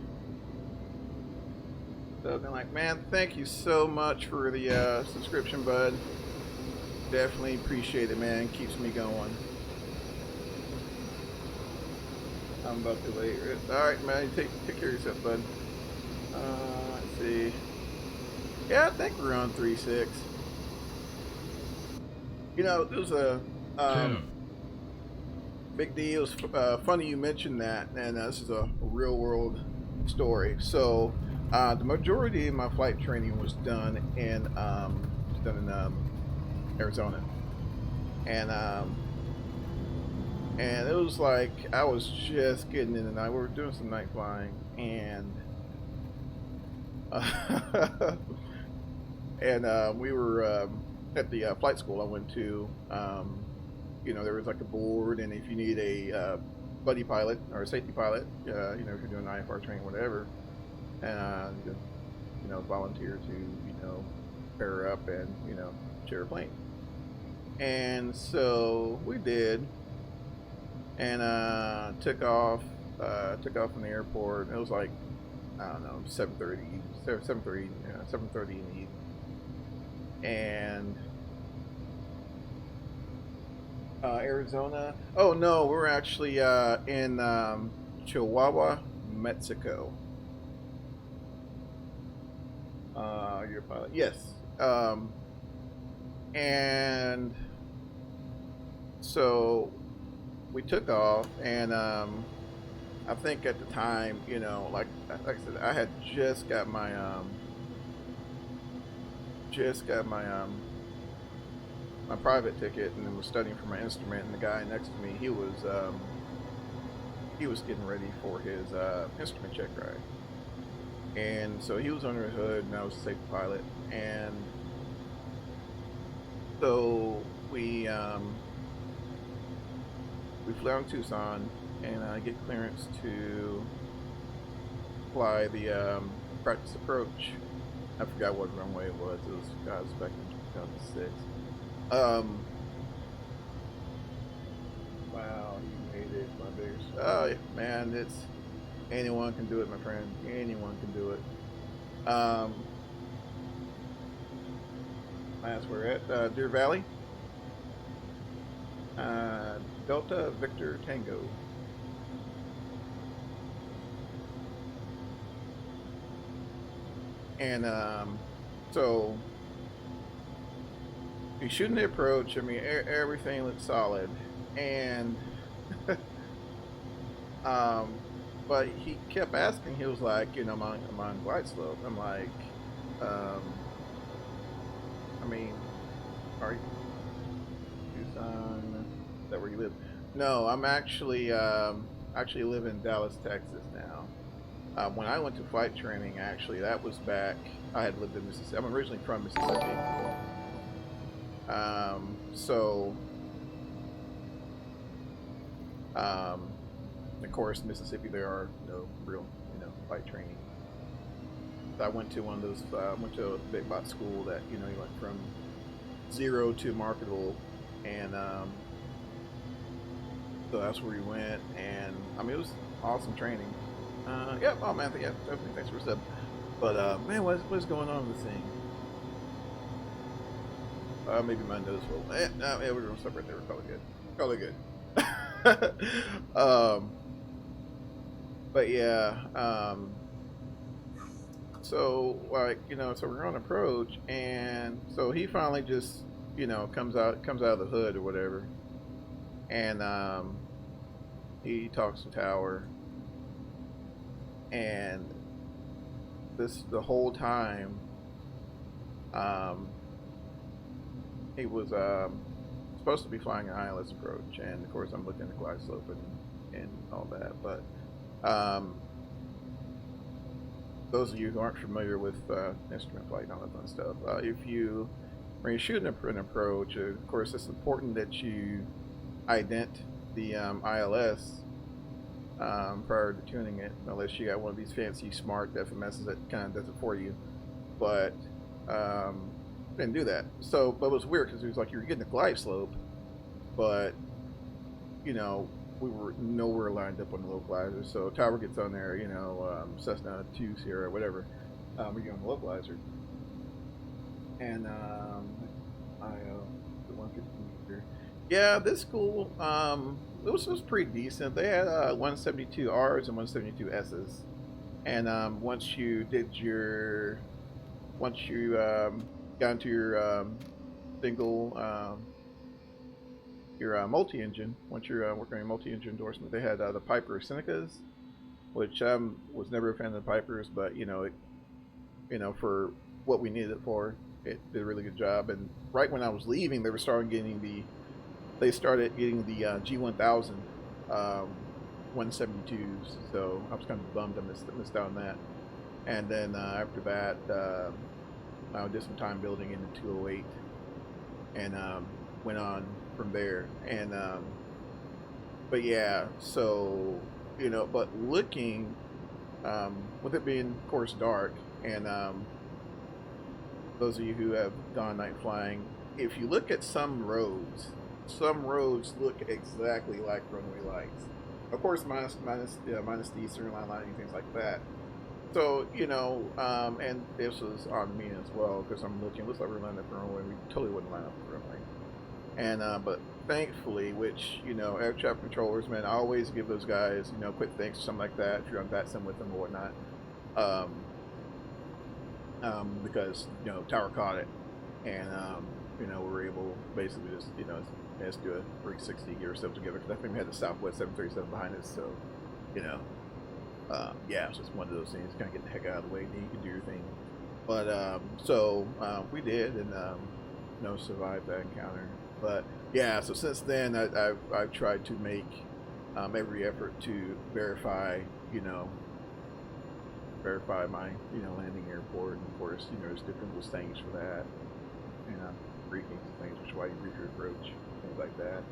So then, like, man, thank you so much for the subscription, bud. Definitely appreciate it, man. Keeps me going. I'm about to late. All right, man. Take care of yourself, bud. Let's see. Yeah, I think we're on 3.6. You know, there's a big deal. It's funny you mentioned that, and this is a real world story. So, the majority of my flight training was done in Arizona, and it was like I was just getting in the night. We were doing some night flying, and we were at the flight school I went to. You know, there was like a board, and if you need a buddy pilot or a safety pilot, you know, if you're doing IFR training, whatever, and you know, volunteer to, you know, pair up and, you know, share a plane. And so we did, and took off from the airport. It was like, I don't know, 7:30 in the evening, and Arizona. Oh no, we're actually in Chihuahua, Mexico. You're a pilot, yes. And so we took off, and I think at the time, you know, like I said, I had just got my my private ticket, and then was studying for my instrument. And the guy next to me, he was getting ready for his instrument check ride, and so he was under the hood, and I was a safety pilot. And so we flew out in Tucson, and I get clearance to fly the practice approach. I forgot what runway it was. It was back in 2006. Wow, you made it, my bears. Oh yeah, man, it's anyone can do it, my friend. Anyone can do it. That's where we're at. Deer Valley. Delta Victor Tango. And so he's shooting the approach. I mean, everything looks solid, and but he kept asking. He was like, you know, am I on glide slope? I'm like, I mean, are you Tucson? Is that where you live? No, I'm actually live in Dallas, Texas now. When I went to flight training, actually, that was back. I had lived in Mississippi. I'm originally from Mississippi. Of course, Mississippi, there are no real, you know, flight training. So I went to one of those. Went to a big bot school that, you know, you went from 0 to marketable, and so that's where we went. And I mean, it was awesome training. Yeah, oh man, yeah, definitely, thanks for the sub. But man, what's going on with this thing? Maybe my nose will. Yeah, we're gonna stop right there. We're probably good. Probably good. But yeah, so like, you know, so we're on approach, and so he finally just, you know, comes out of the hood or whatever, and he talks to tower, and the whole time, he was supposed to be flying an ILS approach, and of course I'm looking at the glide slope and all that. But those of you who aren't familiar with instrument flight and all that fun stuff, when you're shooting an approach, of course it's important that you ident the ILS prior to tuning it, unless you got one of these fancy smart FMSs that kind of does it for you. But didn't do that. So, but it was weird because it was like you were getting a glide slope, but you know, we were nowhere lined up on the localizer. So tower gets on there, you know, Cessna 2 Sierra, whatever. We're on the localizer, and the 150 meter. Yeah, this school, it was pretty decent. They had 172Rs and 172Ss, and once you got into your single, your multi-engine, once you're working on multi-engine endorsement, they had the Piper Senecas, which was never a fan of the Pipers, but you know, for what we needed it for, it did a really good job. And right when I was leaving, they started getting the G1000 172s, so I was kind of bummed I missed out on that. And then after that, I did some time building into 208, and went on from there. And but yeah, so you know, but looking with it being of course dark, and those of you who have gone night flying, if you look at some roads look exactly like runway lights, of course minus the center line lighting, things like that. So, you know, and this was on me as well, because I'm looking, looks like we're lining up the runway. We totally wouldn't line up the runway. And, but thankfully, which, you know, air traffic controllers, man, I always give those guys, you know, quick thanks or something like that, if you're on that sim with them or whatnot. Because, you know, tower caught it. And, you know, we were able basically just, you know, let's do a 360 gear stuff together, because I think we had the Southwest 737 behind us, so, you know. Yeah, it's just one of those things, kind of get the heck out of the way, and then you can do your thing. But so we did, and you know, survived that encounter. But yeah, so since then I've tried to make every effort to verify my landing airport, and of course there's different little things for that, briefings and things, which is why you brief your approach, things like that.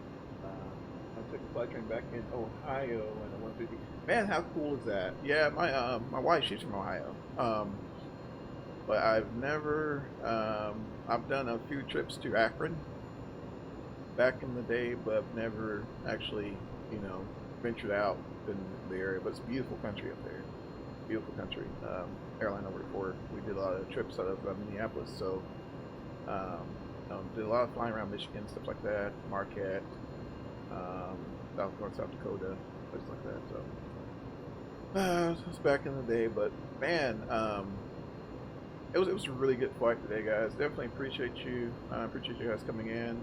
I took a flight train back in Ohio and a 150. Man, how cool is that? Yeah, my wife, she's from Ohio. But I've never, I've done a few trips to Akron back in the day, but I've never actually, ventured out in the area. But it's a beautiful country up there. Beautiful country. Airline I worked for, we did a lot of trips out of Minneapolis, so did a lot of flying around Michigan, stuff like that, Marquette. South Dakota, places like that. So it was back in the day, but man, it was a really good flight today, guys. Definitely appreciate you. Appreciate you guys coming in.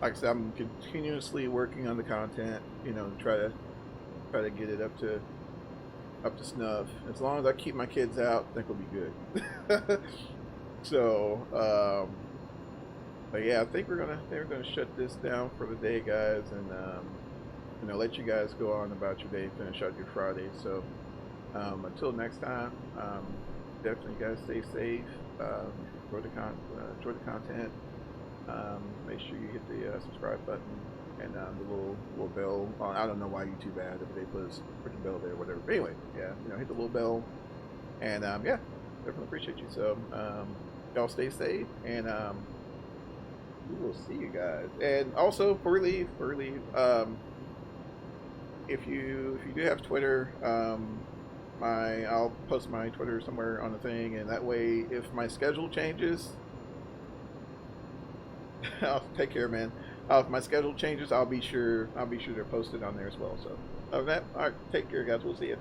Like I said, I'm continuously working on the content. Try to get it up to snuff. As long as I keep my kids out, I think we'll be good. So. But yeah, I think we're gonna shut this down for the day, guys, and let you guys go on about your day, finish out your Friday. So until next time, definitely guys stay safe. Enjoy the content. Make sure you hit the subscribe button and the little bell. I don't know why YouTube added, but they put a freaking bell there, or whatever. But anyway, yeah, hit the little bell, and yeah, definitely appreciate you. So y'all stay safe, and we will see you guys. And also, before we leave, if you do have Twitter, I'll post my Twitter somewhere on the thing, and that way, if my schedule changes, I'll take care, man. If my schedule changes, I'll be sure to post it on there as well. So, other than that, all right, take care, guys. We'll see you.